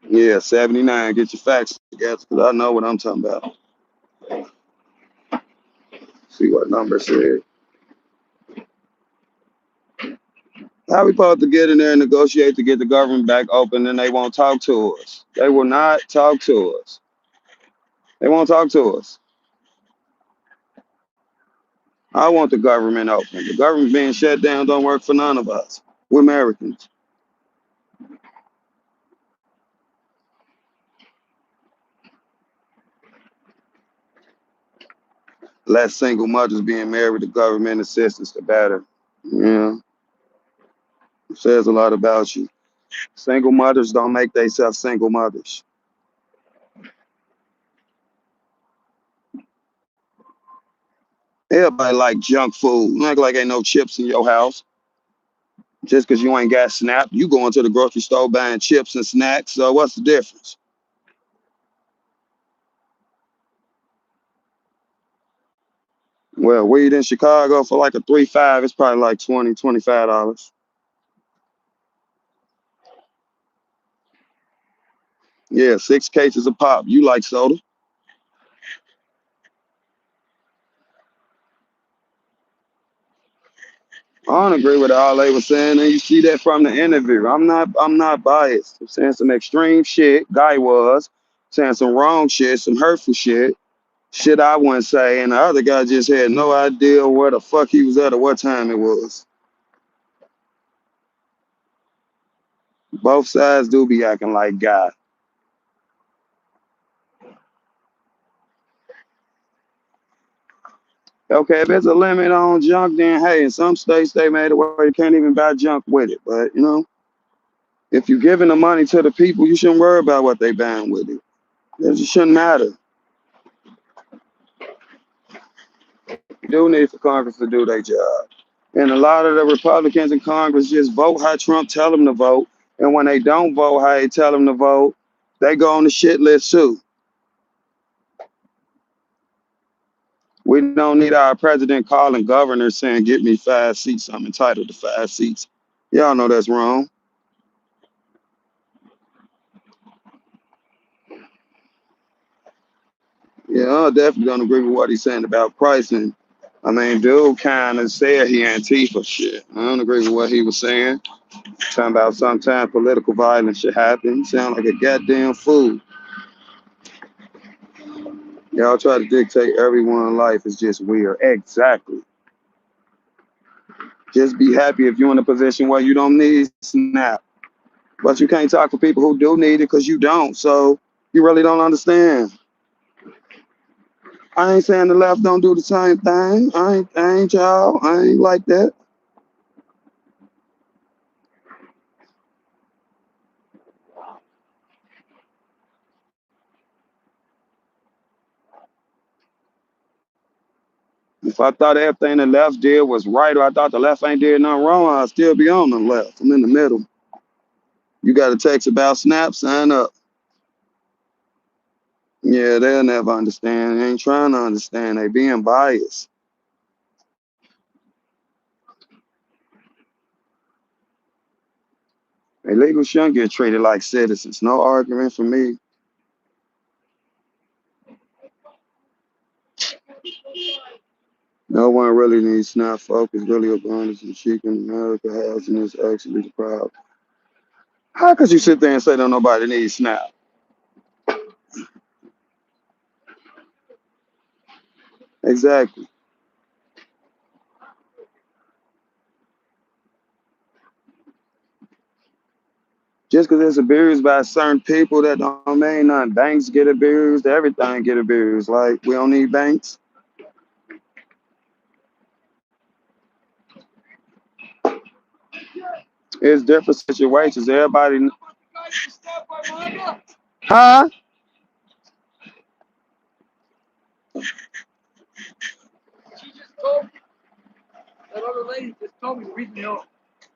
Yeah, 79. Get your facts together because I know what I'm talking about. See what number said. How we supposed to get in there and negotiate to get the government back open and they won't talk to us? They will not talk to us. They won't talk to us. I want the government open. The government being shut down don't work for none of us. We're Americans. Less single mothers being married to government assistance, the better. Yeah, it says a lot about you. Single mothers don't make themselves single mothers. Everybody like junk food. You act like ain't no chips in your house. Just because you ain't got SNAP, you going to the grocery store buying chips and snacks. So what's the difference? Well, weed in Chicago for like a 3.5, it's probably like $20, $25. Yeah, 6 cases of pop. You like soda? I don't agree with all they were saying, and you see that from the interview. I'm not biased. I'm saying some extreme shit. Guy was saying some wrong shit, some hurtful shit. Shit I wouldn't say, and the other guy just had no idea where the fuck he was at or what time it was. Both sides do be acting like God. Okay, if there's a limit on junk, then hey, in some states they made it where you can't even buy junk with it. But if you're giving the money to the people, you shouldn't worry about what they buying with it. It just shouldn't matter. You do need for Congress to do their job. And a lot of the Republicans in Congress just vote how Trump tell them to vote. And when they don't vote how he tell them to vote, they go on the shit list too. We don't need our president calling governors saying, "Get me 5 seats. I'm entitled to 5 seats." Y'all know that's wrong. Yeah, I definitely don't agree with what he's saying about pricing. I mean, dude kind of said he Antifa shit. I don't agree with what he was saying. Talking about sometimes political violence should happen. He sound like a goddamn fool. Y'all try to dictate everyone's life is just weird. Exactly. Just be happy if you're in a position where you don't need SNAP. But you can't talk for people who do need it because you don't. So you really don't understand. I ain't saying the left don't do the same thing. I ain't y'all. I ain't like that. If I thought everything the left did was right, or I thought the left ain't did nothing wrong, I'd still be on the left. I'm in the middle. You got a text about SNAP, sign up. Yeah, they'll never understand. They ain't trying to understand. They being biased. Illegal shouldn't get treated like citizens. No argument for me. No one really needs SNAP. Focus really abundance and cheap in America. Housing is actually the problem. How could you sit there and say that nobody needs SNAP? Exactly. Just because it's abused by certain people, that don't mean nothing. Banks get abused. Everything get abused. Like, we don't need banks. It's different situations. Everybody. Huh? She just told me, that other lady just told me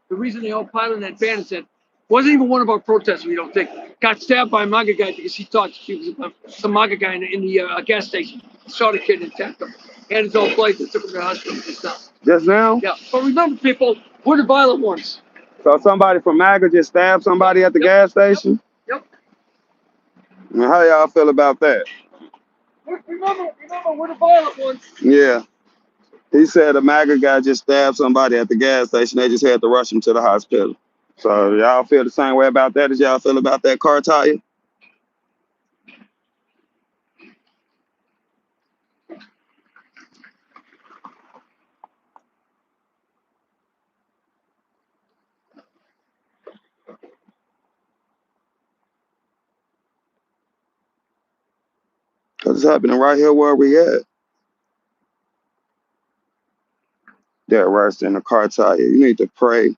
the reason they all piled in that van and said, wasn't even one of our protesters, we don't think, got stabbed by a MAGA guy because he thought she was some MAGA guy in the gas station. Saw the kid and attacked him. And his own place and took him to the hospital just now. Just now? Yeah. But remember, people, we're the violent ones. So somebody from MAGA just stabbed somebody at the gas station? Yep. And how y'all feel about that? Remember, we're the violent ones. Yeah. He said a MAGA guy just stabbed somebody at the gas station. They just had to rush him to the hospital. So y'all feel the same way about that as y'all feel about that car tire? Because it's happening right here where we at. They're rushed in the car tire. You need to pray.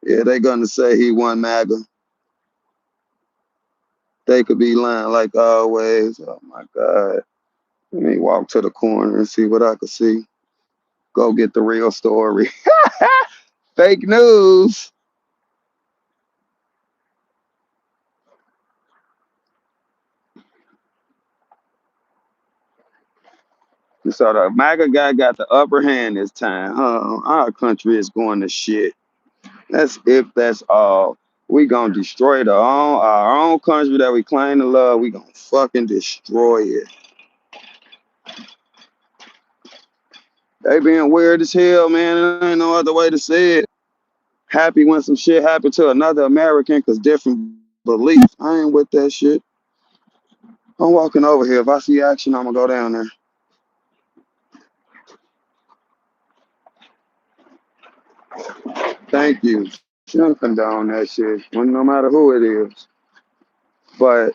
Yeah, they gonna say he won MAGA. They could be lying like always. Oh my God. Let me walk to the corner and see what I can see. Go get the real story. Fake news. So the MAGA guy got the upper hand this time. Our country is going to shit. That's if that's all. We gonna destroy our own country that we claim to love. We gonna fucking destroy it. They being weird as hell, man. There ain't no other way to say it. Happy when some shit happened to another American because different beliefs. I ain't with that shit. I'm walking over here. If I see action, I'm gonna go down there. Thank you. Shouldn't condone that shit, no matter who it is. But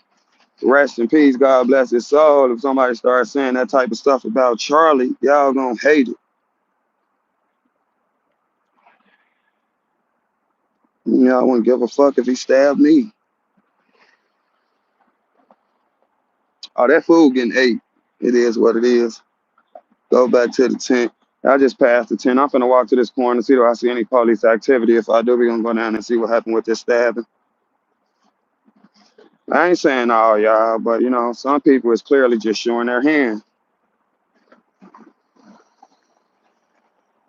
rest in peace. God bless his soul. If somebody starts saying that type of stuff about Charlie, y'all gonna hate it. Y'all wouldn't give a fuck if he stabbed me. Oh, that food getting ate. It is what it is. Go back to the tent. I just passed the tent. I'm finna walk to this corner and see if I see any police activity. If I do, we're gonna go down and see what happened with this stabbing. I ain't saying all y'all, but you know, some people is clearly just showing their hand.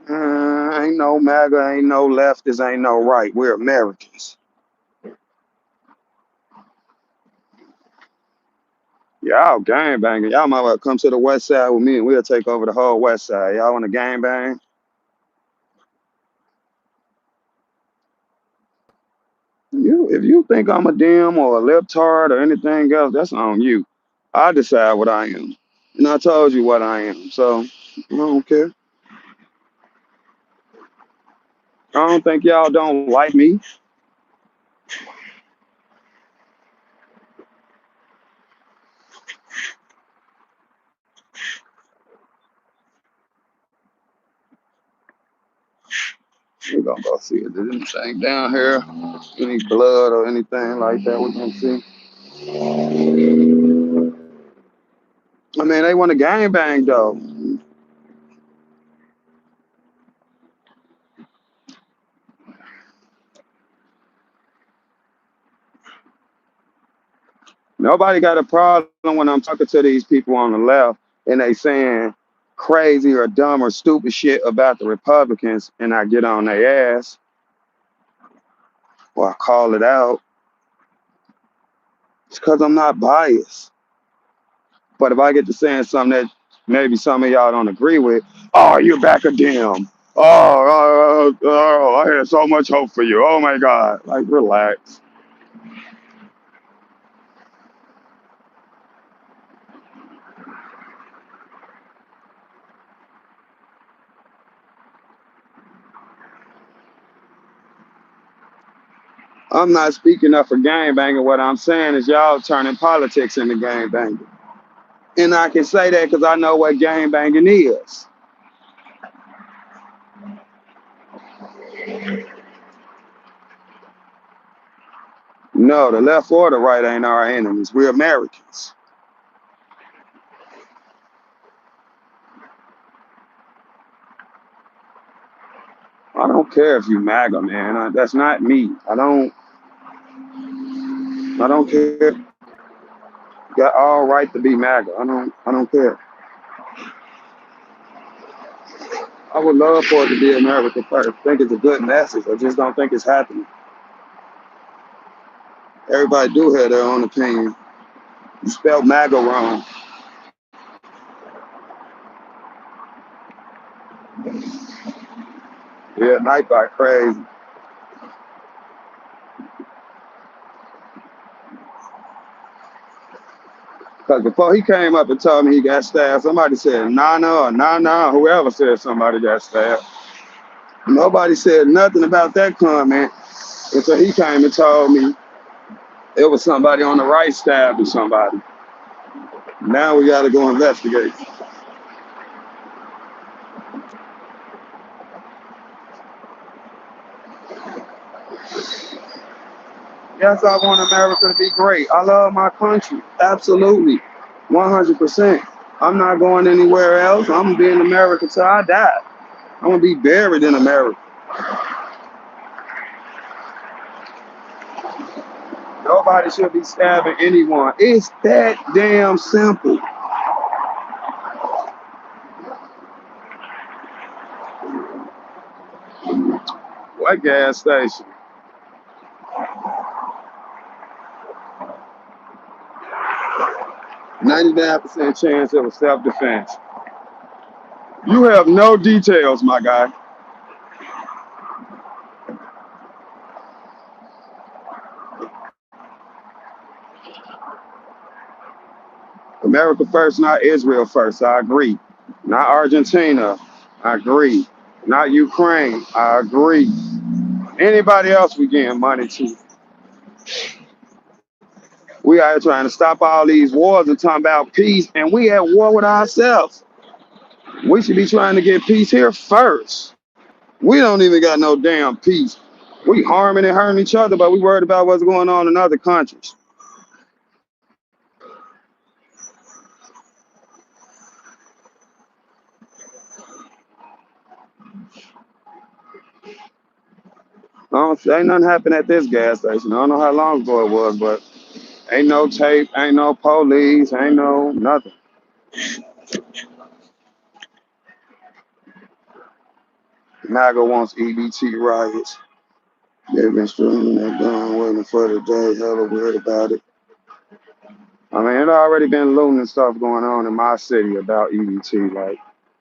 Ain't no MAGA, ain't no leftists, ain't no right. We're Americans. Y'all gang banging. Y'all might well come to the west side with me and we'll take over the whole west side. Y'all want to gang bang? If you think I'm a dim or a libtard or anything else, that's on you. I decide what I am. And I told you what I am. So I don't care. I don't think y'all don't like me. We're gonna go see if there's anything down here, any blood or anything like that we can see. I mean, they want to gang bang though. Nobody got a problem when I'm talking to these people on the left and they saying crazy or dumb or stupid shit about the Republicans and I get on their ass or I call it out. It's because I'm not biased. But if I get to saying something that maybe some of y'all don't agree with, oh, you're back a dim. I had so much hope for you. Oh my God. Like, relax. I'm not speaking up for gang banging. What I'm saying is y'all turning politics into gang banging. And I can say that because I know what gang banging is. No, the left or the right ain't our enemies. We're Americans. I don't care if you MAGA, man. That's not me. I don't care. You got all right to be MAGA. I don't care. I would love for it to be America first. I think it's a good message. I just don't think it's happening. Everybody do have their own opinion. You spelled MAGA wrong. Yeah, Nightbot crazy. Because before he came up and told me he got stabbed, somebody said Nana or Nana, whoever said somebody got stabbed. Nobody said nothing about that comment until he came and told me it was somebody on the right stabbing somebody. Now we got to go investigate. Yes, I want America to be great. I love my country. Absolutely. 100%. I'm not going anywhere else. I'm going to be in America till I die. I'm going to be buried in America. Nobody should be stabbing anyone. It's that damn simple. What gas station? 99% chance it was self-defense. You have no details, my guy. America first, not Israel first. I agree. Not Argentina. I agree. Not Ukraine. I agree. Anybody else we getting money to? We are trying to stop all these wars and talking about peace, and we at war with ourselves. We should be trying to get peace here first. We don't even got no damn peace. We harming and hurting each other, but we worried about what's going on in other countries. Ain't nothing happened at this gas station. I don't know how long ago it was, but ain't no tape, ain't no police, ain't no nothing. MAGA wants EBT riots. They've been streaming that gun, waiting for the day. Hella weird about it. I mean, it already been looting and stuff going on in my city about EBT. Like,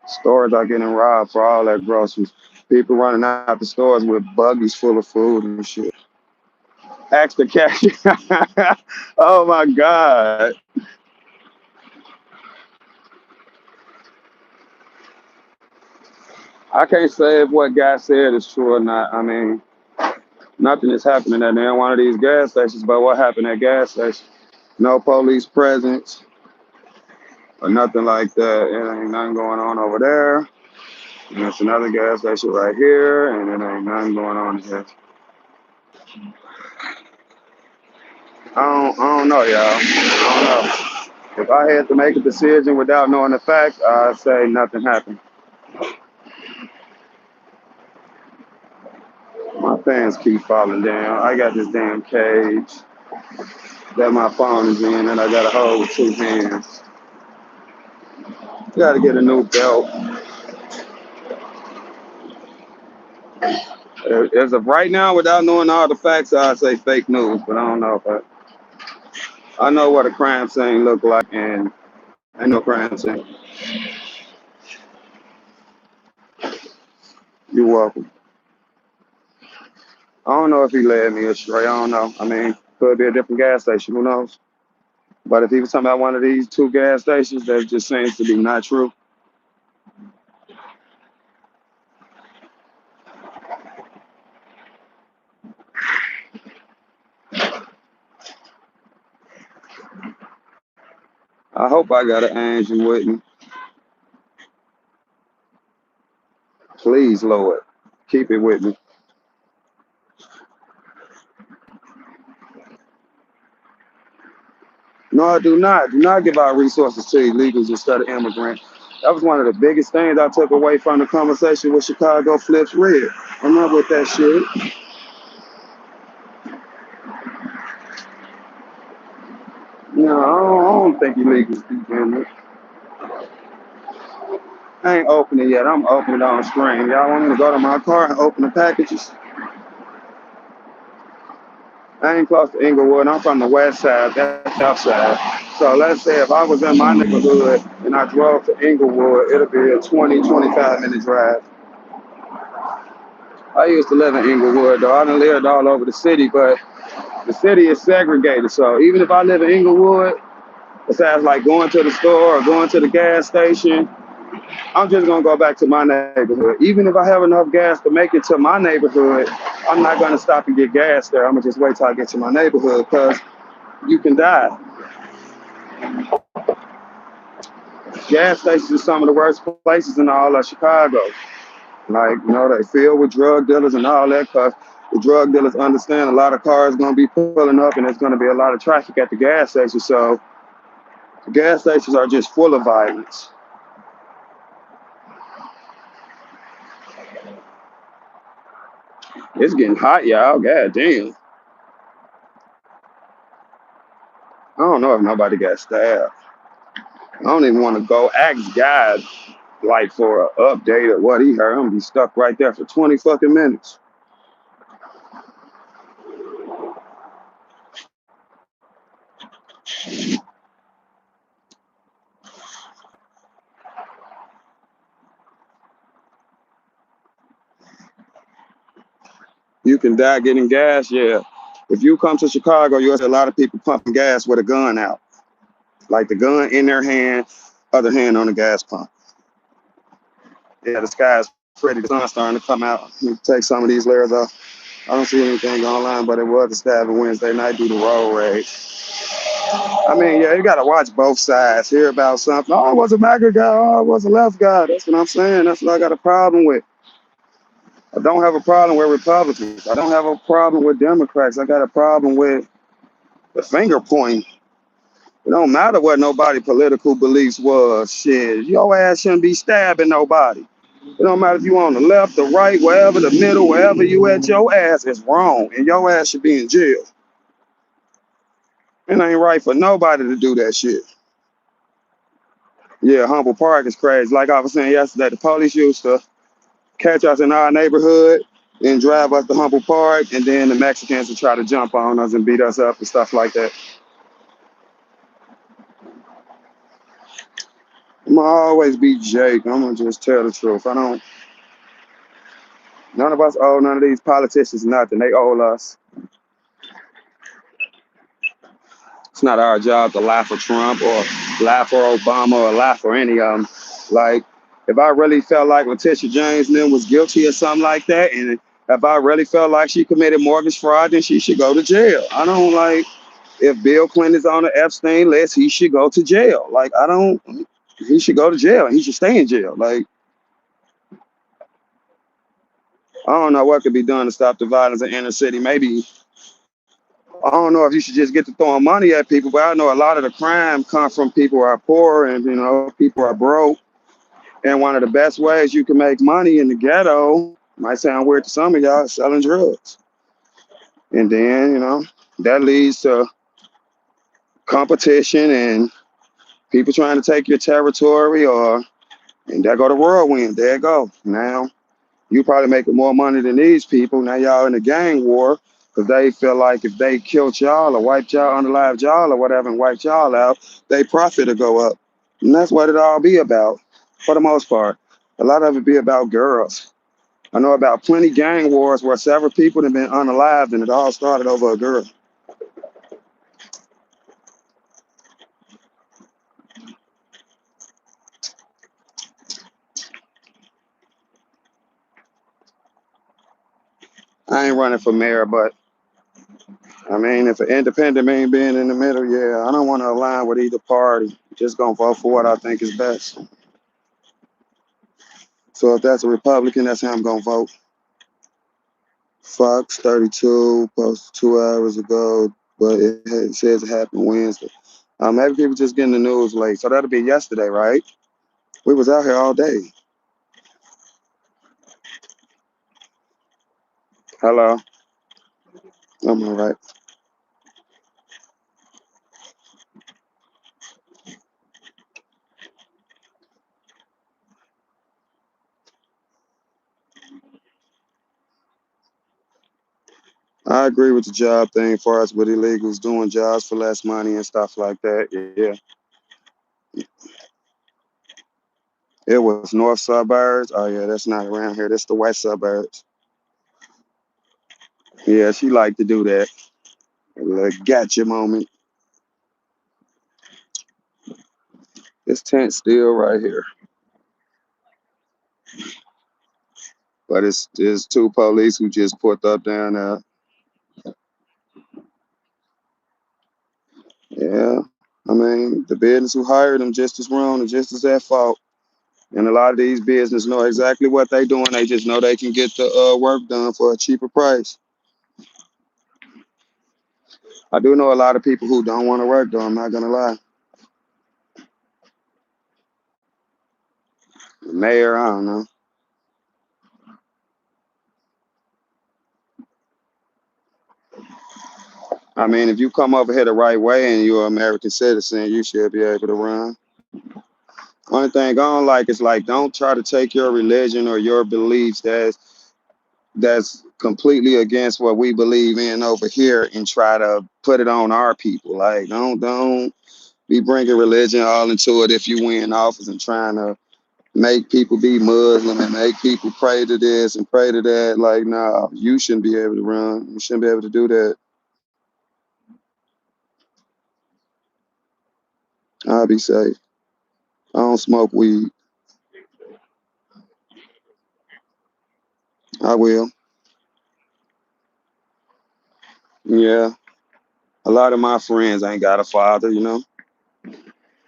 stores are getting robbed for all that groceries. People running out the stores with buggies full of food and shit. Ask the cashier. Oh my God. I can't say if what guy said is true or not. I mean, nothing is happening at any one of these gas stations, but what happened at gas stations? No police presence or nothing like that. It ain't nothing going on over there. And there's another gas station right here, and it ain't nothing going on here. I don't know, y'all. I don't know. If I had to make a decision without knowing the facts, I'd say nothing happened. My fans keep falling down. I got this damn cage that my phone is in, and I got to hold with two hands. Got to get a new belt. As of right now, without knowing all the facts, I'd say fake news, but I don't know. But I know what a crime scene look like, and ain't no crime scene. You're welcome. I don't know if he led me astray. I don't know. I mean, could be a different gas station. Who knows? But if he was talking about one of these two gas stations, that just seems to be not true. I hope I got an angel with me. Please, Lord, keep it with me. No, I do not. Do not give out resources to illegals instead of immigrants. That was one of the biggest things I took away from the conversation with Chicago Flips Red. I'm not with that shit. No, I don't think illegals do damage. I ain't open it yet. I'm opening it on stream. Y'all want me to go to my car and open the packages? I ain't close to Inglewood. I'm from the west side. That's south side. So let's say if I was in my neighborhood and I drove to Inglewood, it'll be a 20, 25-minute drive. I used to live in Inglewood, though. I done lived all over the city, but the city is segregated. So even if I live in Inglewood, besides like going to the store or going to the gas station, I'm just gonna go back to my neighborhood. Even if I have enough gas to make it to my neighborhood, I'm not gonna stop and get gas there. I'm gonna just wait till I get to my neighborhood because you can die. Gas stations are some of the worst places in all of Chicago. Like, they filled with drug dealers and all that because the drug dealers understand a lot of cars gonna be pulling up and there's gonna be a lot of traffic at the gas station. So the gas stations are just full of violence. It's getting hot, y'all. God damn. I don't know if nobody got stabbed. I don't even want to go ask God like for an update of what he heard. I'm gonna be stuck right there for 20 fucking minutes. You can die getting gas, yeah. If you come to Chicago, you'll see a lot of people pumping gas with a gun out. Like the gun in their hand, other hand on the gas pump. Yeah, the sky's pretty. The sun's starting to come out. You take some of these layers off. I don't see anything online, but it was a stabbing Wednesday night due to road rage. I mean, yeah, you got to watch both sides, hear about something. Oh, it was a MAGA guy. Oh, it was a left guy. That's what I'm saying. That's what I got a problem with. I don't have a problem with Republicans. I don't have a problem with Democrats. I got a problem with the finger pointing. It don't matter what nobody political beliefs was. Shit, your ass shouldn't be stabbing nobody. It don't matter if you on the left, the right, wherever, the middle, wherever you at, your ass is wrong, and your ass should be in jail. It ain't right for nobody to do that shit. Yeah, Humble Park is crazy. Like I was saying yesterday, the police used to catch us in our neighborhood and drive us to Humble Park, and then the Mexicans would try to jump on us and beat us up and stuff like that. I'm gonna always be Jake. I'm gonna just tell the truth. None of us owe none of these politicians nothing. They owe us. It's not our job to lie for Trump or lie for Obama or lie for any of them. Like, if I really felt like Letitia James then was guilty or something like that, and if I really felt like she committed mortgage fraud, then she should go to jail. I don't like if Bill Clinton's on the Epstein list, he should go to jail. Like, he should go to jail and he should stay in jail. Like, I don't know what could be done to stop the violence in inner city. Maybe I don't know if you should just get to throwing money at people, but I know a lot of the crime comes from people who are poor and people are broke. And one of the best ways you can make money in the ghetto might sound weird to some of y'all, is selling drugs. And then that leads to competition and people trying to take your territory, and there go the whirlwind. There it go. Now you probably making more money than these people. Now y'all in a gang war because they feel like if they killed y'all or wiped y'all, unalived y'all or whatever and wiped y'all out, they profit will go up. And that's what it all be about for the most part. A lot of it be about girls. I know about plenty gang wars where several people have been unalived and it all started over a girl. I ain't running for mayor, but I mean, if an independent mean being in the middle, yeah, I don't want to align with either party. Just gonna vote for what I think is best. So if that's a Republican, that's how I'm gonna vote. Fox 32 posted 2 hours ago, but it says it happened Wednesday. Maybe people just getting the news late, so that'll be yesterday, right? We was out here all day. Hello, I'm all right. I agree with the job thing as far as with illegals doing jobs for less money and stuff like that. Yeah. It was north suburbs. Oh yeah, that's not around here. That's the west suburbs. Yeah, she liked to do that. Like gotcha moment. This tent still right here. But it's two police who just put up down there. Yeah. I mean, the business who hired them just as wrong and just as at fault. And a lot of these business know exactly what they doing. They just know they can get the work done for a cheaper price. I do know a lot of people who don't want to work though. I'm not gonna lie. The mayor, I don't know. I mean, if you come over here the right way and you're an American citizen, you should be able to run. Only thing I don't like is like don't try to take your religion or your beliefs that's completely against what we believe in over here and try to put it on our people. Like don't be bringing religion all into it if you win office and trying to make people be Muslim and make people pray to this and pray to that. Like, nah, you shouldn't be able to run. You shouldn't be able to do that. I'll be safe. I don't smoke weed. I will. Yeah. A lot of my friends ain't got a father, you know.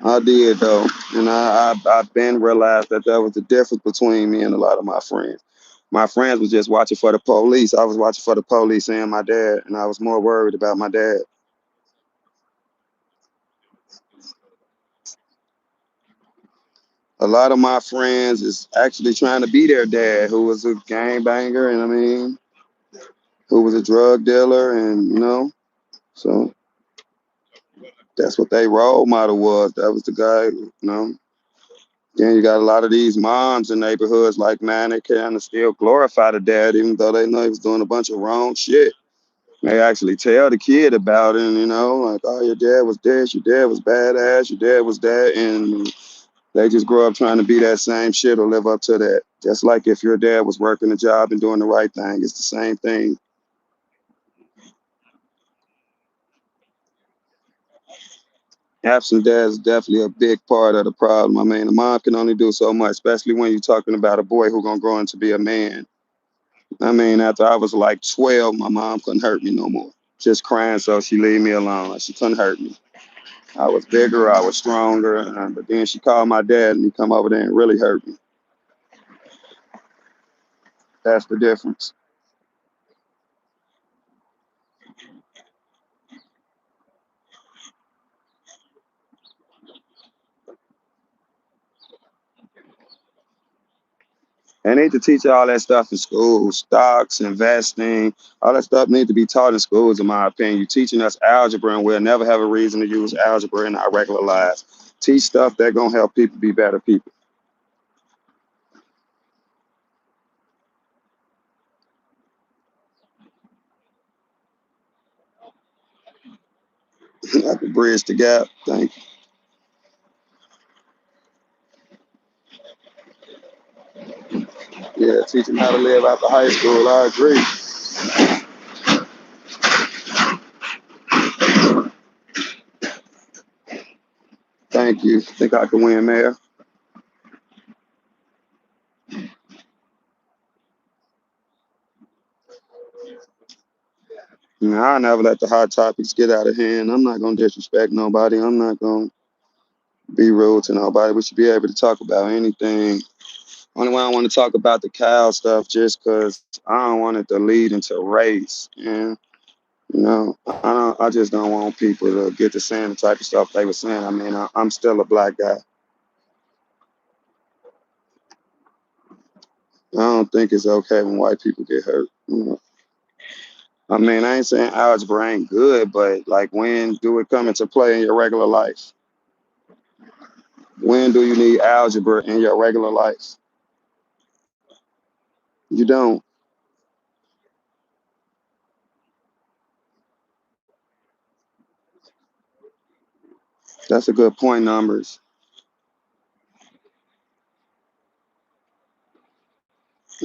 I did though, and I've been realized that there was a difference between me and a lot of my friends. My friends was just watching for the police. I was watching for the police and my dad, and I was more worried about my dad. A lot of my friends is actually trying to be their dad, who was a gangbanger, and I mean, who was a drug dealer, and you know, so that's what they role model was. That was the guy, you know. Then you got a lot of these moms in neighborhoods like man, they kind of still glorify the dad, even though they know he was doing a bunch of wrong shit. They actually tell the kid about it, and you know, like, oh, your dad was this, your dad was badass, your dad was that, and they just grow up trying to be that same shit or live up to that. Just like if your dad was working a job and doing the right thing, it's the same thing. Absent dad is definitely a big part of the problem. I mean, a mom can only do so much, especially when you're talking about a boy who's gonna grow into be a man. I mean, after I was like 12, my mom couldn't hurt me no more. Just crying, so she leave me alone. Like, she couldn't hurt me. I was bigger, I was stronger, but then she called my dad and he come over there and really hurt me. That's the difference. They need to teach all that stuff in school, stocks, investing, all that stuff need to be taught in schools, in my opinion. You're teaching us algebra, and we'll never have a reason to use algebra in our regular lives. Teach stuff that gonna help people be better people. I can bridge the gap. Thank you. Yeah, teach them how to live after high school. I agree. Thank you. Think I can win, Mayor? I never let the hot topics get out of hand. I'm not gonna disrespect nobody. I'm not gonna be rude to nobody. We should be able to talk about anything. Only way I want to talk about the cow stuff just because I don't want it to lead into race. And you know, I just don't want people to get to saying the type of stuff they were saying. I mean, I'm still a black guy. I don't think it's okay when white people get hurt. You know? I mean, I ain't saying algebra ain't good, but like, when do it come into play in your regular life? When do you need algebra in your regular life? You don't. That's a good point, numbers.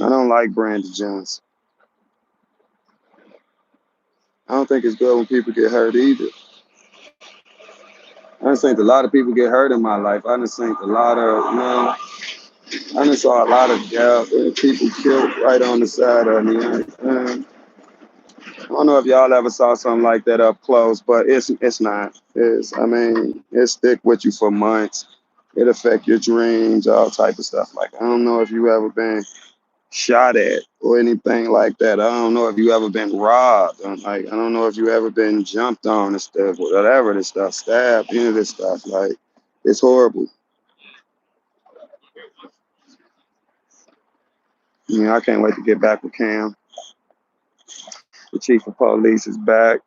I don't like Brandon Johnson. I don't think it's good when people get hurt either. I just think a lot of people get hurt in my life. I just think a lot of, I just saw a lot of death and people killed right on the side of me. I don't know if y'all ever saw something like that up close, but it's not. It stick with you for months. It affect your dreams, all type of stuff. Like I don't know if you ever been shot at or anything like that. I don't know if you ever been robbed. I don't know if you ever been jumped on and stuff, whatever this stuff, stabbed, any of this stuff. Like it's horrible. Yeah, I can't wait to get back with Cam. The chief of police is back.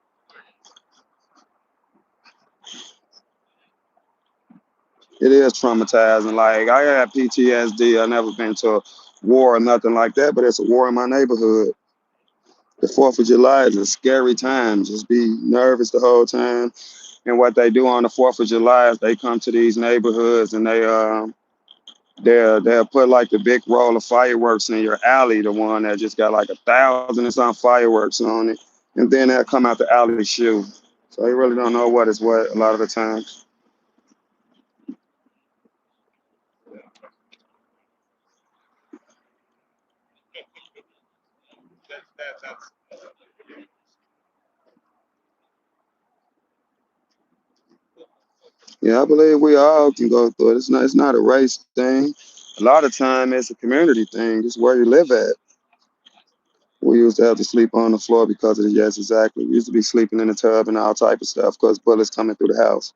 It is traumatizing. Like I have PTSD. I never been to a war or nothing like that, but it's a war in my neighborhood. The 4th of July is a scary time. Just be nervous the whole time. And what they do on the 4th of July is they come to these neighborhoods and they'll put like the big roll of fireworks in your alley, the one that just got like 1,000 and some fireworks on it, and then they'll come out the alley shoot. So you really don't know what is what a lot of the times. Yeah, I believe we all can go through it. It's not a race thing. A lot of time it's a community thing. It's where you live at. We used to have to sleep on the floor because of the yes, exactly. We used to be sleeping in the tub and all type of stuff because bullets coming through the house.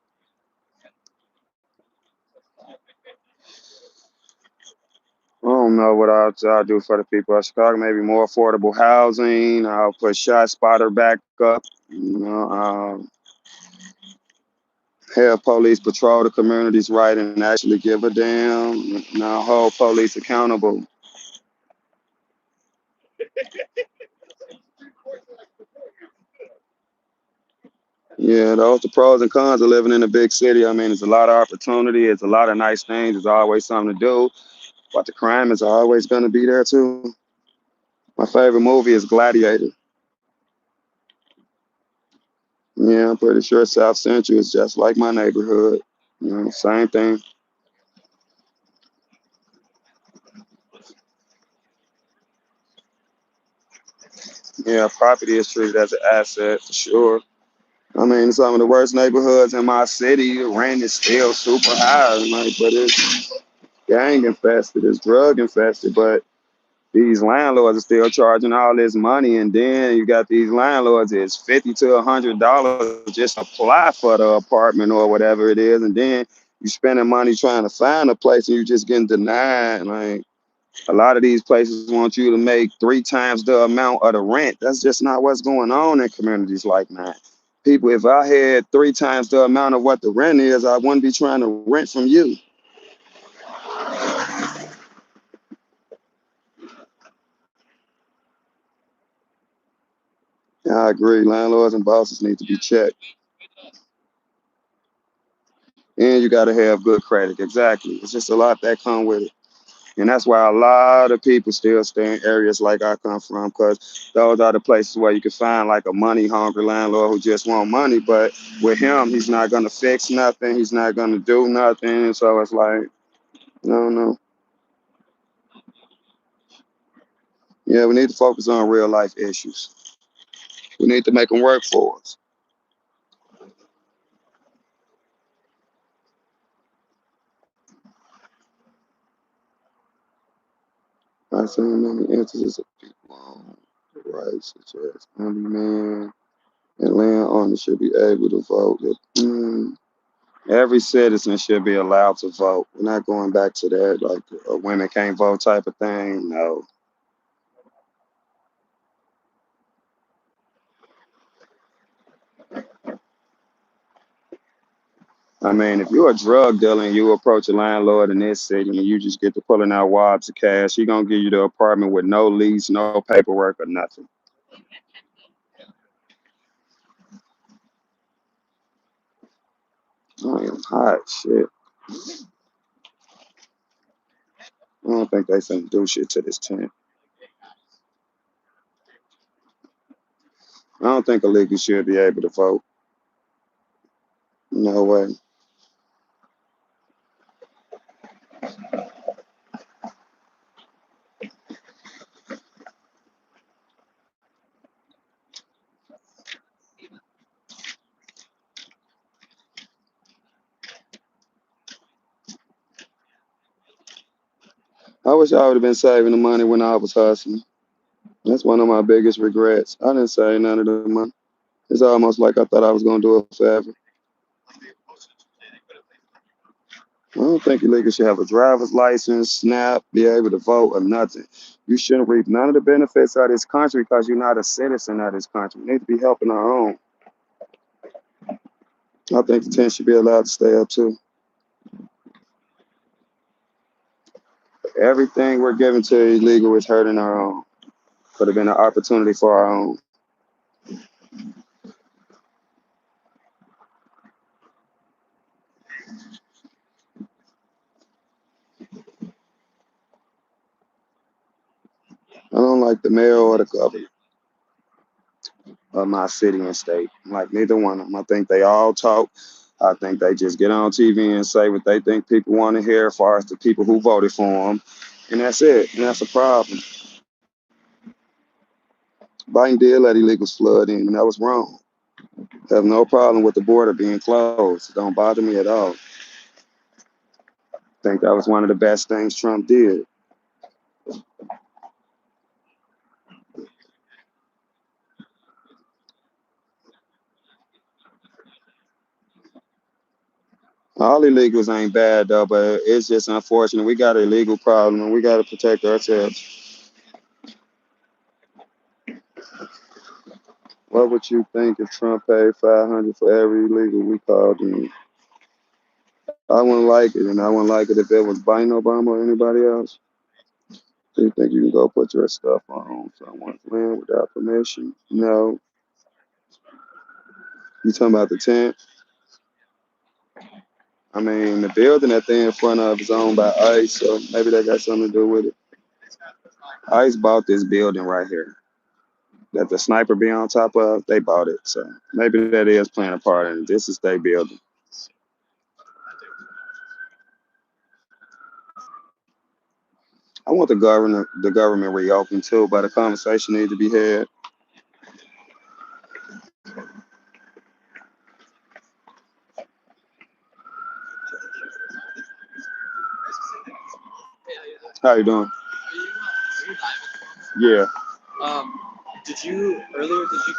I don't know what I'll do for the people of Chicago. Maybe more affordable housing. I'll put shot spotter back up. Have police patrol the communities right and actually give a damn. Hold police accountable. Yeah, those the pros and cons of living in a big city. It's a lot of opportunity. It's a lot of nice things. There's always something to do, but the crime is always going to be there too. My favorite movie is Gladiator. Yeah, I'm pretty sure South Central is just like my neighborhood. Same thing. Yeah, property is treated as an asset for sure. Some of the worst neighborhoods in my city, the rent is still super high, but it's gang infested, it's drug infested, but these landlords are still charging all this money, and then you got these landlords, it's $50 to $100 just to apply for the apartment or whatever it is, and then you spending money trying to find a place and you just getting denied. Like a lot of these places want you to make 3 times the amount of the rent. That's just not what's going on in communities like that. People, if I had 3 times the amount of what the rent is, I wouldn't be trying to rent from you. Yeah, I agree. Landlords and bosses need to be checked. And you got to have good credit. Exactly. It's just a lot that come with it. And that's why a lot of people still stay in areas like I come from, because those are the places where you can find like a money hungry landlord who just want money. But with him, he's not going to fix nothing. He's not going to do nothing. And so it's like, no, no. Yeah, we need to focus on real life issues. We need to make them work for us. I've seen many instances of people on the rights, such as only man and landowner should be able to vote. Every citizen should be allowed to vote. We're not going back to that, like women can't vote type of thing. No. If you're a drug dealer and you approach a landlord in this city and you just get to pulling out wads of cash, he gonna give you the apartment with no lease, no paperwork, or nothing. I am hot, shit. I don't think they finna do shit to this tent. I don't think illegals should be able to vote. No way. I wish I would have been saving the money when I was hustling. That's one of my biggest regrets. I didn't save none of the money. It's almost like I thought I was gonna do it forever. I don't think illegals should have a driver's license, SNAP, be able to vote, or nothing. You shouldn't reap none of the benefits of this country because you're not a citizen of this country. We need to be helping our own. I think the tent should be allowed to stay up too. Everything we're giving to illegal is hurting our own. Could have been an opportunity for our own. I don't like the mayor or the governor of my city and state. Like neither one of them. I think they all talk. I think they just get on TV and say what they think people want to hear as far as the people who voted for them. And that's it. And that's a problem. Biden did let illegals flood in, and that was wrong. I have no problem with the border being closed. It don't bother me at all. I think that was one of the best things Trump did. All illegals ain't bad though, but it's just unfortunate. We got an illegal problem and we got to protect ourselves. What would you think if Trump paid $500 for every illegal we called in? I wouldn't like it, and I wouldn't like it if it was Biden, Obama, or anybody else. Do you think you can go put your stuff on someone's land without permission? No. You talking about the tent? I mean, the building that they're in front of is owned by ICE, so maybe that got something to do with it. ICE bought this building right here that the sniper be on top of. They bought it, so maybe that is playing a part in it. This is their building. I want the government reopened too, but a conversation needs to be had. How you doing? Yeah. Did you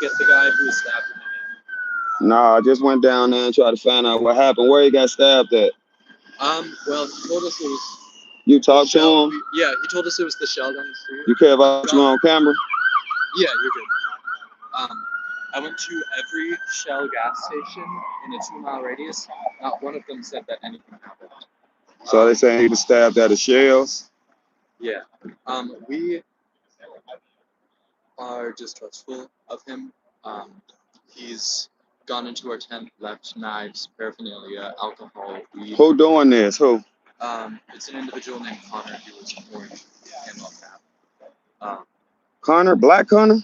get the guy who was stabbed in the hand? Nah, I just went down there and tried to find out what happened. Where he got stabbed at? Well, he told us it was. You talked to him? Yeah, he told us it was the shell down the street. You care about you on camera? Yeah, you're good. I went to every Shell gas station in a 2-mile radius. Not one of them said that anything happened. So they saying he was stabbed at a Shell's? Yeah. We are distrustful of him. He's gone into our tent, left knives, paraphernalia, alcohol, weed. Who doing this? Who? It's an individual named Connor. He was orange camo cap. Connor? Black Connor?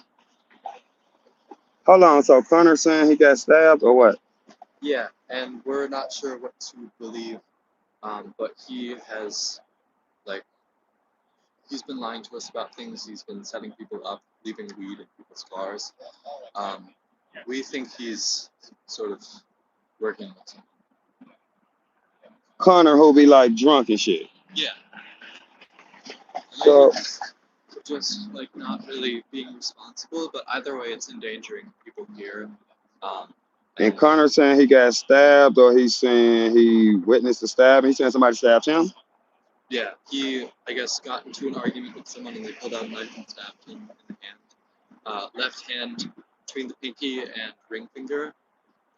Hold on, so Connor saying he got stabbed or what? Yeah, and we're not sure what to believe, but he has, he's been lying to us about things. He's been setting people up, leaving weed in people's cars. We think he's sort of working with something. Connor who be like drunk and shit. Yeah. So just not really being responsible, but either way, it's endangering people here. And Connor saying he got stabbed, or he's saying he witnessed the stabbing. He's saying somebody stabbed him. Yeah, he I guess got into an argument with someone and they pulled out a knife and stabbed him in the hand, left hand between the pinky and ring finger.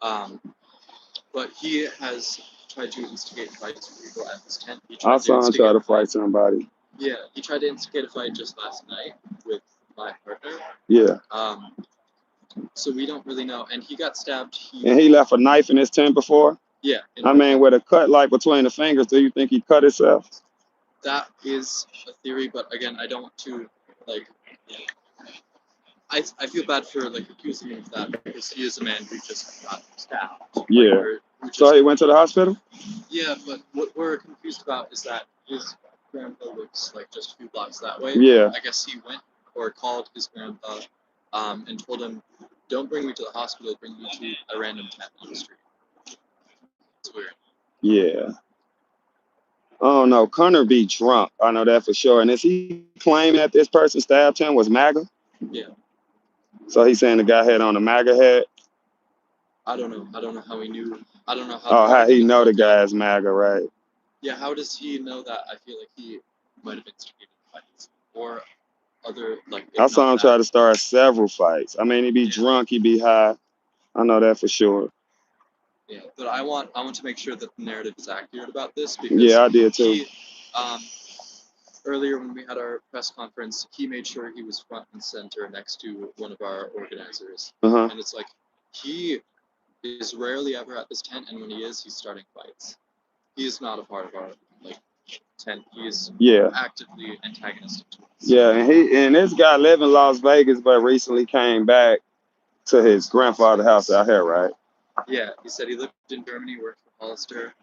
But he has tried to instigate fights with people at this tent. I saw him try to fight somebody. Yeah, he tried to instigate a fight just last night with my partner. Yeah. So we don't really know. And he got stabbed. And he left a knife in his tent before? Yeah. I mean, with a cut like between the fingers, do you think he cut himself? That is a theory, but again, I don't want to like. I feel bad for like accusing him of that because he is a man who just got stabbed. Yeah. So he went to the hospital? Yeah, but what we're confused about is that his grandpa lives like just a few blocks that way. Yeah. I guess he went or called his grandpa and told him, "Don't bring me to the hospital. Bring me to a random tent on the street." It's weird. Yeah. Oh no, Connor be drunk. I know that for sure. And is he claiming that this person stabbed him was MAGA? Yeah. So he's saying the guy had on a MAGA hat? I don't know. I don't know how he knew. I don't know how. Oh, how he know the guy's MAGA, right? Yeah, how does he know that? I feel like he might have instigated fights or other like. I saw him try to start several fights. I mean, he be drunk, he be high. I know that for sure. Yeah, but I want to make sure that the narrative is accurate about this because I did too. Earlier when we had our press conference, he made sure he was front and center next to one of our organizers, and it's like he is rarely ever at this tent, and when he is, he's starting fights. He is not a part of our like tent. He is actively antagonistic to us. Yeah, and this guy live in Las Vegas, but recently came back to his grandfather's house out here, right? Yeah, he said he lived in Germany, worked for Hollister.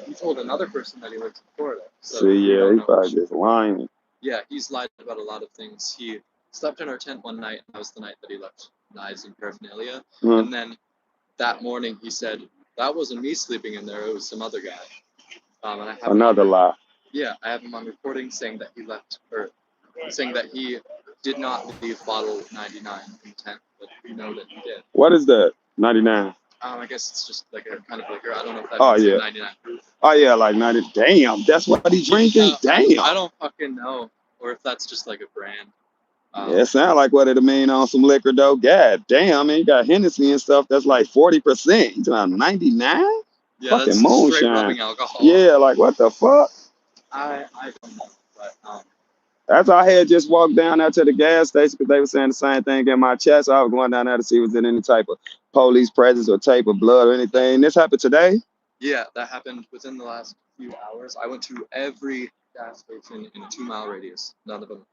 He told another person that he lived in Florida. So he probably just lying. Yeah, he's lied about a lot of things. He slept in our tent one night, and that was the night that he left knives and paraphernalia. And then that morning he said, that wasn't me sleeping in there, it was some other guy. And I have another lie. Yeah, I have him on recording saying that he left, or saying that he did not leave bottle 99 in the tent, but we know that he did. What is that? 99? I guess it's just like a kind of liquor. I don't know if that means 99 proof. Oh yeah, like 90. Damn, that's what he's drinking? Damn. I don't fucking know. Or if that's just like a brand. It sounds like what it'll mean on some liquor though. God damn, I mean, you got Hennessy and stuff that's like 40%. You talking 99? Yeah, fucking that's moonshine. Straight rubbing alcohol. Yeah, like what the fuck? I don't know, but That's why I had just walked down there to the gas station because they were saying the same thing in my chest. So I was going down there to see if there was any type of police presence or type of blood or anything. This happened today? Yeah, that happened within the last few hours. I went to every gas station in a 2-mile radius. None of them.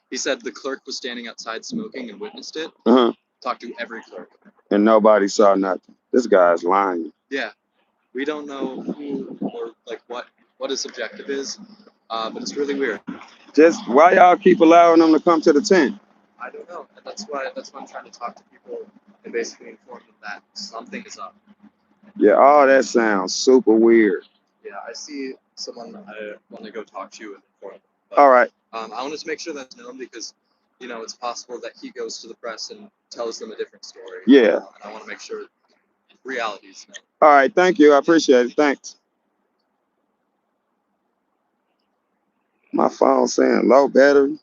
He said the clerk was standing outside smoking and witnessed it. Talked to every clerk. And nobody saw nothing. This guy's lying. Yeah. We don't know who or like what his objective is, but it's really weird. Just why y'all keep allowing them to come to the tent? I don't know. And that's why I'm trying to talk to people and basically inform them that something is up. Yeah, all that sounds super weird. Yeah, I see someone I want to go talk to and inform them. But, all right. I wanted to make sure that's known because, it's possible that he goes to the press and tells them a different story. Yeah. And I want to make sure reality is known. All right, thank you. I appreciate it. Thanks. My phone saying low battery.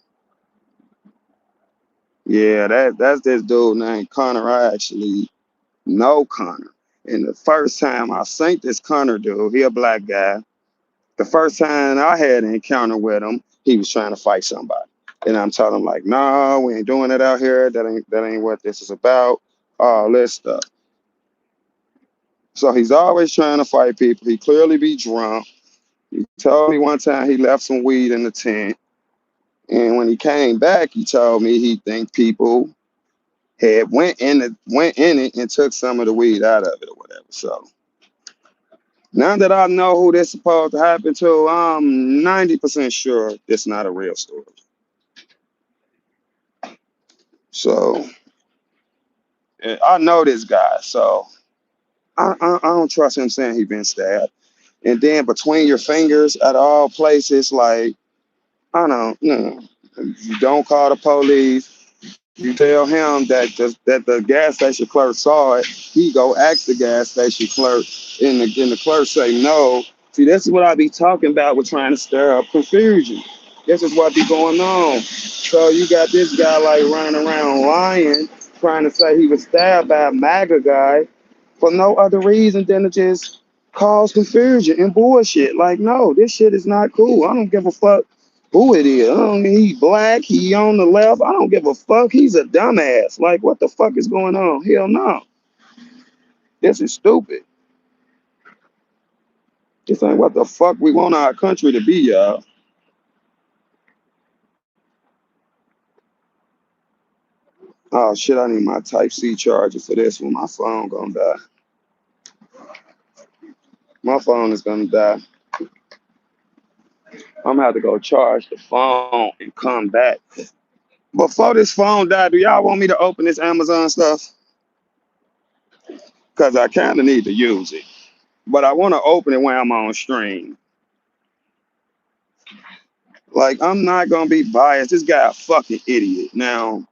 Yeah, that's this dude named Connor. I actually know Connor. And the first time I seen this Connor dude, he a black guy. The first time I had an encounter with him, he was trying to fight somebody. And I'm telling him like, no, we ain't doing it out here. That ain't what this is about. All this stuff. So he's always trying to fight people. He clearly be drunk. He told me one time he left some weed in the tent. And when he came back, he told me he think people had went in it and took some of the weed out of it or whatever. So now that I know who this supposed to happen to, I'm 90% sure it's not a real story. So I know this guy, so I don't trust him saying he been stabbed. And then between your fingers at all places, like, I don't know. You don't call the police. You tell him that the gas station clerk saw it. He go ask the gas station clerk, and the clerk say no. See, this is what I be talking about with trying to stir up confusion. This is what be going on. So you got this guy like running around lying, trying to say he was stabbed by a MAGA guy for no other reason than to just cause confusion and bullshit. Like, no, this shit is not cool. I don't give a fuck who it is. I don't mean he black, he on the left. I don't give a fuck. He's a dumbass. Like, what the fuck is going on? Hell no. This is stupid. This ain't what the fuck we want our country to be, y'all. Oh shit, I need my Type-C charger for this one. My phone gonna die. My phone is gonna die. I'm gonna have to go charge the phone and come back. Before this phone die, do y'all want me to open this Amazon stuff? Cause I kinda need to use it. But I wanna open it when I'm on stream. Like, I'm not gonna be biased. This guy a fucking idiot. Now,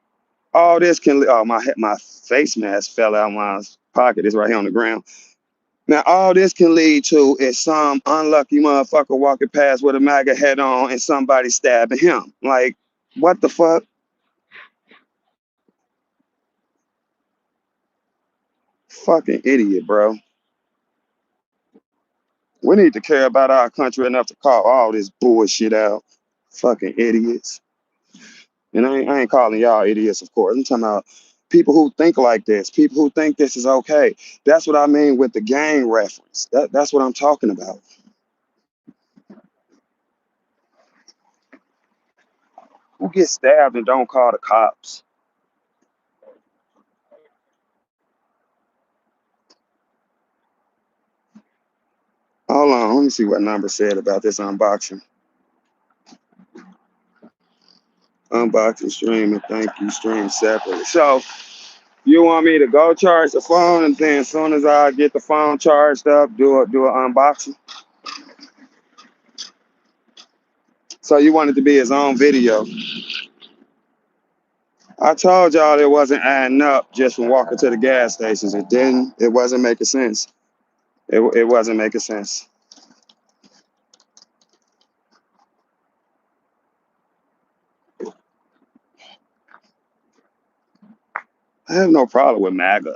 all this can, oh, my face mask fell out of my pocket. It's right here on the ground. Now, all this can lead to is some unlucky motherfucker walking past with a MAGA hat on and somebody stabbing him. Like, what the fuck? Fucking idiot, bro. We need to care about our country enough to call all this bullshit out. Fucking idiots. And I ain't calling y'all idiots, of course. I'm talking about people who think like this, people who think this is okay. That's what I mean with the gang reference. That's what I'm talking about. Who gets stabbed and don't call the cops? Hold on, let me see what number said about this unboxing. Unboxing, stream, and thank you, stream separately. So you want me to go charge the phone, and then as soon as I get the phone charged up, do an unboxing? So you want it to be his own video? I told y'all it wasn't adding up just from walking to the gas stations. It didn't. It wasn't making sense. It wasn't making sense. I have no problem with MAGA.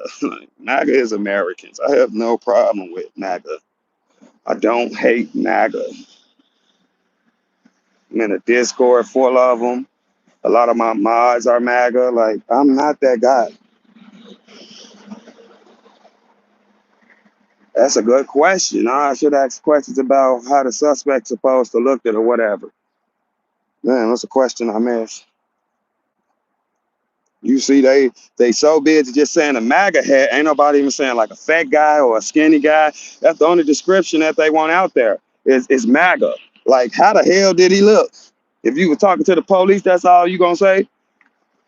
MAGA is Americans. I have no problem with MAGA. I don't hate MAGA. I'm in a Discord full of them. A lot of my mods are MAGA. Like, I'm not that guy. That's a good question. I should ask questions about how the suspect's supposed to look at or whatever. Man, that's a question I missed. You see, they so busy just saying a MAGA hat. Ain't nobody even saying like a fat guy or a skinny guy. That's the only description that they want out there is MAGA. Like, how the hell did he look? If you were talking to the police, that's all you gonna say?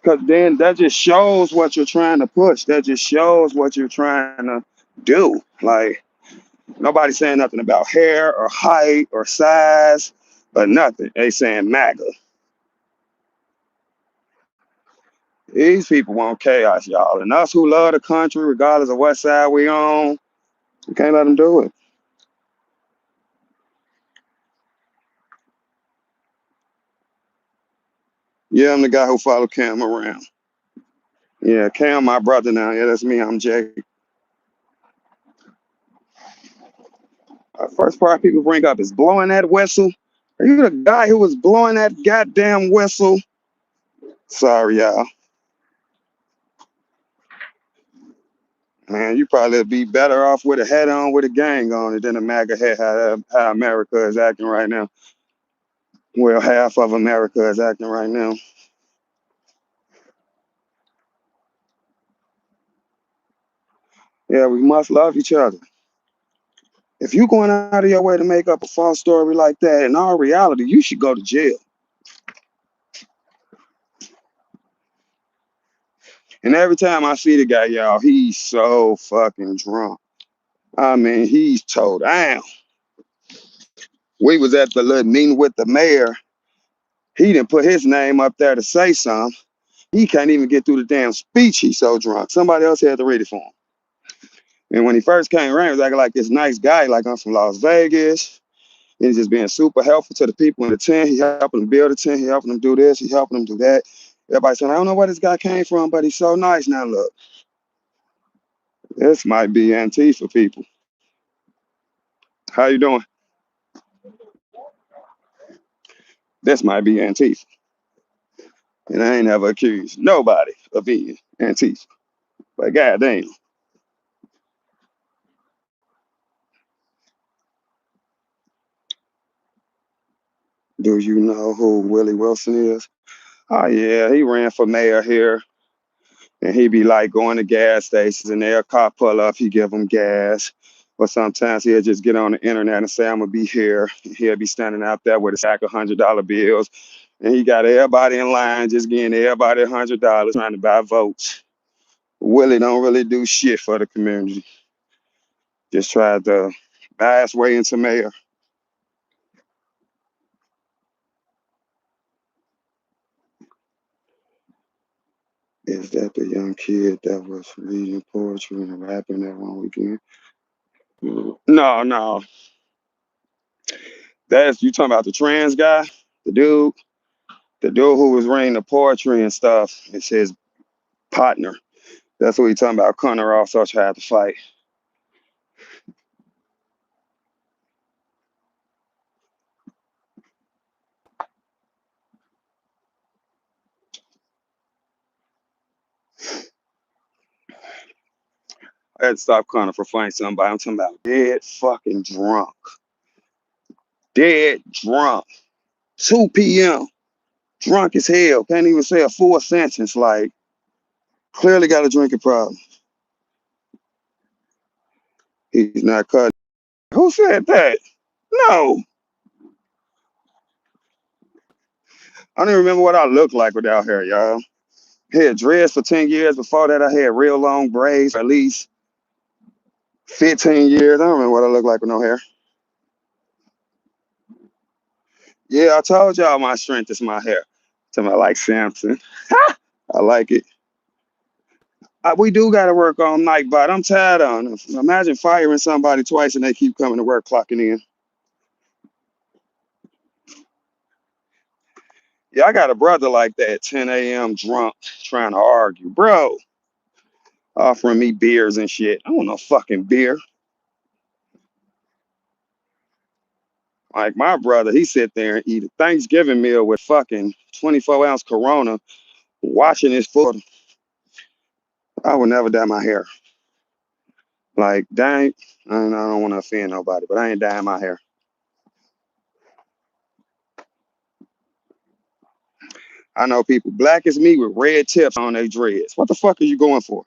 Because then that just shows what you're trying to push. That just shows what you're trying to do. Like, nobody's saying nothing about hair or height or size or nothing. They saying MAGA. These people want chaos, y'all. And us who love the country, regardless of what side we on, we can't let them do it. Yeah, I'm the guy who followed Cam around. Yeah, Cam, my brother now. Yeah, that's me. I'm Jake. First part people bring up is blowing that whistle. Are you the guy who was blowing that goddamn whistle? Sorry, y'all. Man, you probably be better off with a hat on with a gang on it than a MAGA hat, how America is acting right now. Well, half of America is acting right now. Yeah, we must love each other. If you're going out of your way to make up a false story like that, in all reality, you should go to jail. And every time I see the guy, y'all, he's so fucking drunk. I mean, he's toe down. We was at the little meeting with the mayor. He didn't put his name up there to say something. He can't even get through the damn speech. He's so drunk. Somebody else had to read it for him. And when he first came around, he was acting like this nice guy, like I'm from Las Vegas. And he's just being super helpful to the people in the tent. He helping them build a tent. He helping them do this. He helping them do that. Everybody saying, I don't know where this guy came from, but he's so nice. Now look, this might be Antifa people. How you doing? This might be Antifa. And I ain't ever accused nobody of being Antifa. But goddamn. Do you know who Willie Wilson is? Oh yeah, he ran for mayor here. And he be like going to gas stations and their car pull up, he give them gas. Or sometimes he'll just get on the internet and say, I'm gonna be here. And he'll be standing out there with a stack of $100 bills. And he got everybody in line, just getting everybody $100 trying to buy votes. Willie don't really do shit for the community. Just tried to buy his way into mayor. Is that the young kid that was reading poetry and rapping that one weekend? No. That's you talking about the trans guy? The dude who was reading the poetry and stuff. It's his partner. That's what he talking about. Connor also tried to fight. I had to stop Connor for fighting somebody. I'm talking about dead fucking drunk. Dead drunk. 2 p.m. Drunk as hell. Can't even say a full sentence. Like, clearly got a drinking problem. He's not cut. Who said that? No. I don't even remember what I looked like without hair, y'all. Had dreads for 10 years. Before that, I had real long braids for at least 15 years. I don't remember what I looked like with no hair. Yeah, I told y'all my strength is my hair. Talking about like Samson. I like it. We do got to work on Nightbot. I'm tired of it. Imagine firing somebody twice and they keep coming to work clocking in. Yeah, I got a brother like that, 10 a.m. drunk, trying to argue. Bro, offering me beers and shit. I want no fucking beer. Like my brother, he sit there and eat a Thanksgiving meal with fucking 24-ounce Corona, washing his foot. I would never dye my hair. Like, dang, I don't want to offend nobody, but I ain't dyeing my hair. I know people black as me with red tips on their dreads. What the fuck are you going for?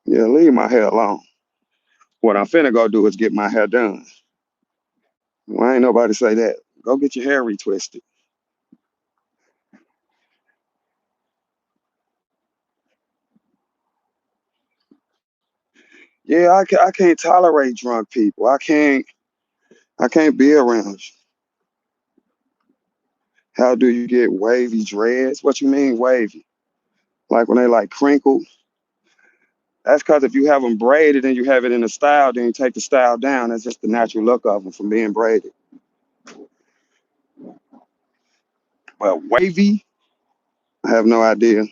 Yeah, leave my hair alone. What I'm finna go do is get my hair done. Why ain't nobody say that? Go get your hair retwisted. Yeah, I can't tolerate drunk people. I can't be around you. How do you get wavy dreads? What you mean wavy? Like when they like crinkled? That's because if you have them braided and you have it in a style, then you take the style down. That's just the natural look of them from being braided. Well, wavy, I have no idea.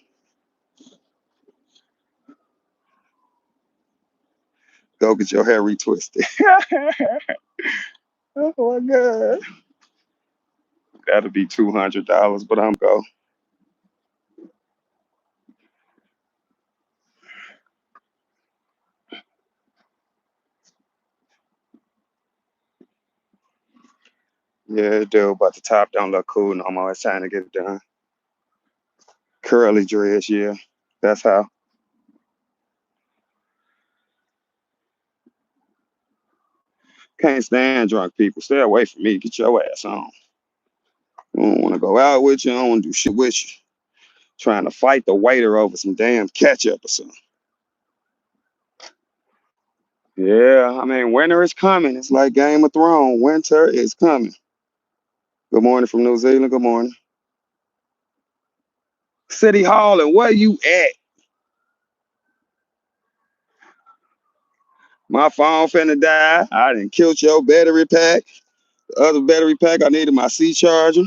Go get your hair retwisted. Oh my God. That'll be $200, but I'm go. Yeah, it do, but the top don't look cool no more. It's time to get it done. Curly dreads, yeah. That's how. Can't stand drunk people. Stay away from me. Get your ass on. I don't want to go out with you. I don't want to do shit with you. Trying to fight the waiter over some damn ketchup or something. Yeah, I mean, winter is coming. It's like Game of Thrones. Winter is coming. Good morning from New Zealand. Good morning. City Hall, and where you at? My phone finna die. I done killed your battery pack. The other battery pack, I needed my C charger.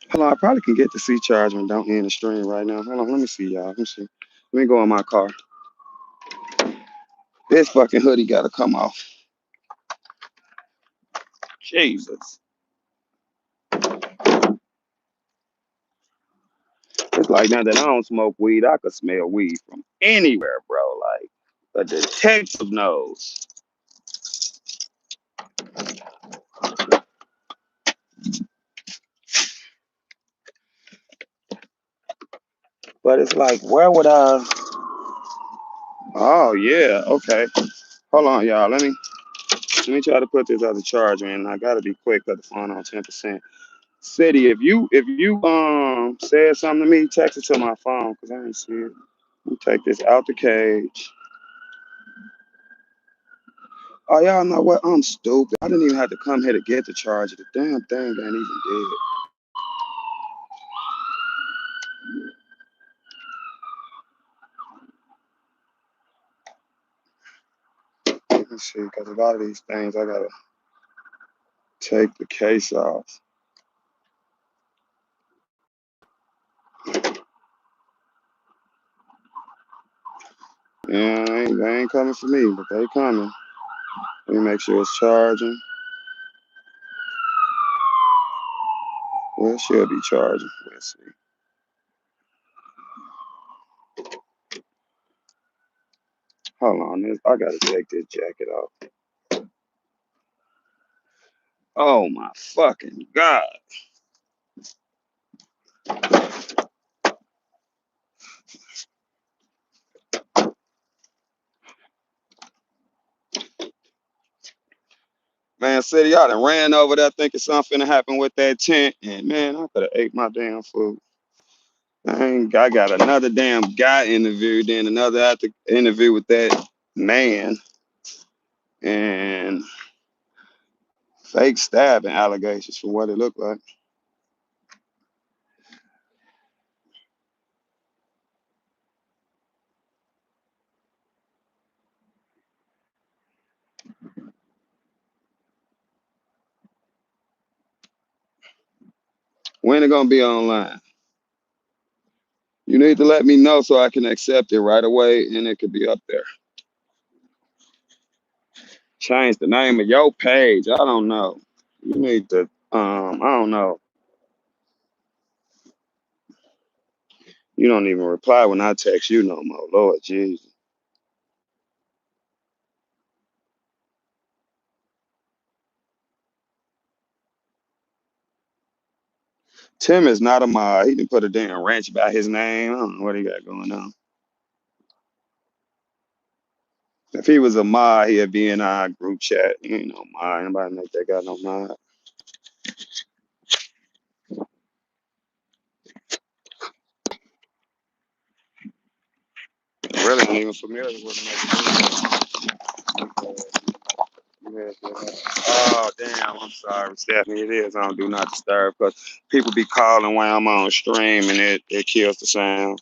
Hold on, I probably can get the C charger and don't end the stream right now. Hold on, let me see, y'all. Let me see. Let me go in my car. This fucking hoodie gotta come off. Jesus. It's like now that I don't smoke weed, I could smell weed from anywhere, bro. Like a detective knows. But it's like, where would I? Oh yeah, okay. Hold on, y'all. Let me try to put this other charger in. I gotta be quick because the phone on 10%. City, if you said something to me, text it to my phone because I didn't see it. Let me take this out the cage. Oh, y'all know what? I'm stupid. I didn't even have to come here to get the charger. The damn thing ain't even dead. Let me see, because a lot of these things I gotta take the case off. Yeah, they ain't coming for me, but they coming. Let me make sure it's charging. Well, it should be charging. Let's see. Hold on, I gotta take this jacket off. Oh my fucking God. Man, City, I done ran over there thinking something finna happen with that tent, and man, I could have ate my damn food. I got another damn guy interview, then another interview with that man, and fake stabbing allegations for what it looked like. When it gonna be online? You need to let me know so I can accept it right away, and it could be up there. Change the name of your page. I don't know. You need to, I don't know. You don't even reply when I text you no more. Lord Jesus. Tim is not a mod. He didn't put a damn ranch by his name. I don't know what he got going on. If he was a mod, he'd be in our group chat. He ain't no mod. Anybody make that guy no mod? Really ain't even familiar with him. Oh, damn. I'm sorry, Stephanie. It is on Do Not Disturb because people be calling while I'm on stream and it kills the sound.